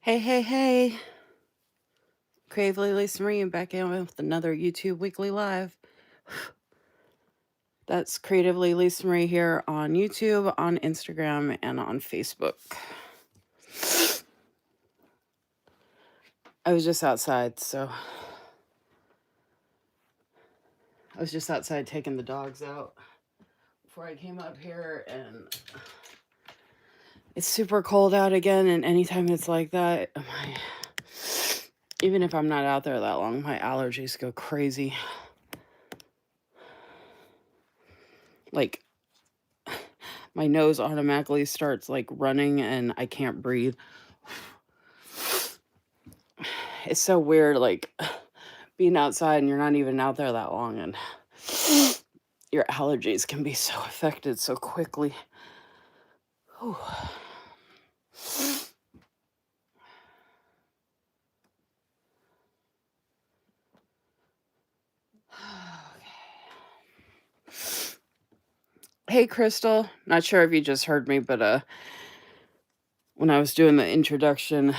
Hey, hey, hey. Creativelylisamarie back in with another YouTube Weekly Live. That's creativelylisamarie here on YouTube, on Instagram, and on Facebook. I was just outside, so I was just outside taking the dogs out before I came up here, and it's super cold out again, and anytime it's like that, even if I'm not out there that long, my allergies go crazy. Like, my nose automatically starts like running and I can't breathe. It's so weird, like being outside and you're not even out there that long, and your allergies can be so affected so quickly. Whew. Hey, Crystal. Not sure if you just heard me, but when I was doing the introduction,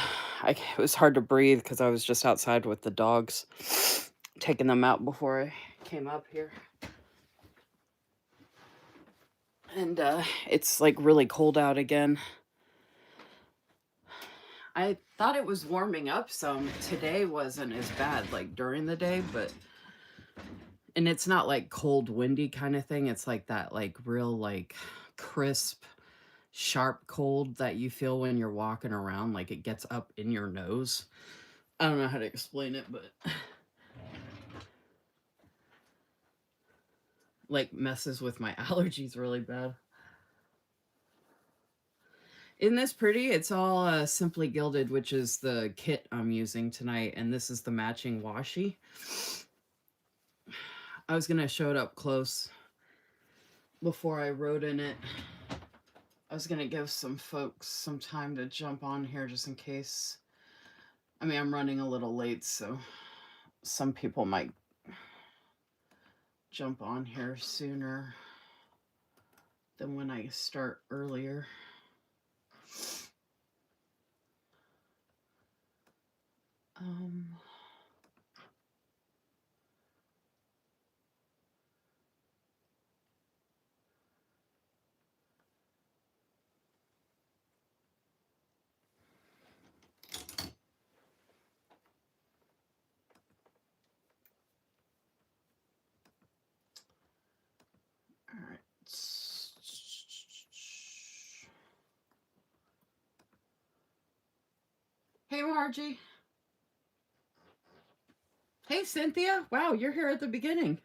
it was hard to breathe because I was just outside with the dogs, taking them out before I came up here. And it's like really cold out again. I thought it was warming up some. Today wasn't as bad, like during the day, and it's not like cold, windy kind of thing. It's like that, like real, like crisp, sharp cold that you feel when you're walking around. Like it gets up in your nose. I don't know how to explain it, but like messes with my allergies really bad. Isn't this pretty? It's all Simply Gilded, which is the kit I'm using tonight, and this is the matching washi. I was gonna show it up close before I wrote in it. I was gonna give some folks some time to jump on here just in case. I mean, I'm running a little late, so some people might jump on here sooner than when I start earlier. All right. Hey, Margie. Hey, Cynthia. Wow, you're here at the beginning.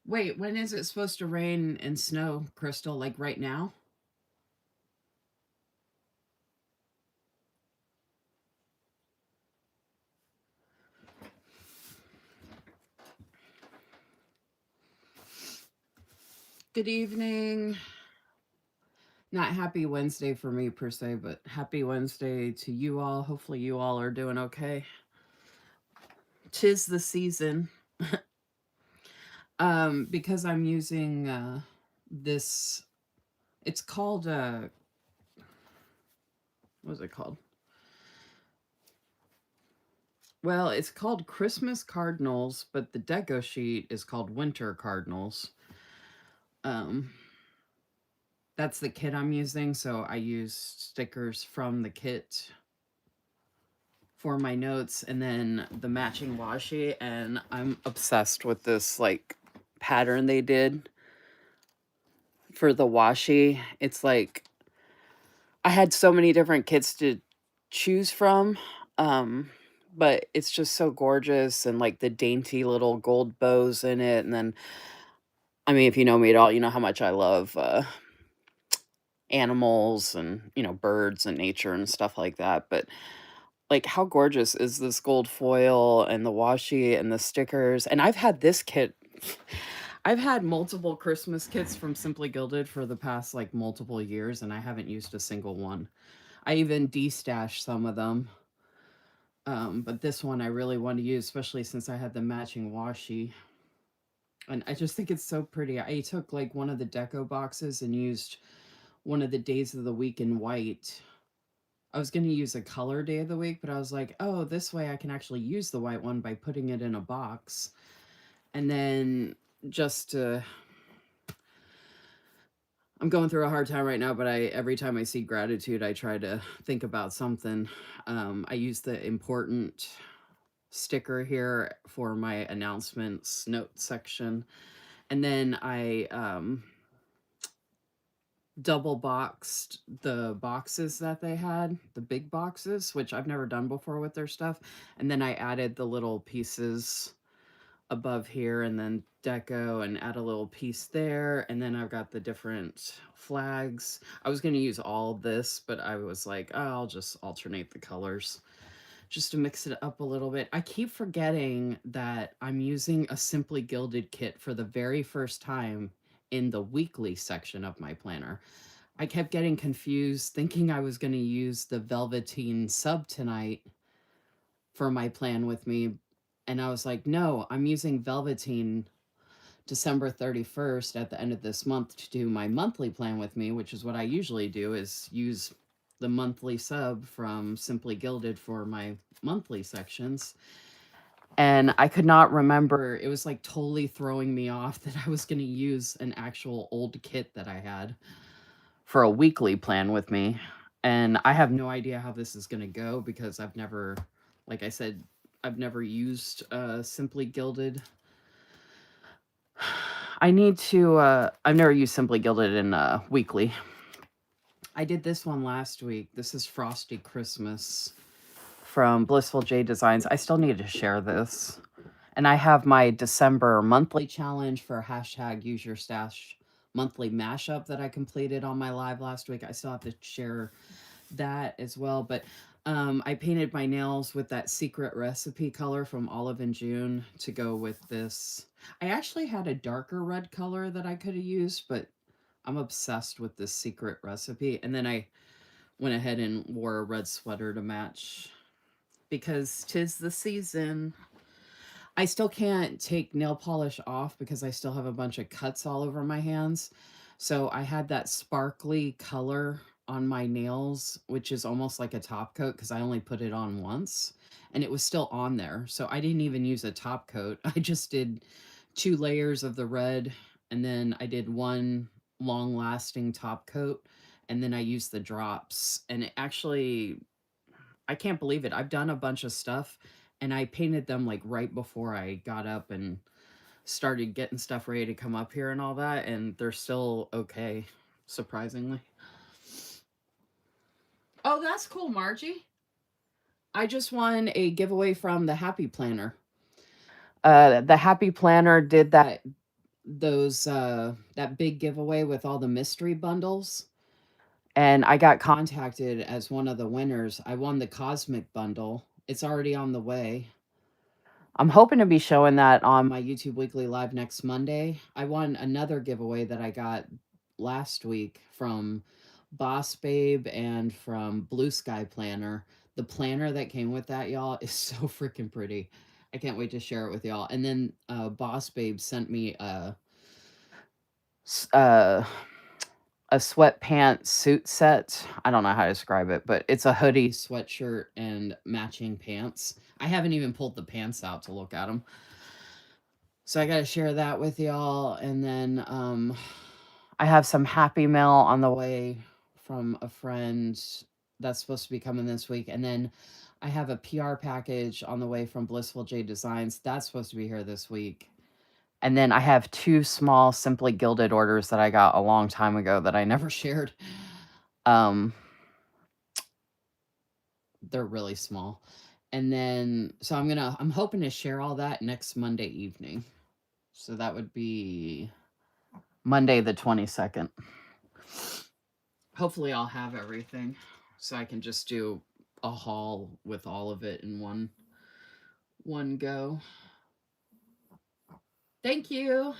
Wait, when is it supposed to rain and snow, Crystal? Like right now? Good evening. Not happy Wednesday for me per se, but happy Wednesday to you all. Hopefully you all are doing okay. 'Tis the season. Because I'm using this, it's called what is it called? Well, it's called Christmas Cardinals, but the deco sheet is called Winter Cardinals. That's the kit I'm using, so I use stickers from the kit for my notes and then the matching washi, and I'm obsessed with this like pattern they did for the washi. It's like I had so many different kits to choose from, but it's just so gorgeous, and like the dainty little gold bows in it. And then, I mean, if you know me at all, you know how much I love animals and, you know, birds and nature and stuff like that. But like, how gorgeous is this gold foil and the washi and the stickers? And I've had this kit. I've had multiple Christmas kits from Simply Gilded for the past like multiple years, and I haven't used a single one. I even destashed some of them. But this one I really want to use, especially since I had the matching washi. And I just think it's so pretty. I took like one of the deco boxes and used one of the days of the week in white. I was going to use a color day of the week, but I was like, oh, this way I can actually use the white one by putting it in a box. And then just I'm going through a hard time right now, but every time I see gratitude, I try to think about something. I use the important sticker here for my announcements note section. And then I double boxed the boxes that they had, the big boxes, which I've never done before with their stuff. And then I added the little pieces above here and then deco and add a little piece there. And then I've got the different flags. I was going to use all this, but I was like, oh, I'll just alternate the colors just to mix it up a little bit. I keep forgetting that I'm using a Simply Gilded kit for the very first time in the weekly section of my planner. I kept getting confused thinking I was going to use the Velveteen sub tonight for my plan with me. And I was like, no, I'm using Velveteen December 31st at the end of this month to do my monthly plan with me, which is what I usually do, is use the monthly sub from Simply Gilded for my monthly sections. And I could not remember. It was like totally throwing me off that I was going to use an actual old kit that I had for a weekly plan with me. And I have no idea how this is going to go because I've never, like I said, I've never used Simply Gilded. I've never used Simply Gilded in weekly. I did this one last week. This is Frosty Christmas from Blissful J Designs. I still need to share this. And I have my December monthly challenge for hashtag use your stash monthly mashup that I completed on my live last week. I still have to share that as well. But I painted my nails with that secret recipe color from Olive and June to go with this. I actually had a darker red color that I could have used, but I'm obsessed with this secret recipe. And then I went ahead and wore a red sweater to match because 'tis the season. I still can't take nail polish off because I still have a bunch of cuts all over my hands. So I had that sparkly color on my nails, which is almost like a top coat because I only put it on once and it was still on there. So I didn't even use a top coat. I just did 2 layers of the red and then I did one long lasting top coat and then I used the drops and it actually I can't believe it. I've done a bunch of stuff and I painted them like right before I got up and started getting stuff ready to come up here and all that, and they're still okay, surprisingly. Oh, that's cool, Margie. I just won a giveaway from the Happy Planner. The Happy Planner did that big giveaway with all the mystery bundles. And I got contacted as one of the winners. I won the Cosmic Bundle. It's already on the way. I'm hoping to be showing that on my YouTube Weekly Live next Monday. I won another giveaway that I got last week from Boss Babe and from Blue Sky Planner. The planner that came with that, y'all, is so freaking pretty. I can't wait to share it with y'all. And then Boss Babe sent me uh, a sweatpants suit set. I don't know how to describe it, but it's a hoodie, sweatshirt, and matching pants. I haven't even pulled the pants out to look at them. So I got to share that with y'all. And then I have some happy mail on the way from a friend that's supposed to be coming this week. And then I have a PR package on the way from Blissful J Designs. That's supposed to be here this week. And then I have 2 small Simply Gilded orders that I got a long time ago that I never shared. Um, they're really small. And then, so I'm hoping to share all that next Monday evening. So that would be Monday the 22nd. Hopefully I'll have everything so I can just do a haul with all of it in one go. Thank you.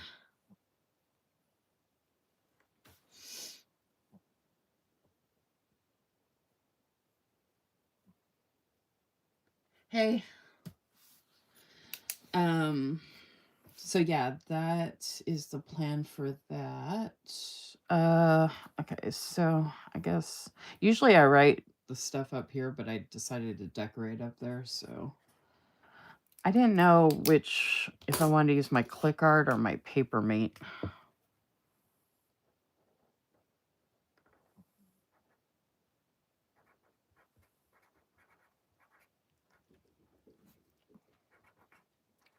Hey. So yeah, that is the plan for that. Okay, so I guess usually I write the stuff up here, but I decided to decorate up there, so I didn't know if I wanted to use my click art or my paper mate.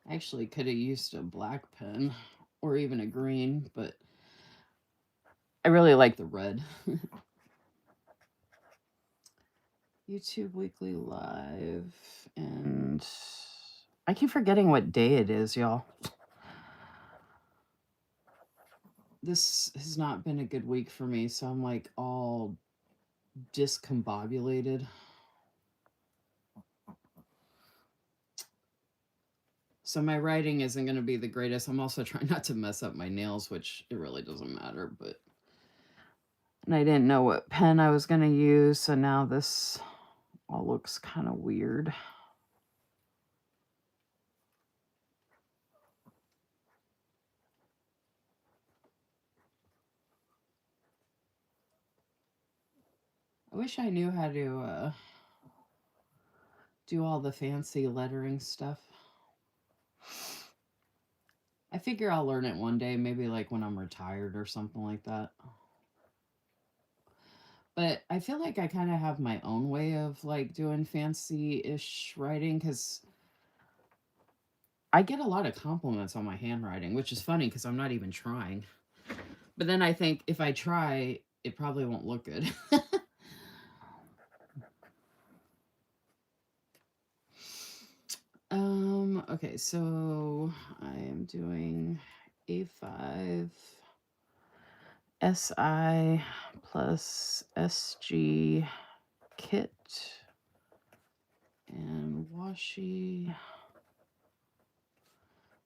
I actually could have used a black pen or even a green, but I really like the red. YouTube Weekly Live, and I keep forgetting what day it is, y'all. This has not been a good week for me, so I'm like all discombobulated. So my writing isn't going to be the greatest. I'm also trying not to mess up my nails, which it really doesn't matter, but... And I didn't know what pen I was going to use, so now this all looks kind of weird. I wish I knew how to do all the fancy lettering stuff. I figure I'll learn it one day, maybe like when I'm retired or something like that. But I feel like I kind of have my own way of like doing fancy-ish writing, because I get a lot of compliments on my handwriting, which is funny because I'm not even trying. But then I think if I try, it probably won't look good. Okay, so I am doing A5 SI plus SG kit and Washi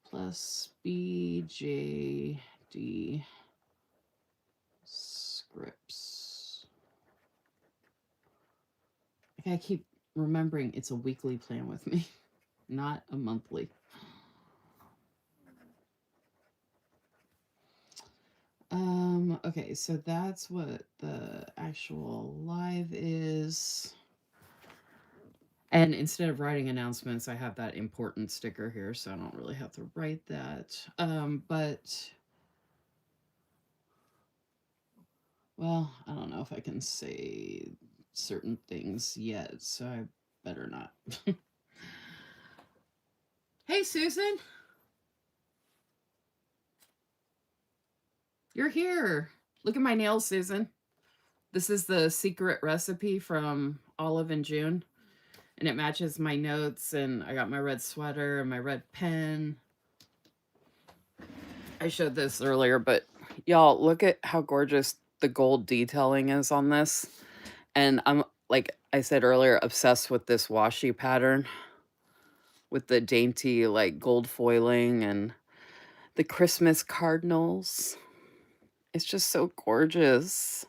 plus BJD scripts. Like I keep remembering it's a weekly plan with me, not a monthly. Okay, so that's what the actual live is. And instead of writing announcements, I have that important sticker here, so I don't really have to write that. But, well, I don't know if I can say certain things yet, so I better not. Hey, Susan! You're here! Look at my nails, Susan. This is the secret recipe from Olive and June. And it matches my notes, and I got my red sweater and my red pen. I showed this earlier, but y'all, look at how gorgeous the gold detailing is on this. And I'm, like I said earlier, obsessed with this washi pattern with the dainty, like, gold foiling and the Christmas cardinals. It's just so gorgeous.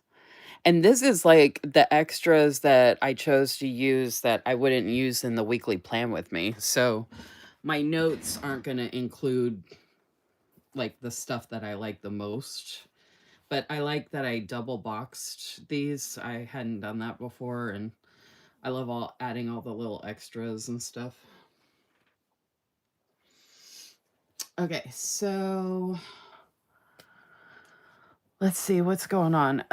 And this is like the extras that I chose to use that I wouldn't use in the weekly plan with me. So my notes aren't going to include like the stuff that I like the most. But I like that I double boxed these. I hadn't done that before, and I love adding all the little extras and stuff. Okay, so let's see what's going on.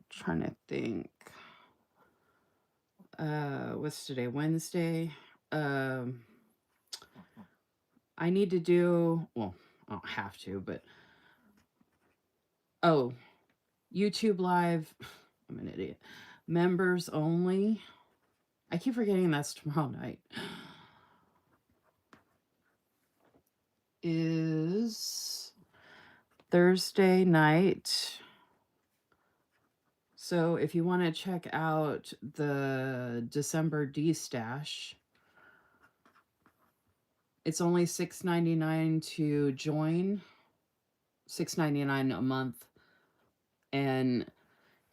Trying to think. What's today? Wednesday. I need to do, well, I don't have to, but YouTube Live. I'm an idiot. Members only. I keep forgetting that's tomorrow night. Is Thursday night. So if you want to check out the December D stash, it's only $6.99 to join, $6.99 a month, and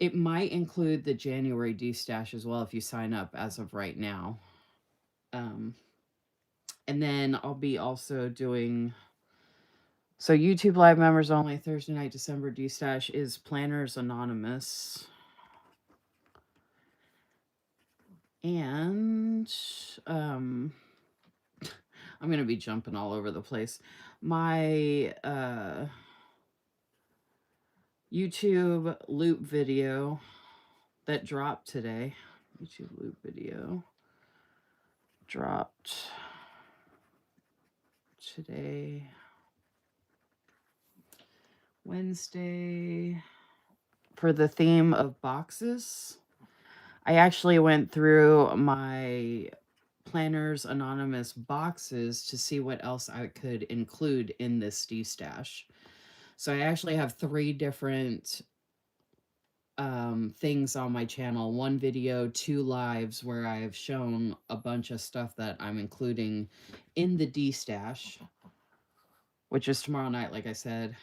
it might include the January D stash as well if you sign up as of right now. And then I'll be also doing, so YouTube Live members only, Thursday night, December D-Stash is Planners Anonymous. And I'm going to be jumping all over the place. My YouTube loop video that dropped today, YouTube loop video dropped today, Wednesday, for the theme of boxes. I actually went through my Planners Anonymous boxes to see what else I could include in this D-Stash. So I actually have 3 different things on my channel. 1 video, 2 lives where I have shown a bunch of stuff that I'm including in the D-Stash, which is tomorrow night, like I said,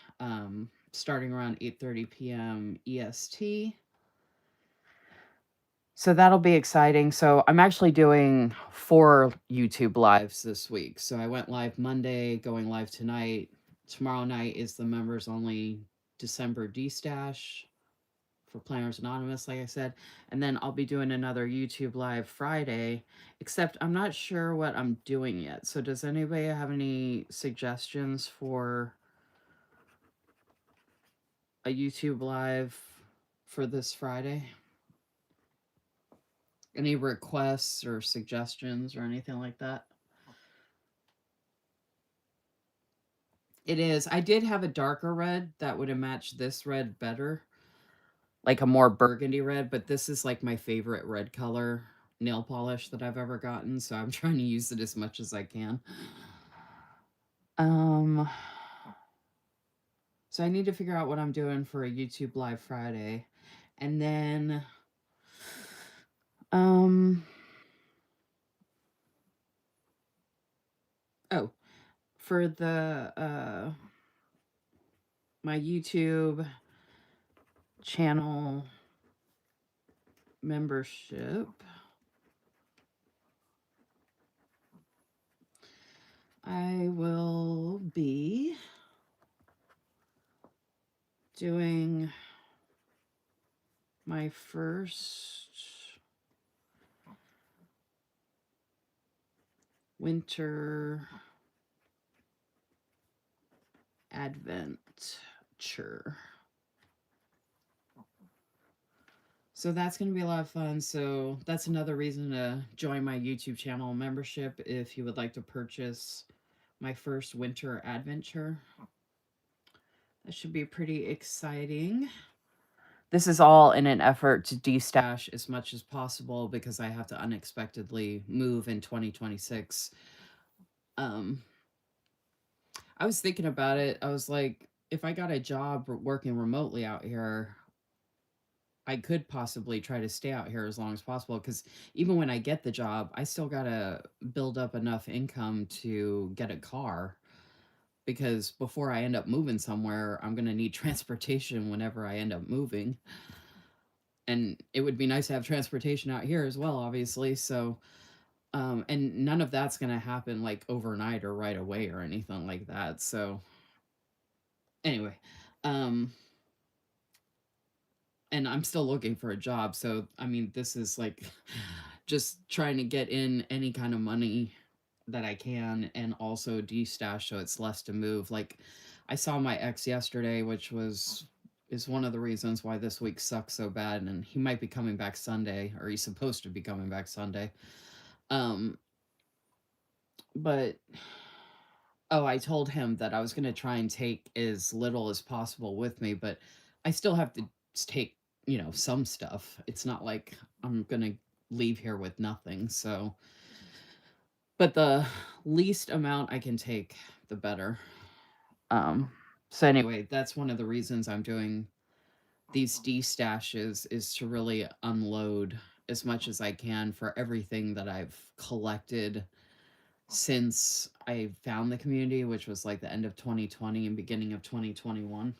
starting around 8:30 p.m. EST. So that'll be exciting. So I'm actually doing 4 YouTube lives this week. So I went live Monday, going live tonight. Tomorrow night is the members only December D-Stash for Planners Anonymous, like I said. And then I'll be doing another YouTube live Friday, except I'm not sure what I'm doing yet. So does anybody have any suggestions for a YouTube live for this Friday? Any requests or suggestions or anything like that? It is. I did have a darker red that would have matched this red better. Like a more burgundy red, but this is like my favorite red color nail polish that I've ever gotten, so I'm trying to use it as much as I can. So I need to figure out what I'm doing for a YouTube Live Friday. And then oh, for the my YouTube channel membership, I will be doing my first winter adventure. So that's going to be a lot of fun. So that's another reason to join my YouTube channel membership if you would like to purchase my first winter adventure. That should be pretty exciting. This is all in an effort to de-stash as much as possible because I have to unexpectedly move in 2026. I was thinking about it. I was like, if I got a job working remotely out here, I could possibly try to stay out here as long as possible, because even when I get the job, I still got to build up enough income to get a car, because before I end up moving somewhere, I'm going to need transportation whenever I end up moving. And it would be nice to have transportation out here as well, obviously. So, and none of that's going to happen like overnight or right away or anything like that. So anyway, and I'm still looking for a job. So, I mean, this is like just trying to get in any kind of money that I can and also de-stash so it's less to move. Like, I saw my ex yesterday, which is one of the reasons why this week sucks so bad, and he might be coming back Sunday, or he's supposed to be coming back Sunday. But I told him that I was going to try and take as little as possible with me, but I still have to take, some stuff. It's not like I'm going to leave here with nothing. So, but the least amount I can take, the better. So anyway, that's one of the reasons I'm doing these de-stashes, is to really unload as much as I can for everything that I've collected since I found the community, which was like the end of 2020 and beginning of 2021.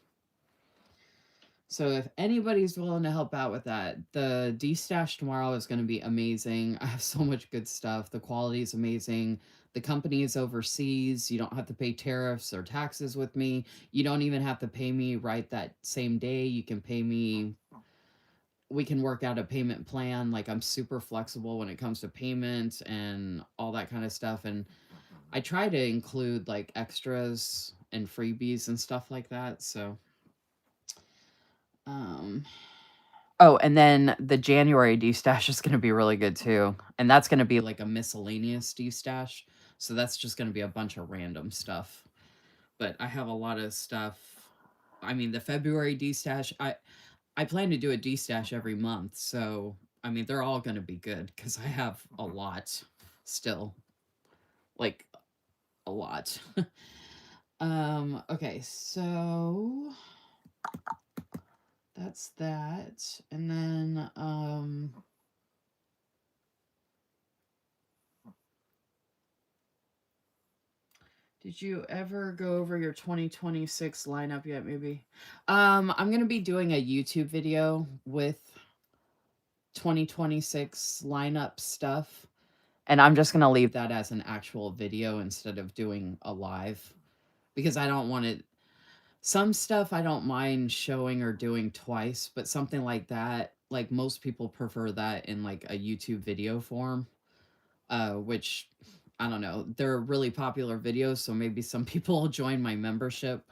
So if anybody's willing to help out with that, the D-stash tomorrow is going to be amazing. I have so much good stuff. The quality is amazing. The company is overseas. You don't have to pay tariffs or taxes with me. You don't even have to pay me right that same day. You can pay me, we can work out a payment plan. Like, I'm super flexible when it comes to payment and all that kind of stuff. And I try to include like extras and freebies and stuff like that. So, um, oh, and then the January D-stash is gonna be really good too, and that's gonna be like a miscellaneous D-stash, so that's just gonna be a bunch of random stuff, but I have a lot of stuff. I mean, the February D-stash, I plan to do a D-stash every month, so, I mean, they're all gonna be good because I have a lot still, like, a lot. Okay, so that's that, and then, did you ever go over your 2026 lineup yet, maybe? I'm gonna be doing a YouTube video with 2026 lineup stuff. And I'm just gonna leave that as an actual video instead of doing a live. Because I don't want it. Some stuff I don't mind showing or doing twice, but something like that, like most people prefer that in like a YouTube video form. Which I don't know. They're really popular videos, so maybe some people will join my membership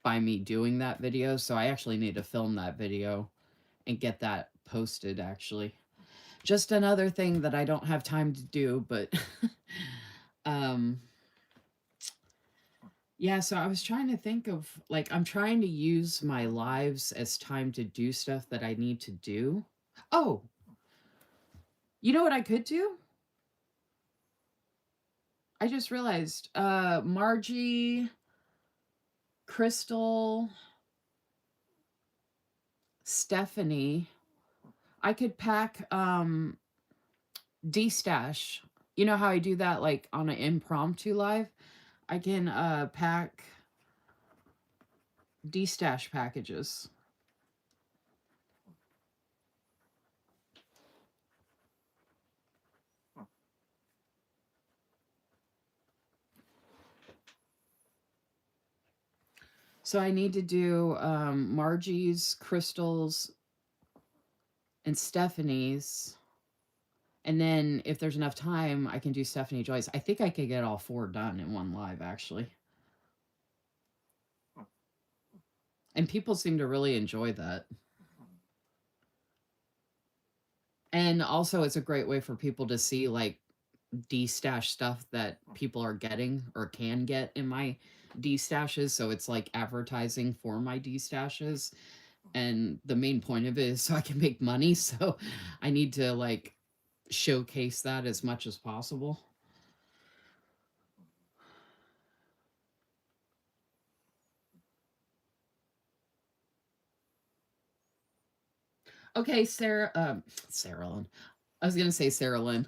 by me doing that video. So I actually need to film that video and get that posted, actually. Just another thing that I don't have time to do, but um yeah, so I was trying to think of like I'm trying to use my lives as time to do stuff that I need to do. Oh, you know what I could do? I just realized Margie, Crystal, Stephanie, I could pack D-stash. You know how I do that like on an impromptu live? I can pack D-stash packages. So I need to do Margie's, Crystal's, and Stephanie's. And then if there's enough time, I can do Stephanie Joyce. I think I could get all 4 done in one live, actually. And people seem to really enjoy that. And also, it's a great way for people to see like D-stash stuff that people are getting or can get in my D-stashes. So it's like advertising for my D-stashes. And the main point of it is so I can make money. So I need to like showcase that as much as possible. Okay, Sarah Lynn. I was gonna say Sarah Lynn.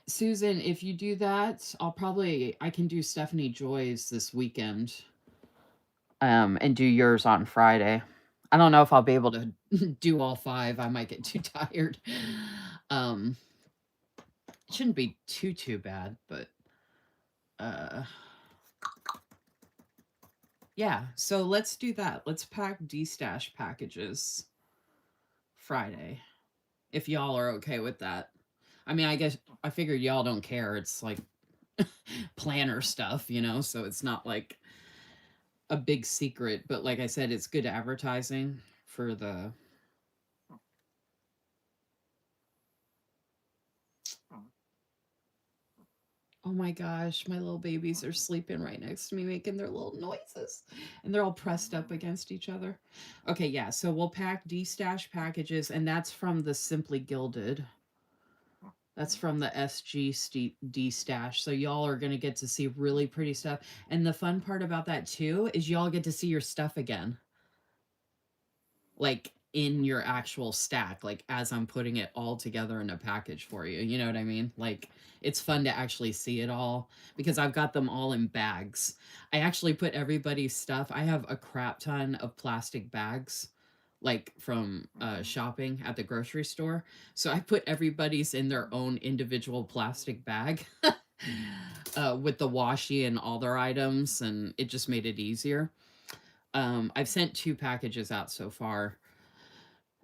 Susan, if you do that, I can do Stephanie Joy's this weekend. And do yours on Friday. I don't know if I'll be able to do all 5. I might get too tired. Um, it shouldn't be too bad, but uh yeah, so let's do that. Let's pack D-stash packages Friday. If y'all are okay with that. I mean, I guess I figured y'all don't care. It's like planner stuff, so it's not like a big secret, but like I said, it's good advertising for the Oh my gosh, my little babies are sleeping right next to me making their little noises. And they're all pressed up against each other. Okay, yeah, so we'll pack D-stash packages, and that's from the Simply Gilded. That's from the D-stash. So y'all are going to get to see really pretty stuff. And the fun part about that too is y'all get to see your stuff again. Like in your actual stack, like as I'm putting it all together in a package for you. You know what I mean? Like it's fun to actually see it all because I've got them all in bags. I actually put everybody's stuff. I have a crap ton of plastic bags like from shopping at the grocery store. So I put everybody's in their own individual plastic bag with the washi and all their items, and it just made it easier. I've sent 2 packages out so far.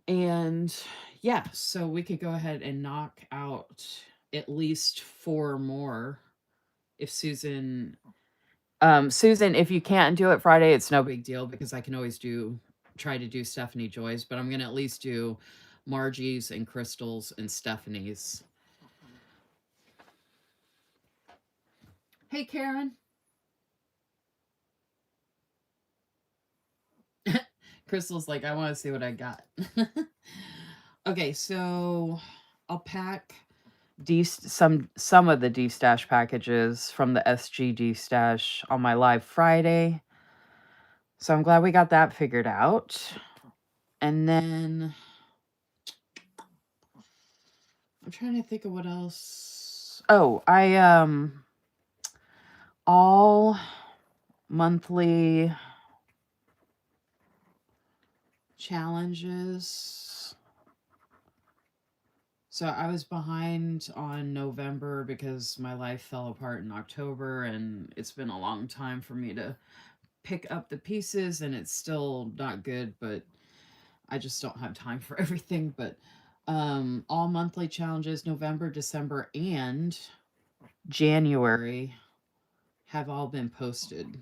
And yeah, so we could go ahead and knock out at least 4 more if Susan, if you can't do it Friday, it's no big deal because I can always try to do Stephanie Joy's, but I'm going to at least do Margie's and Crystal's and Stephanie's. Hey, Karen. Crystal's like, I want to see what I got. Okay, so I'll pack some of the D-Stash packages from the SG D-Stash on my live Friday. So I'm glad we got that figured out. And then I'm trying to think of what else. Oh, all monthly challenges. So I was behind on November because my life fell apart in October, and it's been a long time for me to pick up the pieces, and it's still not good, but I just don't have time for everything. But all monthly challenges, November, December, and January have all been posted.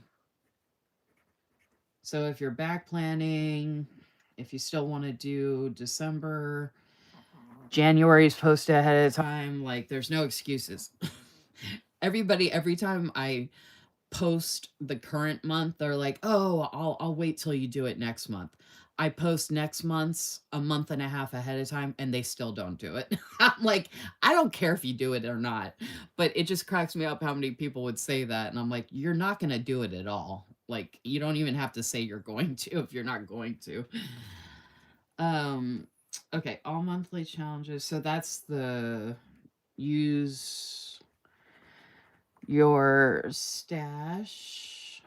So if you're back planning, if you still want to do December, January's posted ahead of time, like there's no excuses. Everybody, every time I post the current month, they're like, "Oh, I'll wait till you do it next month." I post next month's a month and a half ahead of time and they still don't do it. I'm like, I don't care if you do it or not, but it just cracks me up how many people would say that, and I'm like, you're not going to do it at all. Like you don't even have to say you're going to if you're not going to. Okay, all monthly challenges. So that's the use your stash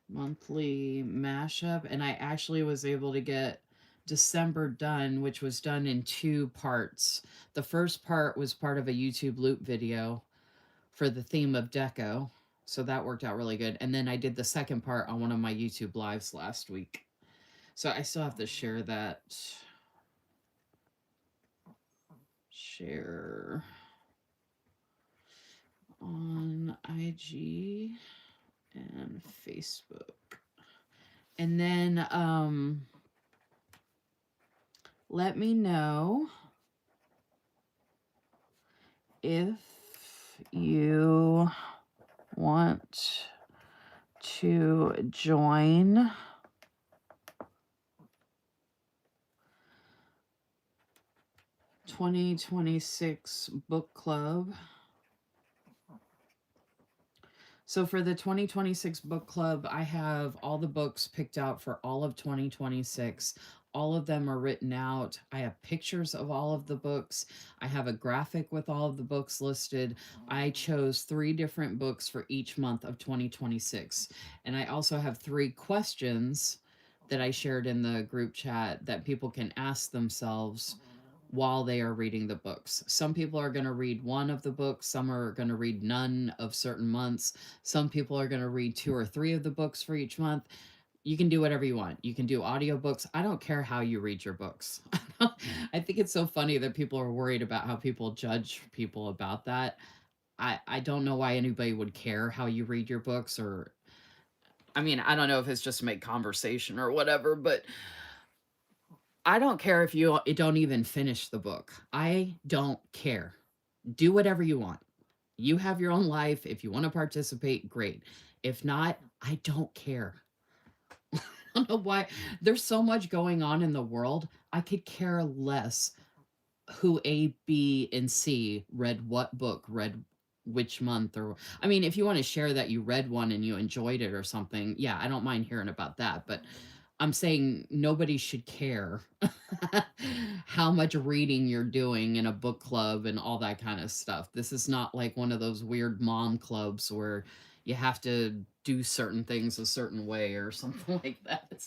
monthly mashup, and I actually was able to get December done, which was done in 2 parts. The first part was part of a YouTube loop video for the theme of deco, so that worked out really good. And then I did the second part on one of my YouTube lives last week. So I still have to share that. Share on IG and Facebook. And then let me know if you want to join '26 book club. So for the 2026 book club, I have all the books picked out for all of 2026. All of them are written out. I have pictures of all of the books. I have a graphic with all of the books listed. I chose 3 different books for each month of 2026. And I also have 3 questions that I shared in the group chat that people can ask themselves while they are reading the books. Some people are going to read one of the books, some are going to read none of certain months. Some people are going to read 2 or 3 of the books for each month. You can do whatever you want. You can do audiobooks. I don't care how you read your books. I think it's so funny that people are worried about how people judge people about that. I don't know why anybody would care how you read your books, or I mean, I don't know if it's just to make conversation or whatever, but I don't care if you don't even finish the book. I don't care. Do whatever you want. You have your own life. If you want to participate, great. If not, I don't care. I don't know why. There's so much going on in the world. I could care less who A, B, and C read what book, read which month, or I mean, if you want to share that you read one and you enjoyed it or something, yeah, I don't mind hearing about that. But I'm saying nobody should care how much reading you're doing in a book club and all that kind of stuff. This is not like one of those weird mom clubs where you have to do certain things a certain way or something like that.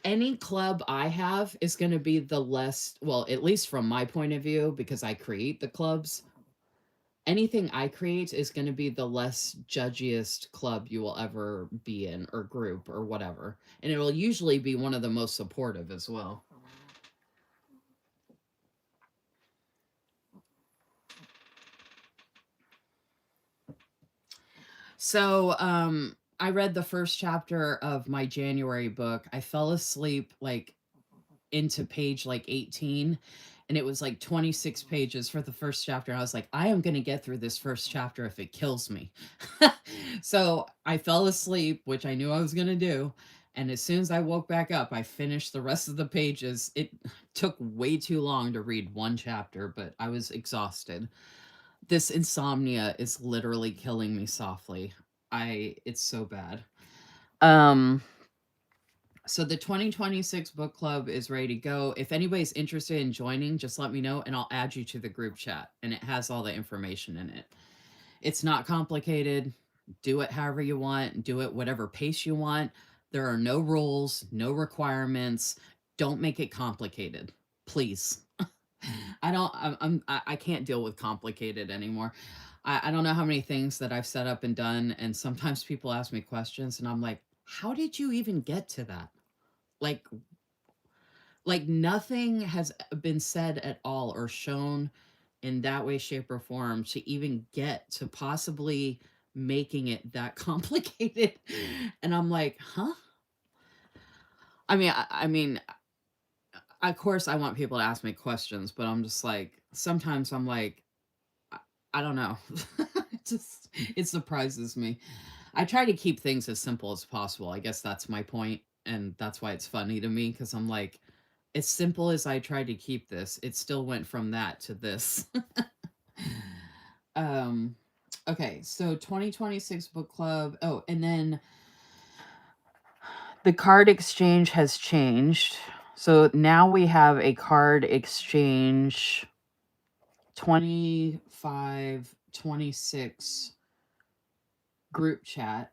Any club I have is going to be the less, well, at least from my point of view, because I create the clubs, anything I create is going to be the less judgiest club you will ever be in, or group, or whatever. And it will usually be one of the most supportive as well. So, I read the first chapter of my January book. I fell asleep like into page like 18, and it was like 26 pages for the first chapter. I was like, I am going to get through this first chapter if it kills me. So I fell asleep, which I knew I was going to do. And as soon as I woke back up, I finished the rest of the pages. It took way too long to read one chapter, but I was exhausted. This insomnia is literally killing me softly. It's so bad. Um, so the 2026 book club is ready to go. If anybody's interested in joining, just let me know and I'll add you to the group chat, and it has all the information in it. It's not complicated. Do it however you want, do it whatever pace you want. There are no rules, no requirements. Don't make it complicated, please. I don't I can't deal with complicated anymore. I don't know how many things that I've set up and done, and sometimes people ask me questions and I'm like, how did you even get to that? Like nothing has been said at all or shown in that way, shape, or form to even get to possibly making it that complicated. And I'm like, huh? I mean, of course I want people to ask me questions, but I'm just like, sometimes I'm like, I don't know. It surprises me. I try to keep things as simple as possible. I guess that's my point, and that's why it's funny to me, because I'm like, as simple as I tried to keep this, it still went from that to this. um okay, so 2026 book club. Oh, and then the card exchange has changed. So now we have a card exchange 25, 26 group chat.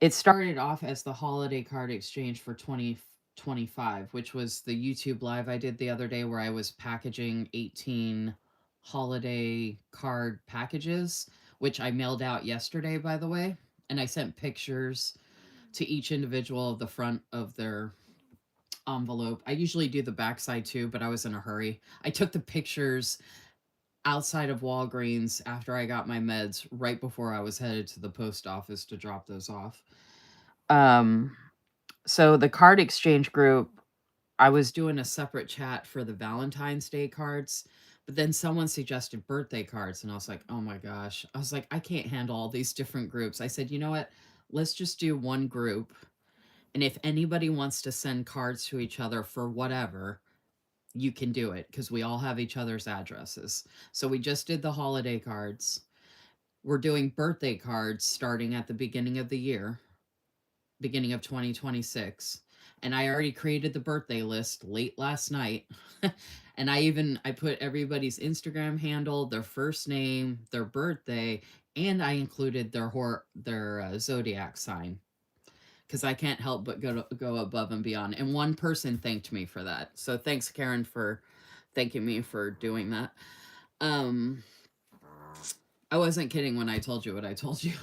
It started off as the holiday card exchange for 2025, which was the YouTube live I did the other day where I was packaging 18 holiday card packages, which I mailed out yesterday, by the way. And I sent pictures to each individual of the front of their envelope. I usually do the backside too, but I was in a hurry. I took the pictures outside of Walgreens after I got my meds right before I was headed to the post office to drop those off. Um, so the card exchange group, I was doing a separate chat for the Valentine's Day cards, but then someone suggested birthday cards, and I was like, oh my gosh. I was like, I can't handle all these different groups. I said, you know what? Let's just do one group. And if anybody wants to send cards to each other for whatever, you can do it because we all have each other's addresses. So we just did the holiday cards. We're doing birthday cards starting at the beginning of the year, beginning of 2026. And I already created the birthday list late last night. And I put everybody's Instagram handle, their first name, their birthday, and I included their zodiac sign, because I can't help but go above and beyond. And one person thanked me for that. So thanks, Karen, for thanking me for doing that. I wasn't kidding when I told you what I told you.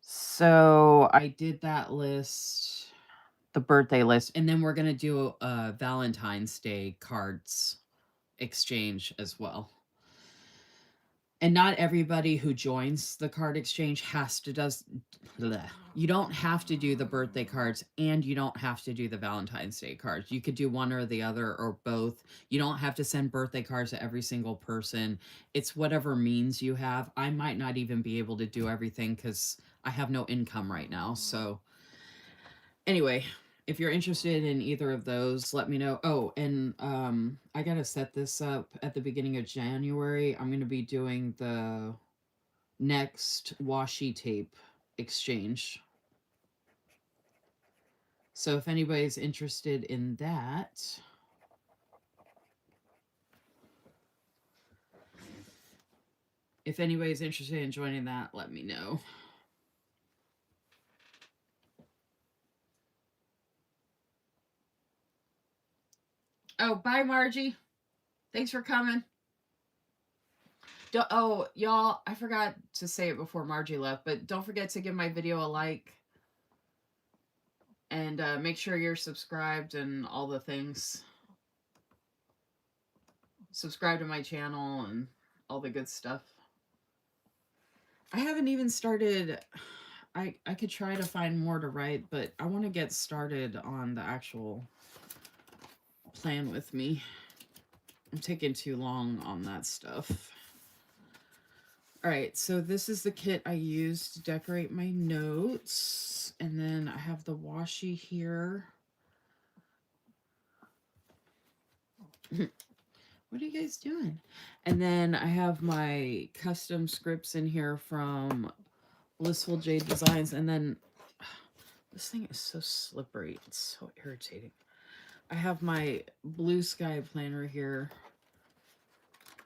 So I did that list, the birthday list, and then we're gonna do a Valentine's Day cards exchange as well. And not everybody who joins the card exchange has to does bleh. You don't have to do the birthday cards, and you don't have to do the Valentine's Day cards. You could do one or the other or both. You don't have to send birthday cards to every single person. It's whatever means you have. I might not even be able to do everything because I have no income right now. So anyway, If you're interested in either of those, let me know. Oh, and I gotta set this up at the beginning of January. I'm gonna be doing the next washi tape exchange. So if anybody's interested in that, if anybody's interested in joining that, let me know. Oh, bye, Margie. Thanks for coming. Oh, y'all, I forgot to say it before Margie left, but don't forget to give my video a like. And make sure you're subscribed and all the things. Subscribe to my channel and all the good stuff. I haven't even started. I could try to find more to write, but I want to get started on the actual plan with me. I'm taking too long on that stuff. All right, so this is the kit I used to decorate my notes. And then I have the washi here. What are you guys doing? And then I have my custom scripts in here from Blissful Jade Designs. And then this thing is so slippery. It's so irritating. I have my Blue Sky planner here,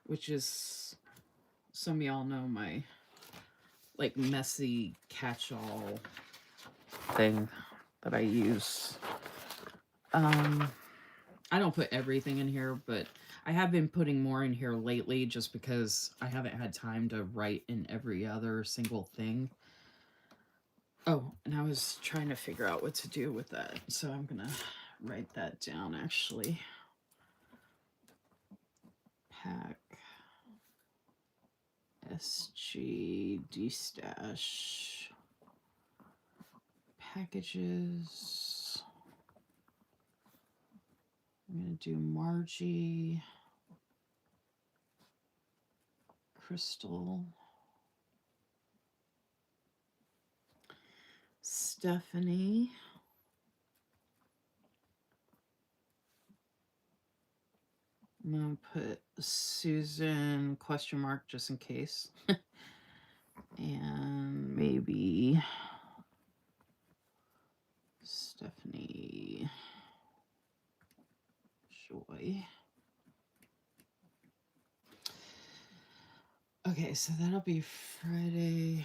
which is, some of y'all know, my like messy catch-all thing that I use. I don't put everything in here, but I have been putting more in here lately just because I haven't had time to write in every other single thing. Oh, and I was trying to figure out what to do with that, so I'm gonna write that down actually. Pack SG D-stash packages. I'm gonna do Margie, Crystal, Stephanie, I'm gonna put Susan question mark just in case. And maybe Stephanie Joy. Okay, so that'll be Friday.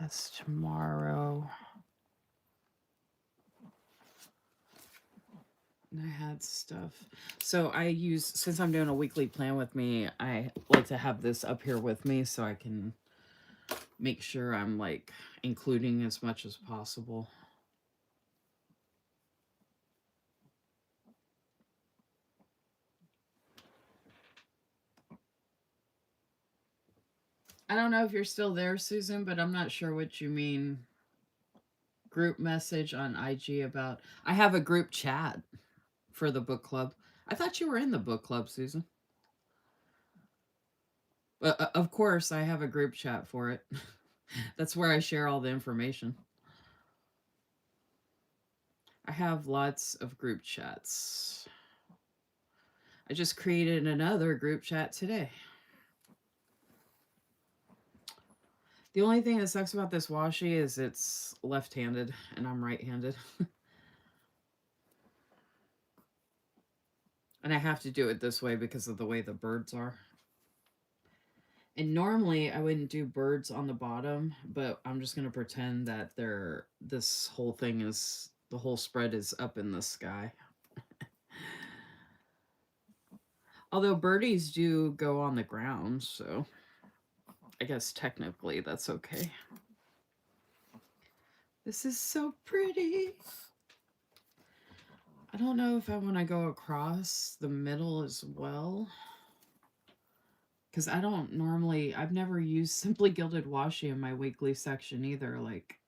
That's tomorrow. And I had stuff. So I use, since I'm doing a weekly plan with me, I like to have this up here with me so I can make sure I'm like including as much as possible. I don't know if you're still there, Susan, but I'm not sure what you mean. Group message on IG about, I have a group chat for the book club. I thought you were in the book club, Susan. But of course, I have a group chat for it. That's where I share all the information. I have lots of group chats. I just created another group chat today. The only thing that sucks about this washi is it's left-handed and I'm right-handed. And I have to do it this way because of the way the birds are. And normally I wouldn't do birds on the bottom, but I'm just going to pretend that this whole thing is, the whole spread is up in the sky. Although birdies do go on the ground, so I guess technically that's okay. This is so pretty. I don't know if I want to go across the middle as well, because I don't normally, I've never used Simply Gilded Washi in my weekly section either. Like,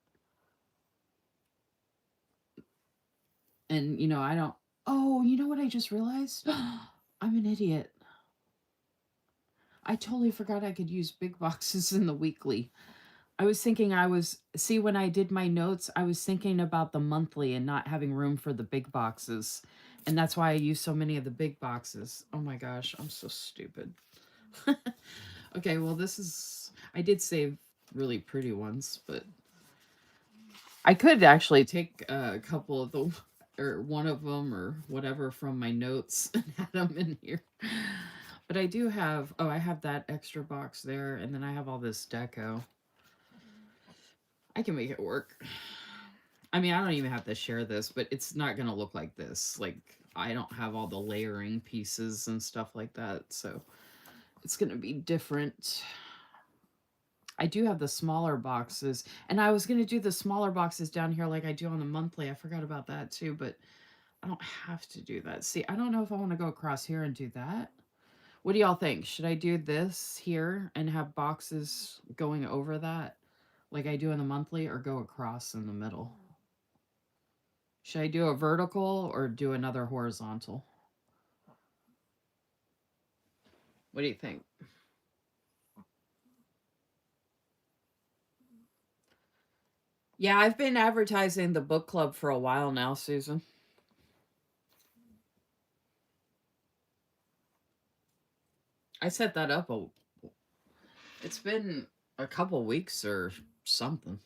and you know, I don't, oh, you know what I just realized? I'm an idiot. I totally forgot I could use big boxes in the weekly. I was thinking see, when I did my notes, I was thinking about the monthly and not having room for the big boxes. And that's why I use so many of the big boxes. Oh my gosh, I'm so stupid. Okay, well, I did save really pretty ones, but I could actually take a couple of the, or one of them or whatever from my notes and add them in here. But I do have, oh, I have that extra box there, and then I have all this deco. I can make it work. I mean, I don't even have to share this, but it's not going to look like this. Like, I don't have all the layering pieces and stuff like that, so it's going to be different. I do have the smaller boxes, and I was going to do the smaller boxes down here like I do on the monthly. I forgot about that too, but I don't have to do that. See, I don't know if I want to go across here and do that. What do y'all think? Should I do this here and have boxes going over that like I do in the monthly, or go across in the middle? Should I do a vertical or do another horizontal? What do you think? Yeah, I've been advertising the book club for a while now, Susan. I set that up it's been a couple weeks or something.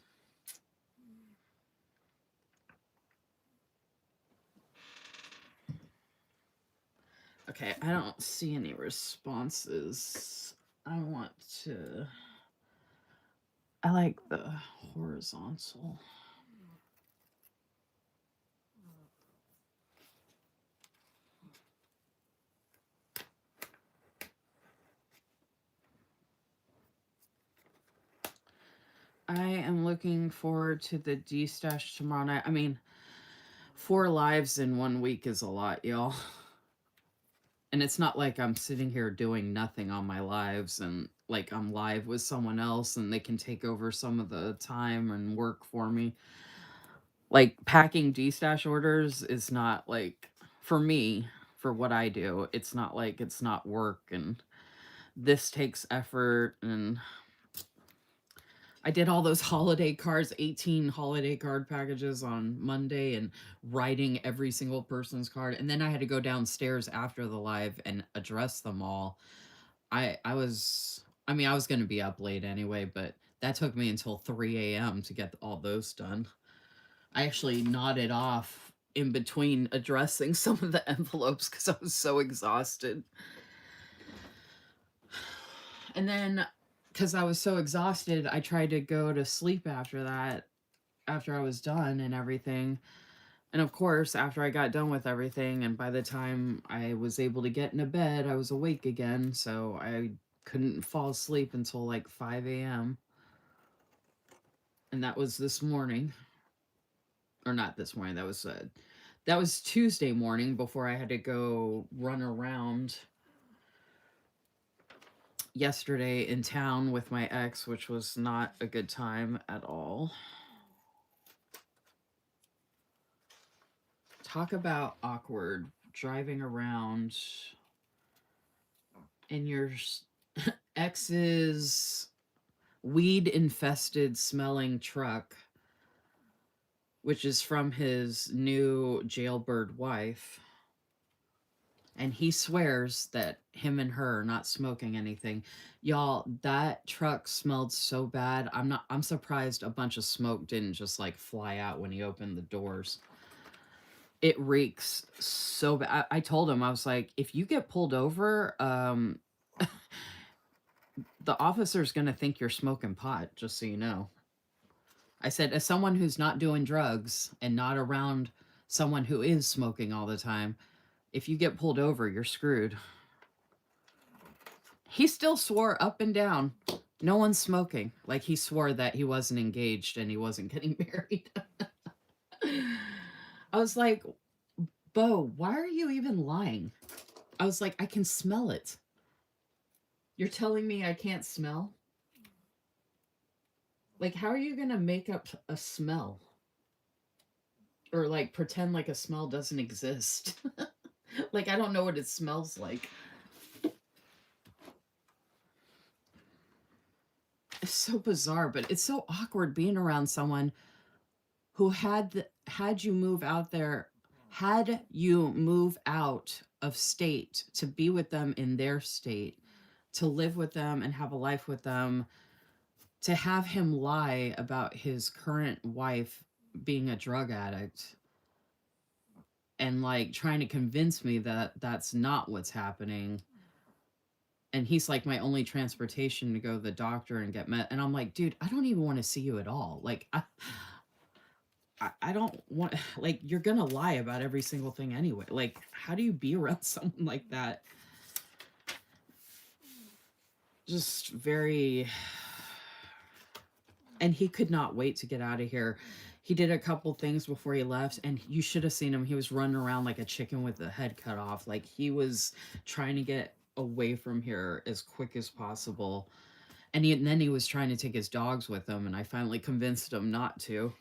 Okay, I don't see any responses. I like the horizontal. I am looking forward to the D-Stash tomorrow night. I mean, 4 lives in 1 week is a lot, y'all. And it's not like I'm sitting here doing nothing on my lives and like I'm live with someone else and they can take over some of the time and work for me. Like, packing D-Stash orders is not like, for me, for what I do, it's not like it's not work, and this takes effort. And I did all those holiday cards, 18 holiday card packages on Monday, and writing every single person's card. And then I had to go downstairs after the live and address them all. I mean, I was going to be up late anyway, but that took me until 3 a.m. to get all those done. I actually nodded off in between addressing some of the envelopes because I was so exhausted. And then, because I was so exhausted, I tried to go to sleep after that, after I was done and everything. And of course, after I got done with everything, and by the time I was able to get into bed, I was awake again. So I couldn't fall asleep until like 5 a.m. And that was this morning. Or not this morning, that was Tuesday morning before I had to go run around yesterday in town with my ex, which was not a good time at all. Talk about awkward, driving around in your ex's weed infested smelling truck, which is from his new jailbird wife. And he swears that him and her are not smoking anything. Y'all, that truck smelled so bad. I'm surprised a bunch of smoke didn't just like fly out when he opened the doors. It reeks so bad. I told him, I was like, if you get pulled over, the officer's gonna think you're smoking pot, just so you know. I said, as someone who's not doing drugs and not around someone who is smoking all the time, if you get pulled over, you're screwed. He still swore up and down, no one's smoking. Like, he swore that he wasn't engaged and he wasn't getting married. I was like, Bo, why are you even lying? I was like, I can smell it. You're telling me I can't smell? Like, how are you going to make up a smell? Or, like, pretend like a smell doesn't exist? Like, I don't know what it smells like. It's so bizarre, but it's so awkward being around someone who had you move out there, had you move out of state to be with them in their state, to live with them and have a life with them, to have him lie about his current wife being a drug addict and like trying to convince me that that's not what's happening. And he's like my only transportation to go to the doctor and get met. And I'm like, dude, I don't even want to see you at all. Like, I don't want, like, you're gonna lie about every single thing anyway. Like, how do you be around someone like that? Just very. And he could not wait to get out of here. He did a couple things before he left, and you should have seen him. He was running around like a chicken with the head cut off. Like, he was trying to get away from here as quick as possible. And then he was trying to take his dogs with him, and I finally convinced him not to.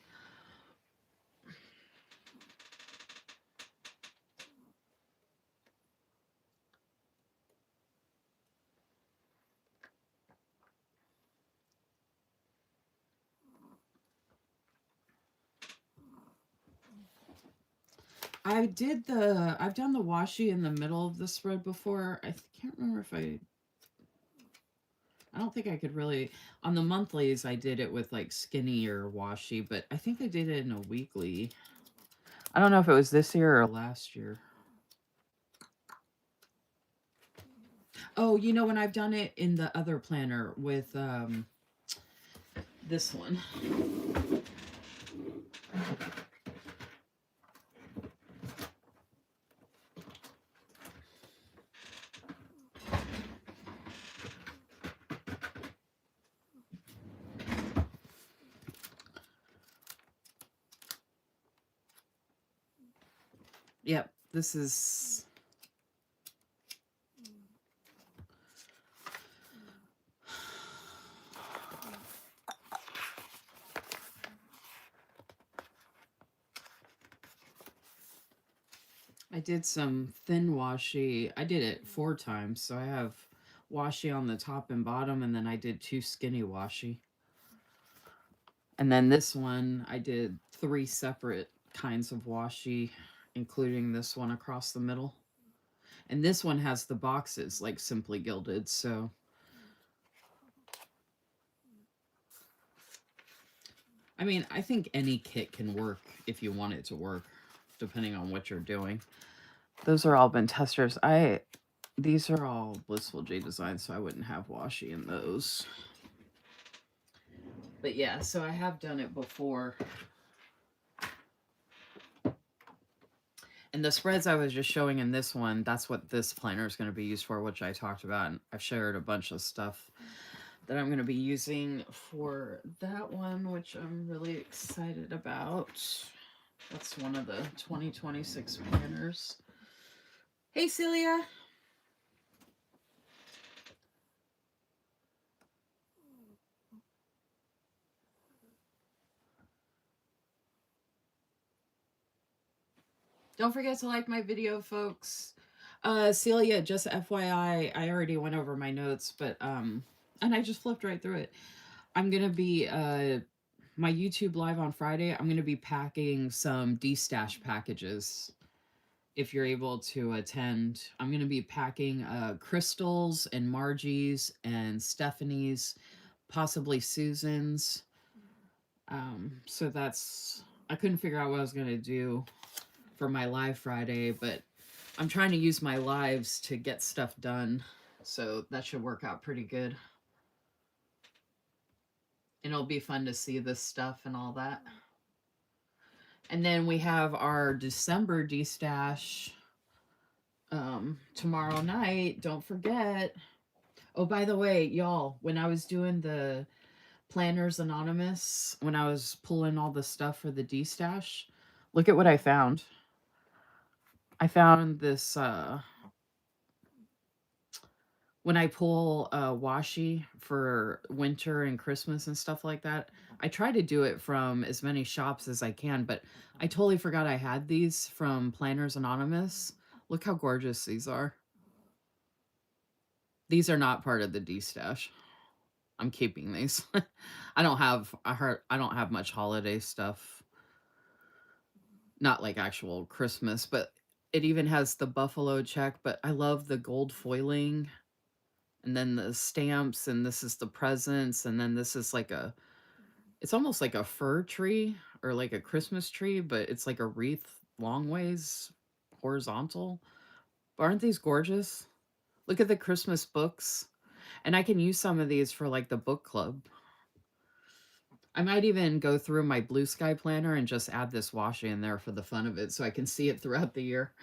I've done the washi in the middle of the spread before. I can't remember if I don't think I could really, on the monthlies, I did it with like skinny or washi, but I think I did it in a weekly. I don't know if it was this year or last year. Oh, you know, when I've done it in the other planner with this one. Yep, this is... I did some thin washi. I did it 4 times, so I have washi on the top and bottom, and then I did 2 skinny washi. And then this one, I did 3 separate kinds of washi, including this one across the middle. And this one has the boxes, like Simply Gilded, so... I mean, I think any kit can work if you want it to work, depending on what you're doing. Those are all been testers. These are all Blissful J designs, so I wouldn't have washi in those. But yeah, so I have done it before. And the spreads I was just showing in this one, that's what this planner is going to be used for, which I talked about. And I've shared a bunch of stuff that I'm going to be using for that one, which I'm really excited about. That's one of the 2026 planners. Hey, Celia. Don't forget to like my video, folks. Celia, just FYI, I already went over my notes, but and I just flipped right through it. I'm gonna be my YouTube live on Friday. I'm gonna be packing some D-stash packages. If you're able to attend, I'm gonna be packing Crystal's and Margie's and Stephanie's, possibly Susan's. So that's, I couldn't figure out what I was gonna do for my live Friday, but I'm trying to use my lives to get stuff done, so that should work out pretty good. And it'll be fun to see this stuff and all that. And then we have our December D-stash tomorrow night. Don't forget. Oh, by the way, y'all, when I was doing the Planners Anonymous, when I was pulling all the stuff for the D-stash, look at what I found. I found this, when I pull washi for winter and Christmas and stuff like that, I try to do it from as many shops as I can, but I totally forgot I had these from Planners Anonymous. Look how gorgeous these are. These are not part of the D-stash. I'm keeping these. I don't have much holiday stuff. Not like actual Christmas, but it even has the buffalo check, but I love the gold foiling and then the stamps, and this is the presents, and then this is like it's almost like a fir tree or like a Christmas tree, but it's like a wreath long ways horizontal. But aren't these gorgeous? Look at the Christmas books. And I can use some of these for like the book club. I might even go through my Blue Sky planner and just add this washi in there for the fun of it so I can see it throughout the year.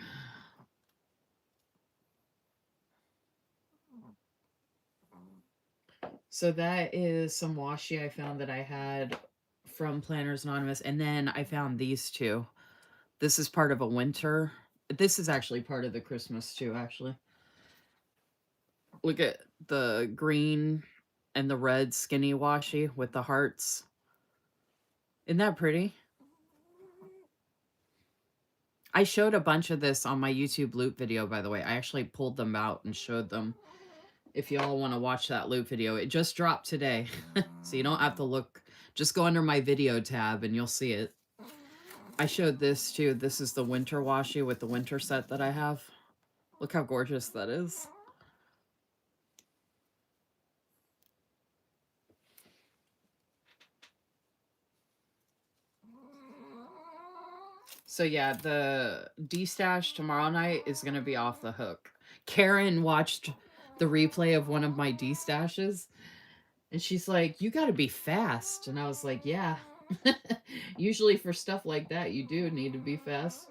So that is some washi I found that I had from Planners Anonymous. And then I found these two. This is part of a winter. This is actually part of the Christmas too, actually. Look at the green and the red skinny washi with the hearts. Isn't that pretty? I showed a bunch of this on my YouTube loop video, by the way. I actually pulled them out and showed them. If y'all want to watch that loop video, it just dropped today. So you don't have to look. Just go under my video tab and you'll see it. I showed this too. This is the winter washi with the winter set that I have. Look how gorgeous that is. So yeah, the D-stash tomorrow night is going to be off the hook. Karen watched the replay of one of my D-stashes, and she's like, you got to be fast. And I was like, yeah. Usually for stuff like that, you do need to be fast.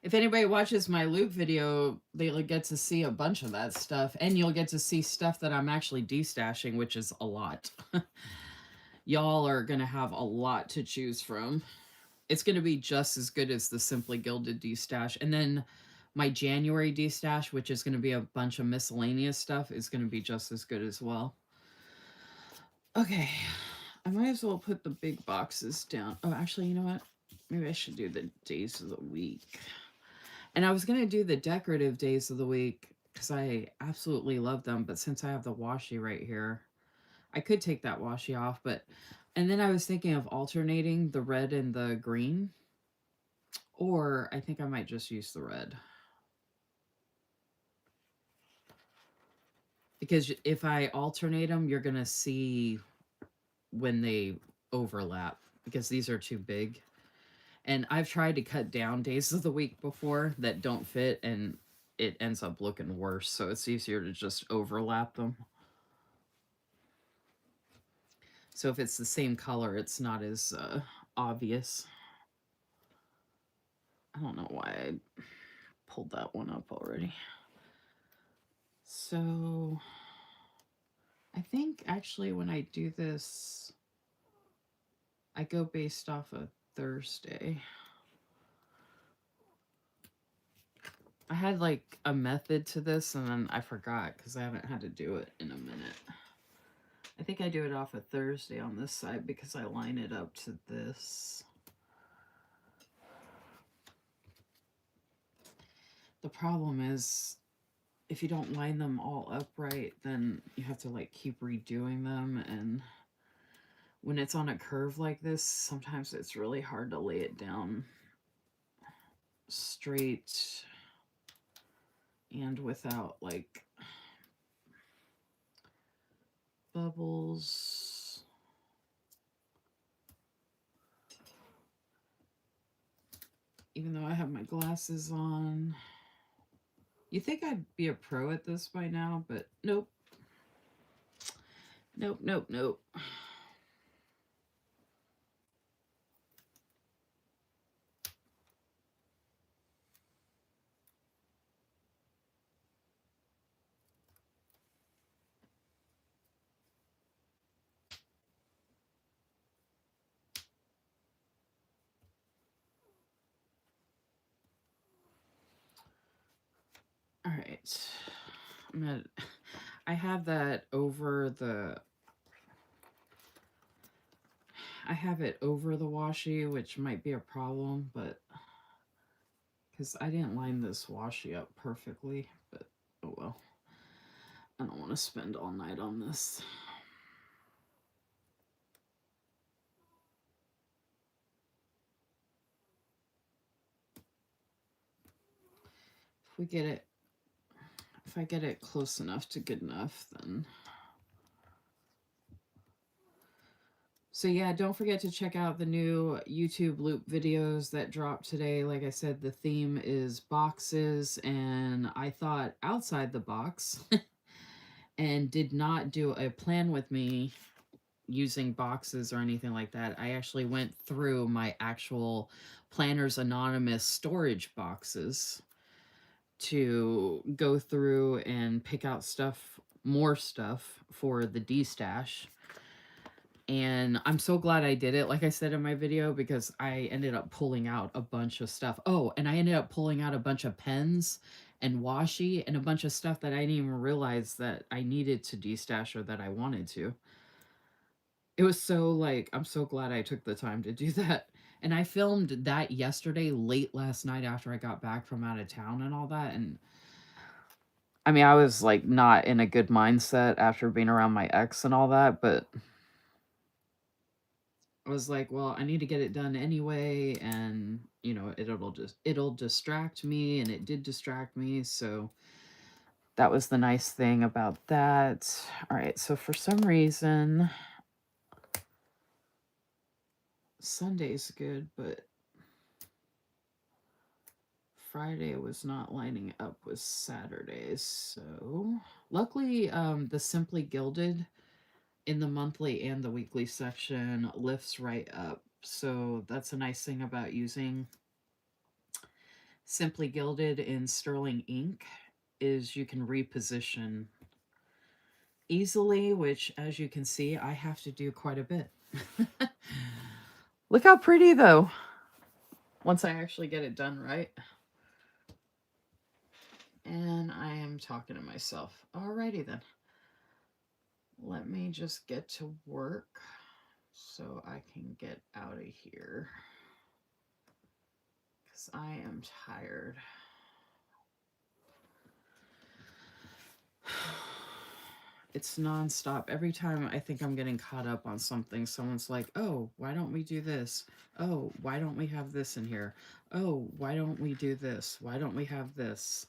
If anybody watches my loop video, they'll get to see a bunch of that stuff. And you'll get to see stuff that I'm actually destashing, which is a lot. Y'all are going to have a lot to choose from. It's going to be just as good as the Simply Gilded destash. And then my January destash, which is going to be a bunch of miscellaneous stuff, is going to be just as good as well. Okay. I might as well put the big boxes down. Oh, actually, you know what? Maybe I should do the days of the week. And I was going to do the decorative days of the week because I absolutely love them. But since I have the washi right here, I could take that washi off. And then I was thinking of alternating the red and the green. Or I think I might just use the red. Because if I alternate them, you're going to see when they overlap. Because these are too big. And I've tried to cut down days of the week before that don't fit, and it ends up looking worse. So it's easier to just overlap them. So if it's the same color, it's not as obvious. I don't know why I pulled that one up already. So I think actually when I do this, I go based off of Thursday. I had like a method to this and then I forgot because I haven't had to do it in a minute. I think I do it off of Thursday on this side because I line it up to this. The problem is if you don't line them all up right, then you have to like keep redoing them. And when it's on a curve like this, sometimes it's really hard to lay it down straight and without like bubbles. Even though I have my glasses on. You think I'd be a pro at this by now, but nope. Nope, nope, nope. All right. I have that over the I have it over the washi, which might be a problem, but because I didn't line this washi up perfectly, but oh well. I don't want to spend all night on this. If I get it close enough to good enough, then. So yeah, don't forget to check out the new YouTube loop videos that dropped today. Like I said, the theme is boxes, and I thought outside the box and did not do a plan with me using boxes or anything like that. I actually went through my actual Planners Anonymous storage boxes to go through and pick out stuff, more stuff for the D-stash. And I'm so glad I did it, like I said in my video, because I ended up pulling out a bunch of stuff. Oh, and I ended up pulling out a bunch of pens and washi and a bunch of stuff that I didn't even realize that I needed to de-stash or that I wanted to. It was so, like, I'm so glad I took the time to do that. And I filmed that yesterday, late last night after I got back from out of town and all that. And I mean, I was, like, not in a good mindset after being around my ex and all that, but I was like, well, I need to get it done anyway, and you know, it'll distract me, and it did distract me, so that was the nice thing about that. All right, so for some reason Sunday's good, but Friday was not lining up with Saturdays. So luckily the Simply Gilded in the monthly and the weekly section lifts right up. So that's a nice thing about using Simply Gilded in sterling ink, is you can reposition easily, which as you can see, I have to do quite a bit. Look how pretty though, once I actually get it done right. And I am talking to myself. Alrighty then. Let me just get to work so I can get out of here, because I am tired. It's nonstop. Every time I think I'm getting caught up on something, someone's like, oh, why don't we do this? Oh, why don't we have this in here? Oh, why don't we do this? Why don't we have this?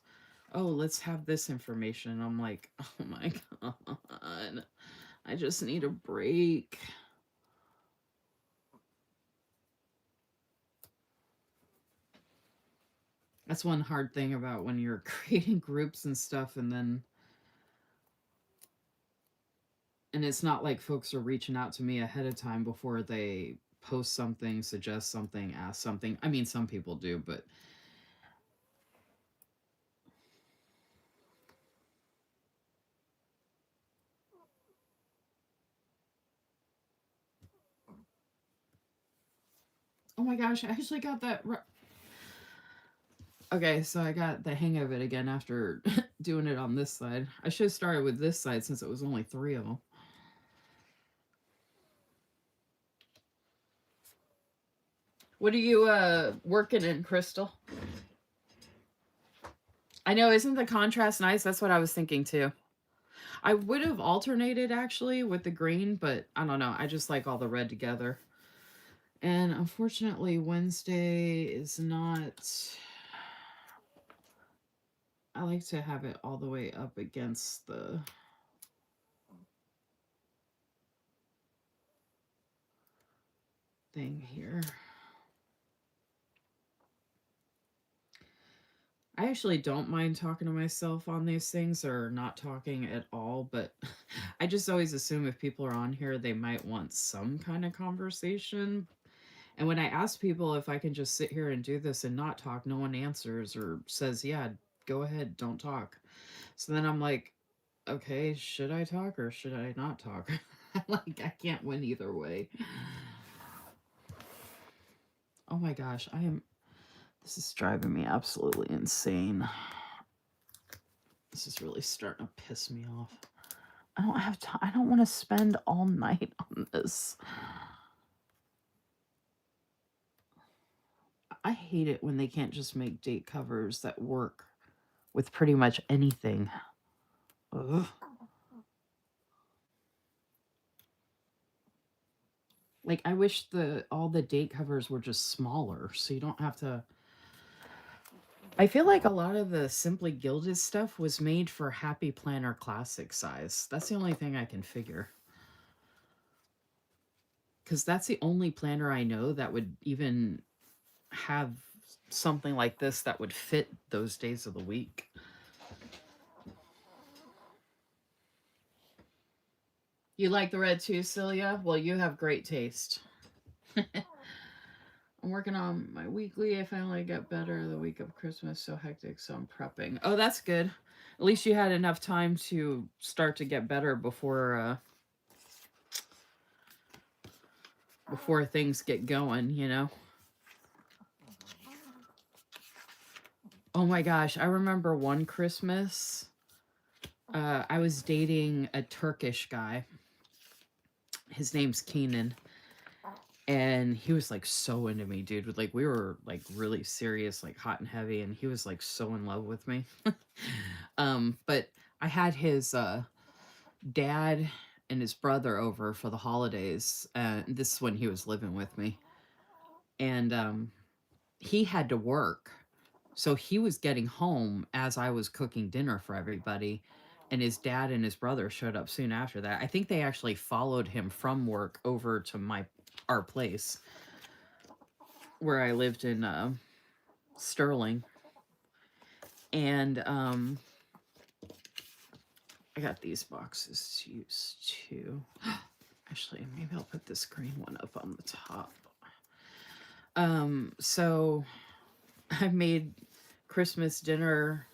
Oh, let's have this information. I'm like, oh my God, I just need a break. That's one hard thing about when you're creating groups and stuff, and it's not like folks are reaching out to me ahead of time before they post something, suggest something, ask something. I mean, some people do, but oh my gosh, I actually got that. Okay, so I got the hang of it again after doing it on this side. I should have started with this side since it was only 3 of them. What are you working in, Crystal? I know, isn't the contrast nice? That's what I was thinking too. I would have alternated actually with the green, but I don't know. I just like all the red together. And unfortunately, Wednesday is not... I like to have it all the way up against the... thing here. I actually don't mind talking to myself on these things, or not talking at all, but I just always assume if people are on here, they might want some kind of conversation. And when I ask people if I can just sit here and do this and not talk, no one answers or says, yeah, go ahead, don't talk. So then I'm like, okay, should I talk or should I not talk? Like, I can't win either way. Oh my gosh, this is driving me absolutely insane. This is really starting to piss me off. I don't have time. I don't want to spend all night on this. I hate it when they can't just make date covers that work with pretty much anything. Ugh. Like, I wish all the date covers were just smaller so you don't have to. I feel like a lot of the Simply Gilded stuff was made for Happy Planner Classic size. That's the only thing I can figure. Because that's the only planner I know that would even have something like this that would fit those days of the week. You like the red too, Celia? Well, you have great taste. I'm working on my weekly. I finally got better the week of Christmas. So hectic, so I'm prepping. Oh, that's good. At least you had enough time to start to get better before things get going, you know? Oh my gosh, I remember one Christmas, I was dating a Turkish guy. His name's Keenan. And he was like so into me, dude. Like we were like really serious, like hot and heavy, and he was like so in love with me. But I had his dad and his brother over for the holidays. This is when he was living with me. And he had to work. So he was getting home as I was cooking dinner for everybody. And his dad and his brother showed up soon after that. I think they actually followed him from work over to our place where I lived in Sterling. And I got these boxes to use too. Actually, maybe I'll put this green one up on the top. So I made Christmas dinner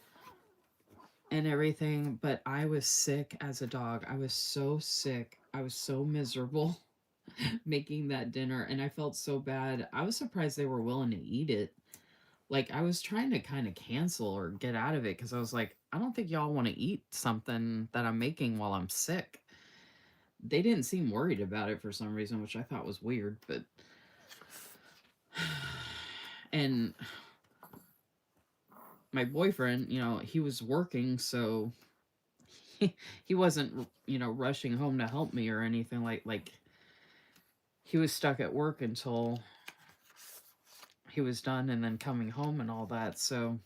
and everything, but I was sick as a dog. I was so sick. I was so miserable making that dinner, and I felt so bad. I was surprised they were willing to eat it. Like, I was trying to kind of cancel or get out of it because I was like, I don't think y'all want to eat something that I'm making while I'm sick. They didn't seem worried about it for some reason, which I thought was weird, but and my boyfriend, he was working, so he wasn't, rushing home to help me or anything like he was stuck at work until he was done and then coming home and all that. So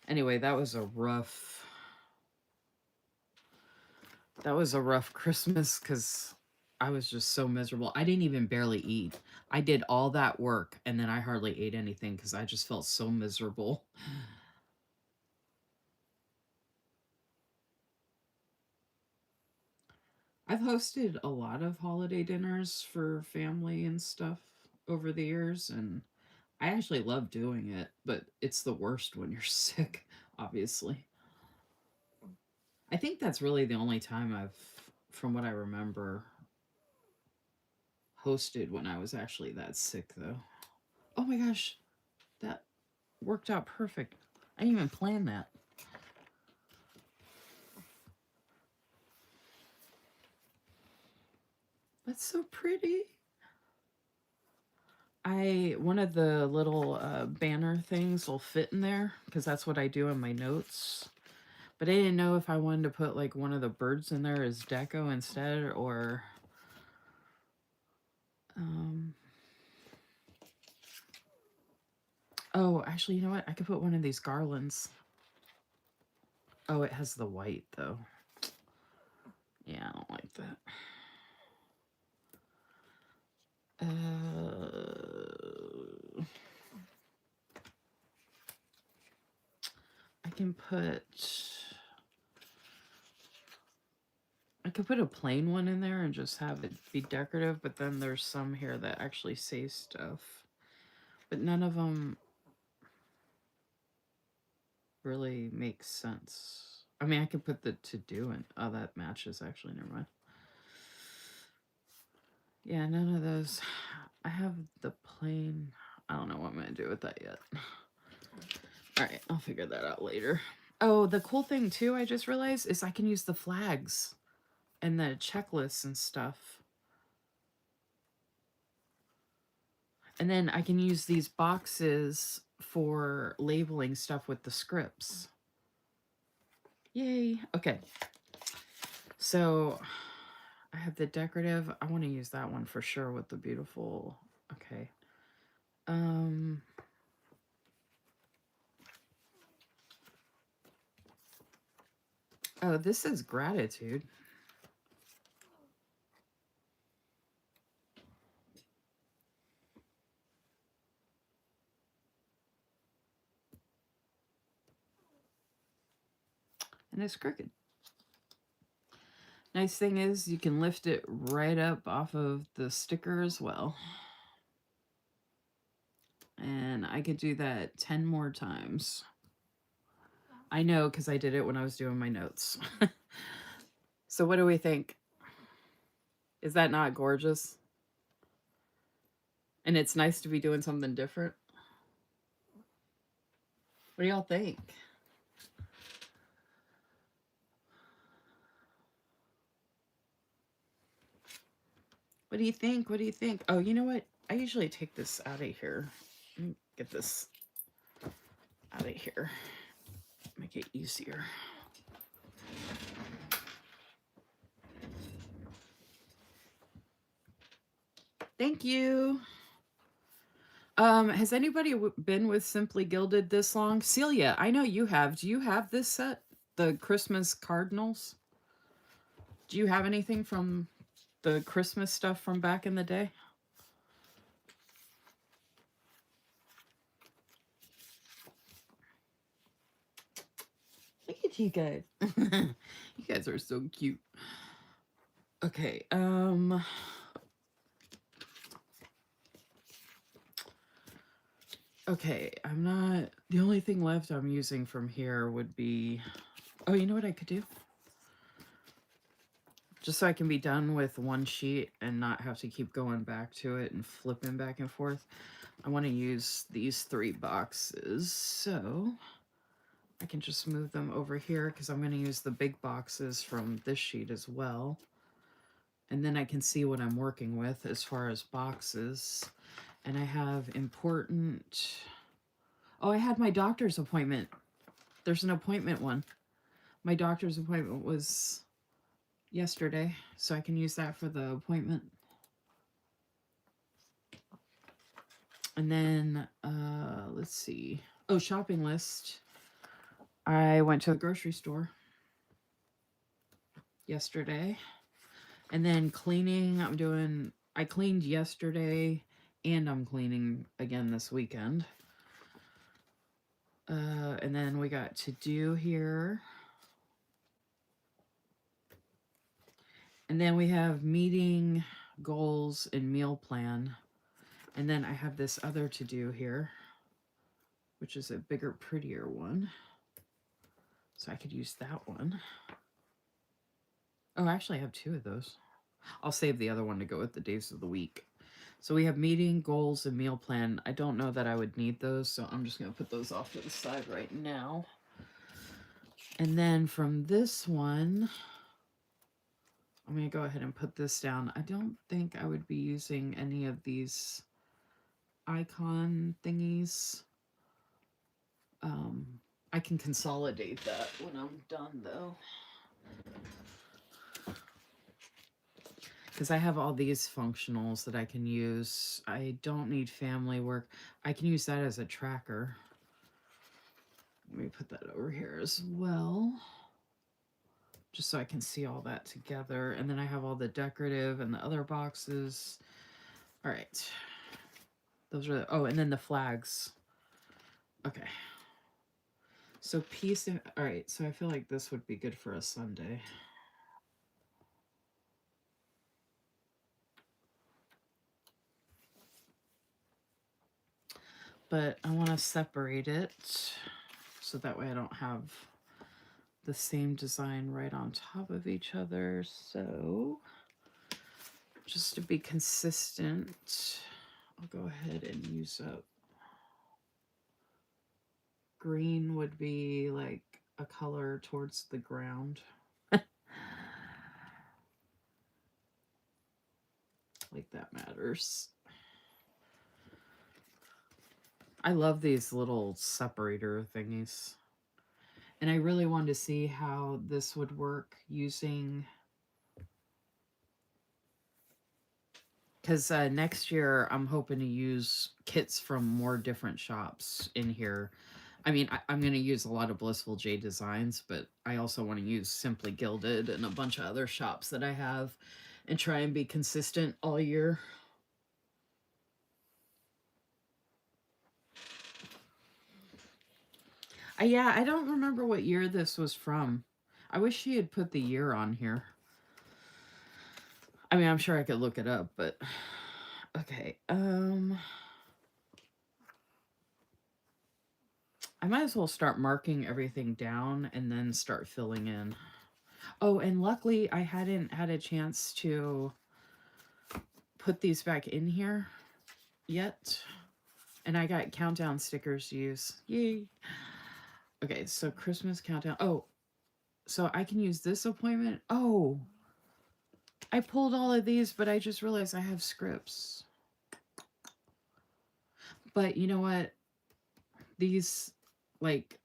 anyway, that was a rough Christmas because I was just so miserable. I didn't even barely eat. I did all that work and then I hardly ate anything because I just felt so miserable. I've hosted a lot of holiday dinners for family and stuff over the years, and I actually love doing it, but it's the worst when you're sick, obviously. I think that's really the only time from what I remember, hosted when I was actually that sick, though. Oh my gosh, that worked out perfect. I didn't even plan that. That's so pretty. One of the little banner things will fit in there because that's what I do in my notes. But I didn't know if I wanted to put like one of the birds in there as deco instead, or oh, actually, you know what? I could put one of these garlands. Oh, it has the white though. Yeah, I don't like that. I could put a plain one in there and just have it be decorative, but then there's some here that actually say stuff. But none of them really make sense. I mean, I could put the to do and oh, that matches actually. Never mind. Yeah, none of those. I have the plain. I don't know what I'm gonna do with that yet. All right, I'll figure that out later. Oh, the cool thing too, I just realized, is I can use the flags and the checklists and stuff. And then I can use these boxes for labeling stuff with the scripts. Yay. Okay. So I have the decorative. I want to use that one for sure with the beautiful. Okay. Oh, this is gratitude. And it's crooked. Nice thing is you can lift it right up off of the sticker as well. And I could do that 10 more times. I know because I did it when I was doing my notes. So what do we think? Is that not gorgeous? And it's nice to be doing something different. What do y'all think? What do you think? What do you think? Oh, you know what? I usually take this out of here. Let me get this out of here. Make it easier. Thank you. Has anybody been with Simply Gilded this long? Celia, I know you have. Do you have this set? The Christmas Cardinals? Do you have anything from the Christmas stuff from back in the day? Look at you guys. You guys are so cute. Okay, okay, I'm not... The only thing left I'm using from here would be... Oh, you know what I could do? Just so I can be done with one sheet and not have to keep going back to it and flipping back and forth. I want to use these 3 boxes, so I can just move them over here because I'm going to use the big boxes from this sheet as well. And then I can see what I'm working with as far as boxes. And I have important... Oh, I had my doctor's appointment. There's an appointment one. My doctor's appointment was yesterday, so I can use that for the appointment. And then, let's see. Oh, shopping list. I went to the grocery store yesterday. And then cleaning, I cleaned yesterday and I'm cleaning again this weekend. And then we got to do here. And then we have meeting, goals, and meal plan. And then I have this other to do here, which is a bigger, prettier one. So I could use that one. Oh, actually I have 2 of those. I'll save the other one to go with the days of the week. So we have meeting, goals, and meal plan. I don't know that I would need those, so I'm just going to put those off to the side right now. And then from this one, I'm going to go ahead and put this down. I don't think I would be using any of these icon thingies. I can consolidate that when I'm done, though. Because I have all these functionals that I can use. I don't need family work. I can use that as a tracker. Let me put that over here as well. Just so I can see all that together. And then I have all the decorative and the other boxes. All right. Those are, oh, and then the flags. Okay. So peace, all right. So I feel like this would be good for a Sunday. But I want to separate it so that way I don't have the same design right on top of each other. So just to be consistent, I'll go ahead and use up. Green would be like a color towards the ground. Like that matters. I love these little separator thingies. And I really wanted to see how this would work using... Because next year, I'm hoping to use kits from more different shops in here. I mean, I'm going to use a lot of Blissful J Designs, but I also want to use Simply Gilded and a bunch of other shops that I have and try and be consistent all year. Yeah, I don't remember what year this was from. I wish she had put the year on here. I mean, I'm sure I could look it up, but... Okay, I might as well start marking everything down and then start filling in. Oh, and luckily I hadn't had a chance to put these back in here yet. And I got countdown stickers to use. Yay. Okay, so Christmas countdown. Oh, so I can use this appointment. Oh, I pulled all of these, but I just realized I have scripts. But you know what? These, like,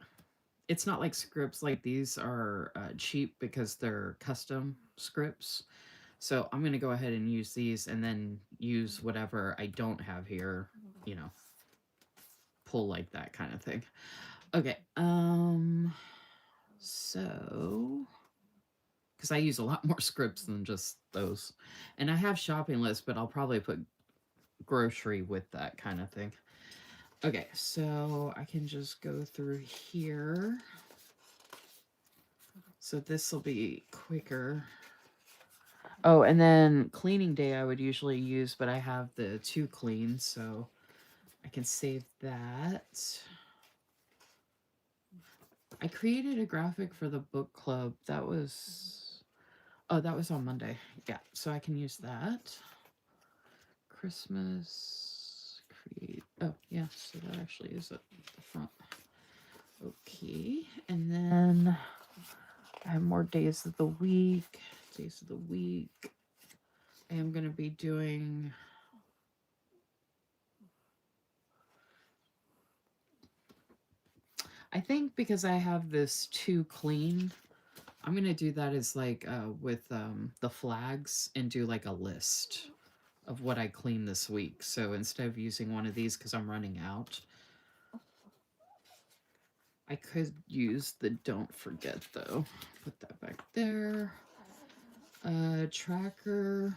it's not like scripts like these are cheap because they're custom scripts. So I'm going to go ahead and use these and then use whatever I don't have here, you know, pull like that kind of thing. Okay. So, because I use a lot more scripts than just those. And I have shopping lists, but I'll probably put grocery with that kind of thing. Okay, so I can just go through here. So this will be quicker. Oh, and then cleaning day I would usually use, but I have the 2 clean, so I can save that. I created a graphic for the book club. That was... Oh, that was on Monday. Yeah, so I can use that. Christmas create... Oh, yeah, so that actually is at the front. Okay, and then I have more days of the week. Days of the week. I am going to be doing... I think because I have this 2 clean, I'm going to do that as like with the flags and do like a list of what I cleaned this week. So instead of using one of these because I'm running out, I could use the don't forget though. Put that back there. Tracker.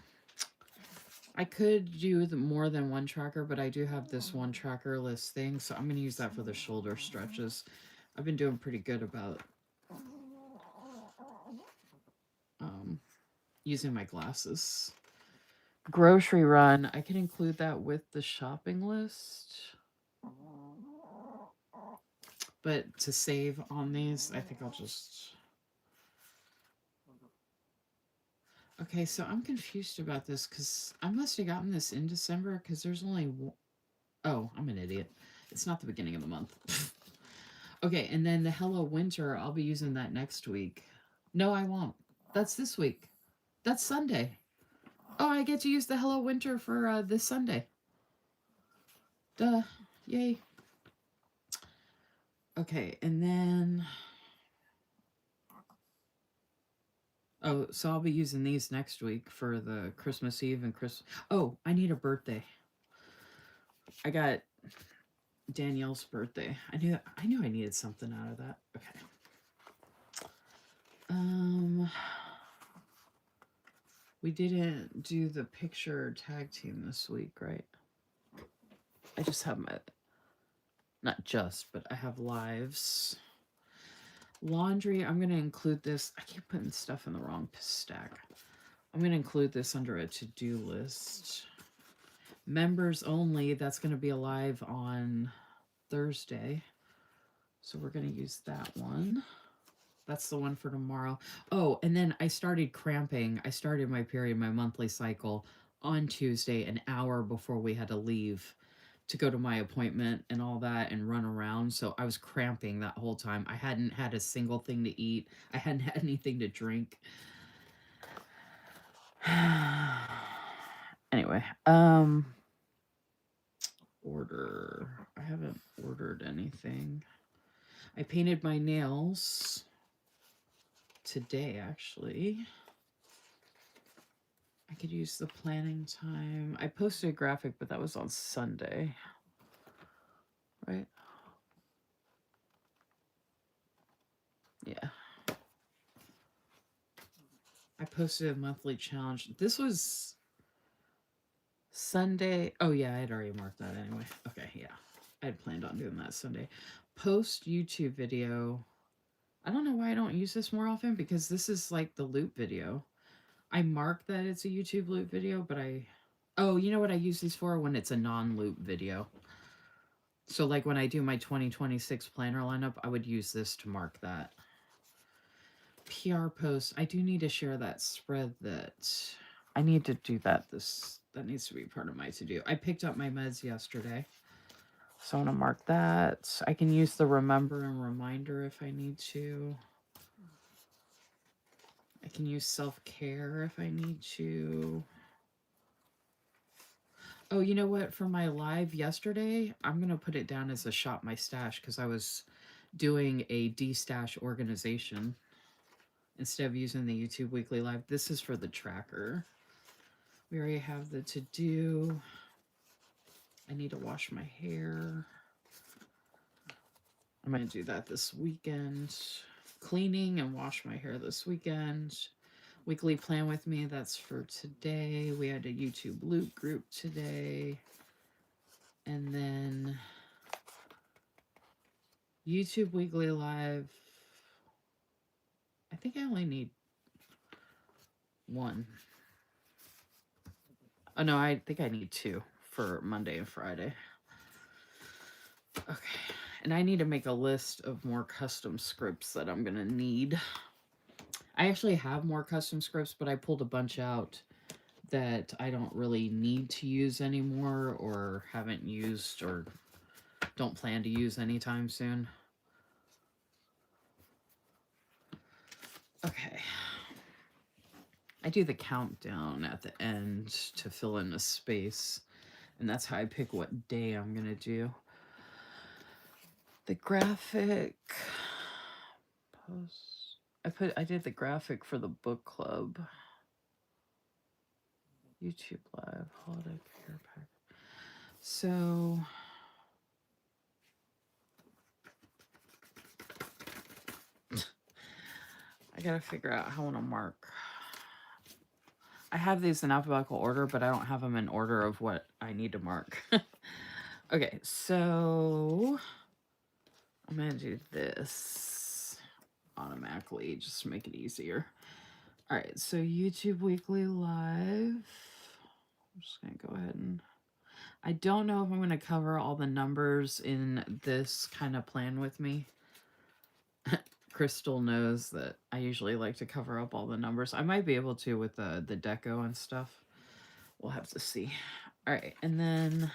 I could do more than one tracker, but I do have this one tracker list thing, so I'm going to use that for the shoulder stretches. I've been doing pretty good about using my glasses. Grocery run, I can include that with the shopping list. But to save on these, I think I'll just... Okay, so I'm confused about this because I must have gotten this in December because there's only... Oh, I'm an idiot. It's not the beginning of the month. Okay, and then the Hello Winter, I'll be using that next week. No, I won't. That's this week. That's Sunday. Oh, I get to use the Hello Winter for this Sunday. Duh. Yay. Okay, and then... Oh, so I'll be using these next week for the Christmas Eve and Christmas... Oh, I need a birthday. I got Danielle's birthday. I knew I needed something out of that. Okay. We didn't do the picture tag team this week, right? I just have my... Not just, but I have lives. Laundry, I'm going to include this. I keep putting stuff in the wrong stack. I'm going to include this under a to-do list. Members only, that's going to be live on Thursday. So we're going to use that one. That's the one for tomorrow. Oh, and then I started cramping. I started my period, my monthly cycle, on Tuesday, an hour before we had to leave to go to my appointment and all that and run around. So I was cramping that whole time. I hadn't had a single thing to eat. I hadn't had anything to drink. Anyway, order. I haven't ordered anything. I painted my nails today, actually. I could use the planning time. I posted a graphic, but that was on Sunday. Right? Yeah. I posted a monthly challenge. This was Sunday. Oh, yeah, I had already marked that anyway. Okay, yeah. I had planned on doing that Sunday. Post YouTube video. I don't know why I don't use this more often, because this is like the loop video. I mark that it's a YouTube loop video, but oh, you know what I use these for? When it's a non-loop video. So like when I do my 2026 planner lineup, I would use this to mark that. PR post. I do need to share that spread that I need to do that. That needs to be part of my to-do. I picked up my meds yesterday, so I'm gonna mark that. I can use the remember and reminder if I need to. I can use self-care if I need to. Oh, you know what? For my live yesterday, I'm gonna put it down as a shop my stash, because I was doing a de-stash organization instead of using the YouTube weekly live. This is for the tracker. We already have the to-do. I need to wash my hair. I'm going to do that this weekend. Cleaning and wash my hair this weekend. Weekly plan with me, that's for today. We had a YouTube loop group today. And then YouTube weekly live. I think I only need one. Oh no, I think I need two for Monday and Friday. Okay, and I need to make a list of more custom scripts that I'm gonna need. I actually have more custom scripts, but I pulled a bunch out that I don't really need to use anymore, or haven't used, or don't plan to use anytime soon. Okay. I do the countdown at the end to fill in the space, and that's how I pick what day I'm gonna do. The graphic post. I did the graphic for the book club. YouTube live holiday care pack. So I gotta figure out how I want to mark. I have these in alphabetical order, but I don't have them in order of what I need to mark. Okay, so I'm gonna do this automatically, just to make it easier. All right, so YouTube weekly live. I'm just gonna go ahead and, I don't know if I'm gonna cover all the numbers in this kind of plan with me. Crystal knows that I usually like to cover up all the numbers. I might be able to with the deco and stuff. We'll have to see. All right, and then,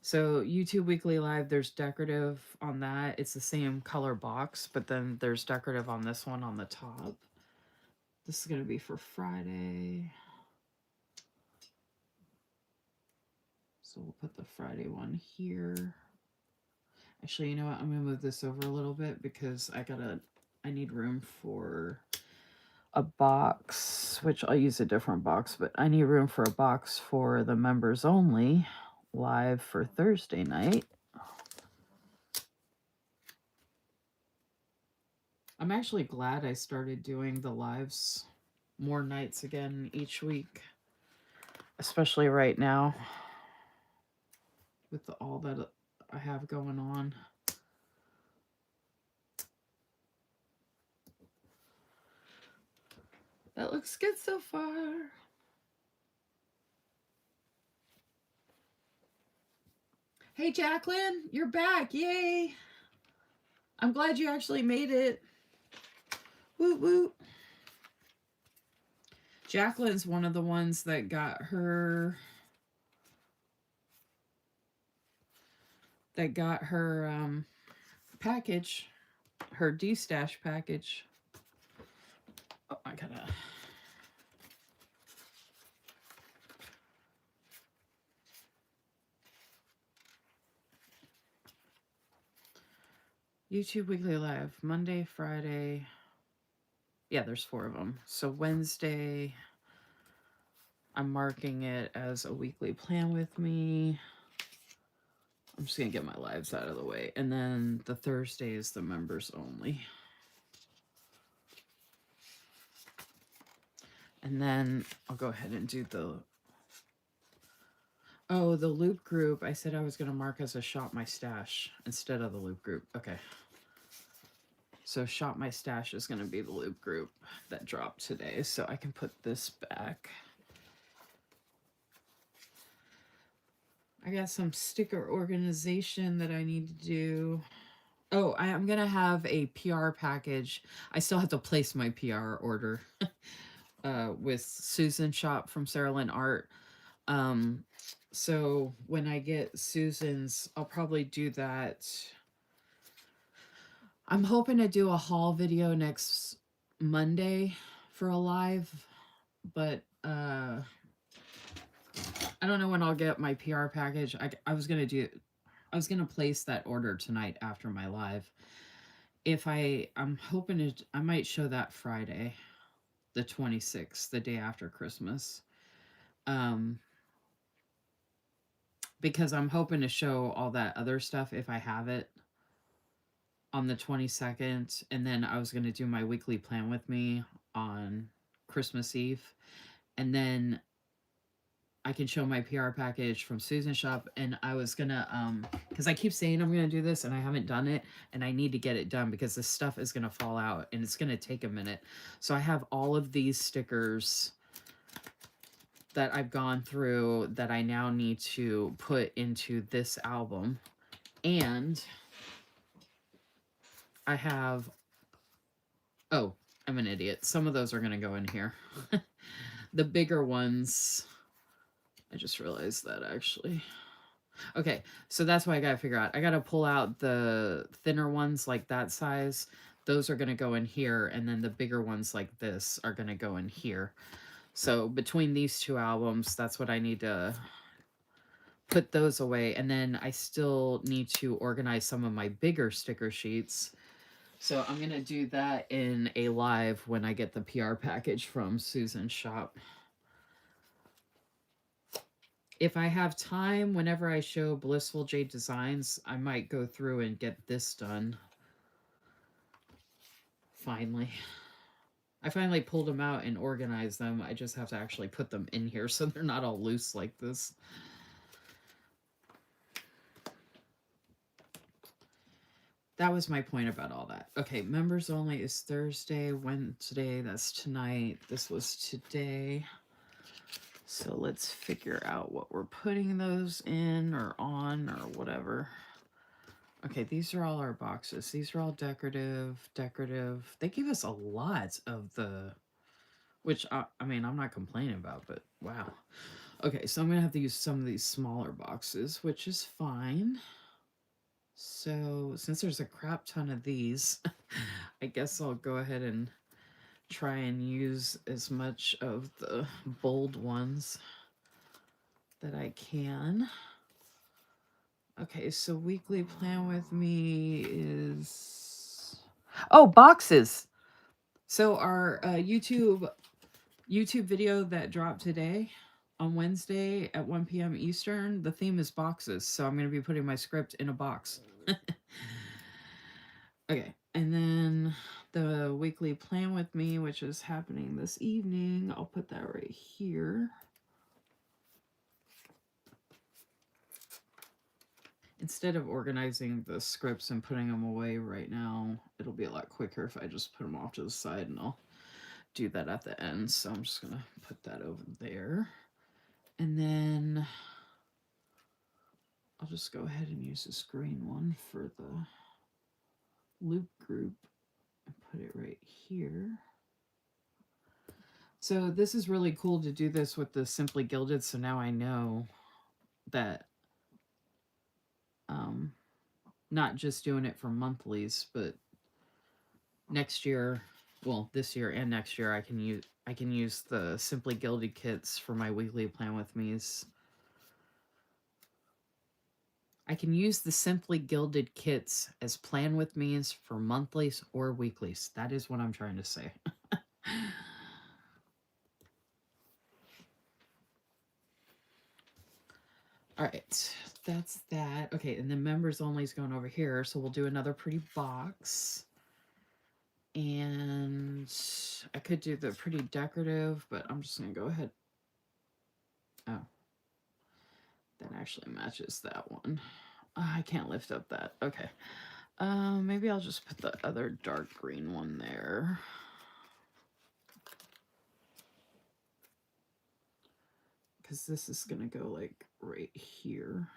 so YouTube weekly live, there's decorative on that. It's the same color box, but then there's decorative on this one on the top. This is going to be for Friday. So we'll put the Friday one here. Actually, you know what? I'm going to move this over a little bit because I need room for a box, which I'll use a different box, but I need room for a box for the members only live for Thursday night. I'm actually glad I started doing the lives more nights again each week, especially right now with all that I have going on. That looks good so far. Hey, Jacqueline, you're back. Yay. I'm glad you actually made it. Woot woot. Jacqueline's one of the ones that got her package, her de-stash package. Oh, I gotta. YouTube Weekly Live, Monday, Friday. Yeah, there's 4 of them. So Wednesday, I'm marking it as a weekly plan with me. I'm just going to get my lives out of the way. And then the Thursday is the members only. And then I'll go ahead and do the... Oh, the loop group. I said I was going to mark as a Shop My Stash instead of the loop group. Okay. So Shop My Stash is going to be the loop group that dropped today. So I can put this back. I got some sticker organization that I need to do. Oh, I'm going to have a PR package. I still have to place my PR order with Susan Shop from Sarah Lynn Art. So when I get Susan's, I'll probably do that. I'm hoping to do a haul video next Monday for a live, but I don't know when I'll get my PR package. I was going to place that order tonight after my live. I'm hoping I might show that Friday, the 26th, the day after Christmas. Because I'm hoping to show all that other stuff if I have it on the 22nd. And then I was going to do my weekly plan with me on Christmas Eve. And then I can show my PR package from Susan Shop. And I was going to, because I keep saying I'm going to do this and I haven't done it. And I need to get it done because this stuff is going to fall out and it's going to take a minute. So I have all of these stickers that I've gone through that I now need to put into this album. And I have, oh, I'm an idiot. Some of those are going to go in here. The bigger ones, I just realized that actually. Okay, so that's what I got to figure out. I got to pull out the thinner ones like that size. Those are going to go in here. And then the bigger ones like this are going to go in here. So between these 2 albums, that's what I need to put those away. And then I still need to organize some of my bigger sticker sheets. So I'm going to do that in a live when I get the PR package from Susan's shop. If I have time, whenever I show Blissful Jade Designs, I might go through and get this done. Finally. I finally pulled them out and organized them. I just have to actually put them in here so they're not all loose like this. That was my point about all that. Okay, members only is Thursday, Wednesday, that's tonight. This was today. So let's figure out what we're putting those in or on or whatever. Okay, these are all our boxes. These are all decorative. They give us a lot of the, which, I mean, I'm not complaining about, but wow. Okay, so I'm going to have to use some of these smaller boxes, which is fine. So since there's a crap ton of these, I guess I'll go ahead and try and use as much of the bold ones that I can. Okay, so weekly plan with me is... Oh, boxes! So our YouTube video that dropped today on Wednesday at 1 p.m. Eastern, the theme is boxes. So I'm going to be putting my script in a box. Okay, and then the weekly plan with me, which is happening this evening, I'll put that right here. Instead of organizing the scripts and putting them away right now, it'll be a lot quicker if I just put them off to the side, and I'll do that at the end. So I'm just going to put that over there. And then I'll just go ahead and use this green one for the loop group and put it right here. So this is really cool to do this with the Simply Gilded. So now I know that not just doing it for monthlies, but next year, well, this year and next year, I can use the Simply Gilded kits for my weekly plan with me's. I can use the Simply Gilded kits as plan with me's for monthlies or weeklies. That is what I'm trying to say. All right, that's that. Okay, and then members only is going over here, so we'll do another pretty box. And I could do the pretty decorative, but I'm just going to go ahead. Oh, that actually matches that one. Oh, I can't lift up that. Okay. Maybe I'll just put the other dark green one there. Because this is going to go like right here.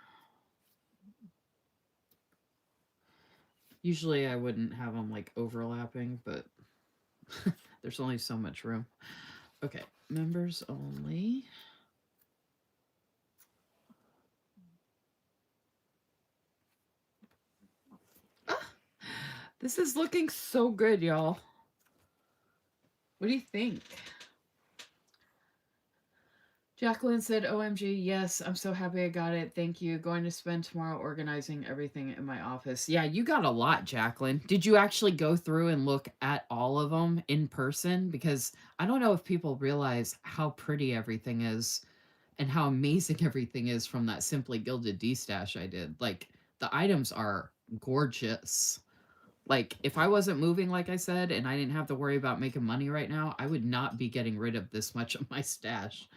Usually I wouldn't have them like overlapping, but there's only so much room. Okay, members only. Ah, this is looking so good, y'all. What do you think? Jacqueline said, OMG, yes, I'm so happy I got it. Thank you. Going to spend tomorrow organizing everything in my office. Yeah, you got a lot, Jacqueline. Did you actually go through and look at all of them in person? Because I don't know if people realize how pretty everything is and how amazing everything is from that Simply Gilded D-stash I did. Like, the items are gorgeous. Like, if I wasn't moving, like I said, and I didn't have to worry about making money right now, I would not be getting rid of this much of my stash.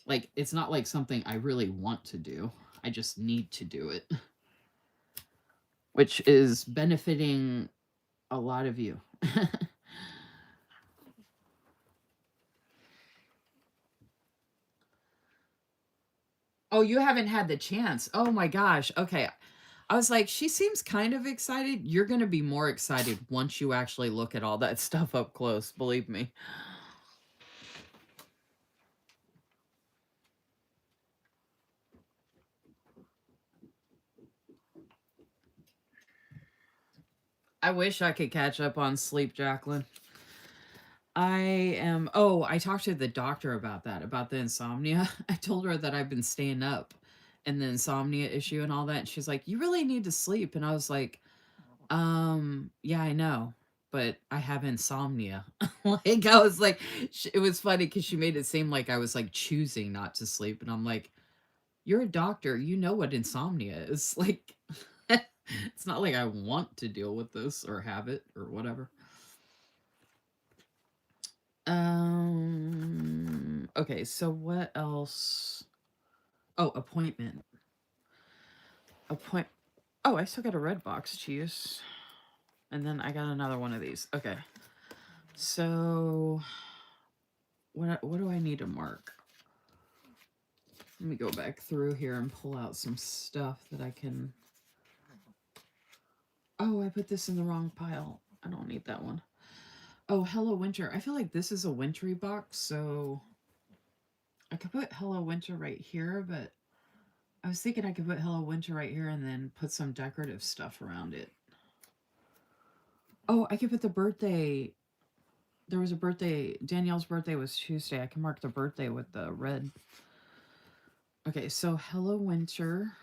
Like, it's not like something I really want to do. I just need to do it. Which is benefiting a lot of you. Oh, you haven't had the chance. Oh my gosh. Okay. I was like, she seems kind of excited. You're going to be more excited once you actually look at all that stuff up close. Believe me. I wish I could catch up on sleep, Jacqueline. I talked to the doctor about that, about the insomnia. I told her that I've been staying up and the insomnia issue and all that. And she's like, you really need to sleep. And I was like, yeah, I know, but I have insomnia. Like, I was like, it was funny because she made it seem like I was like choosing not to sleep. And I'm like, you're a doctor. You know what insomnia is. Like, it's not like I want to deal with this or have it or whatever. Okay, so what else? Oh, appointment. Oh, I still got a red box to use. And then I got another one of these. Okay. So what do I need to mark? Let me go back through here and pull out some stuff that I can. Oh, I put this in the wrong pile. I don't need that one. Oh, Hello Winter. I feel like this is a wintry box, so I could put Hello Winter right here, but I was thinking I could put Hello Winter right here and then put some decorative stuff around it. Oh, I could put the birthday. There was a birthday. Danielle's birthday was Tuesday. I can mark the birthday with the red. Okay, so Hello Winter.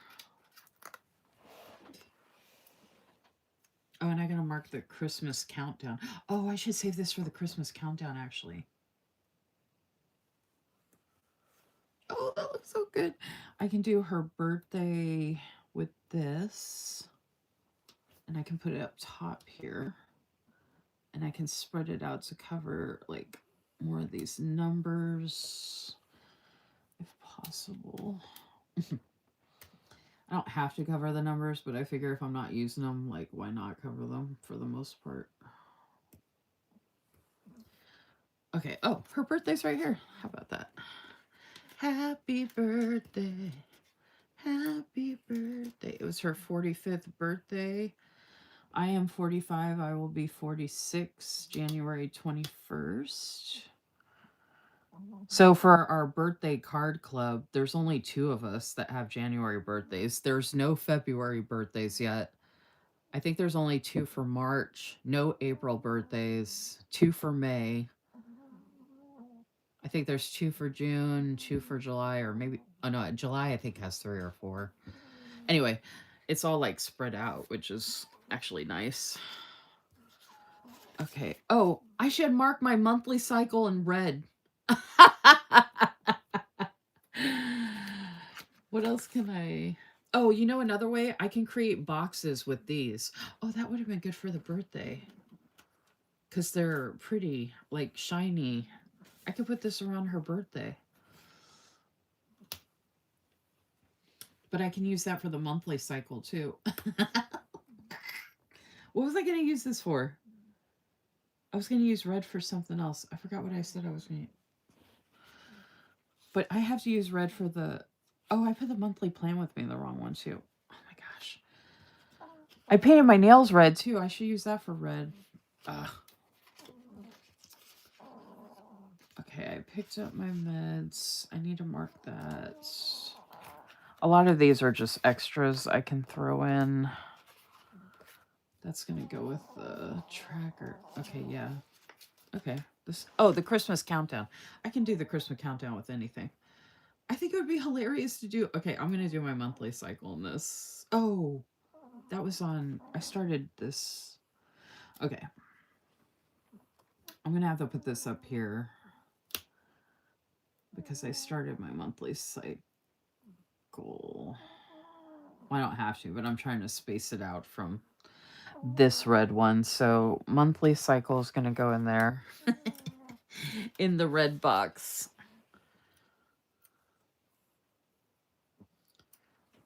Oh, and I gotta mark the Christmas countdown. Oh, I should save this for the Christmas countdown, actually. Oh, that looks so good. I can do her birthday with this. And I can put it up top here. And I can spread it out to cover, like, more of these numbers, if possible. I don't have to cover the numbers, but I figure if I'm not using them, like, why not cover them for the most part? Okay. Oh, her birthday's right here. How about that? Happy birthday. Happy birthday. It was her 45th birthday. I am 45. I will be 46 January 21st. So for our birthday card club, there's only 2 of us that have January birthdays. There's no February birthdays yet. I think there's only 2 for March, no April birthdays, 2 for May. think there's 2 for June, 2 for July, or maybe, oh no, July I think has 3 or 4. Anyway, it's all like spread out, which is actually nice. Okay. Oh, I should mark my monthly cycle in red. What else can I... Oh, you know another way? I can create boxes with these. Oh, that would have been good for the birthday. Because they're pretty, like, shiny. I could put this around her birthday. But I can use that for the monthly cycle, too. What was I going to use this for? I was going to use red for something else. I forgot what I said I was going to... But I have to use red for the... Oh, I put the monthly plan with me in the wrong one, too. Oh, my gosh. I painted my nails red, too. I should use that for red. Ugh. Okay, I picked up my meds. I need to mark that. A lot of these are just extras I can throw in. That's going to go with the tracker. Okay, yeah. Okay. The Christmas countdown. I can do the Christmas countdown with anything. I think it would be hilarious to do. Okay, I'm going to do my monthly cycle in this. Oh, that was on. I started this. Okay. I'm going to have to put this up here because I started my monthly cycle. Well, I don't have to, but I'm trying to space it out from this red one. So monthly cycle is going to go in there in the red box.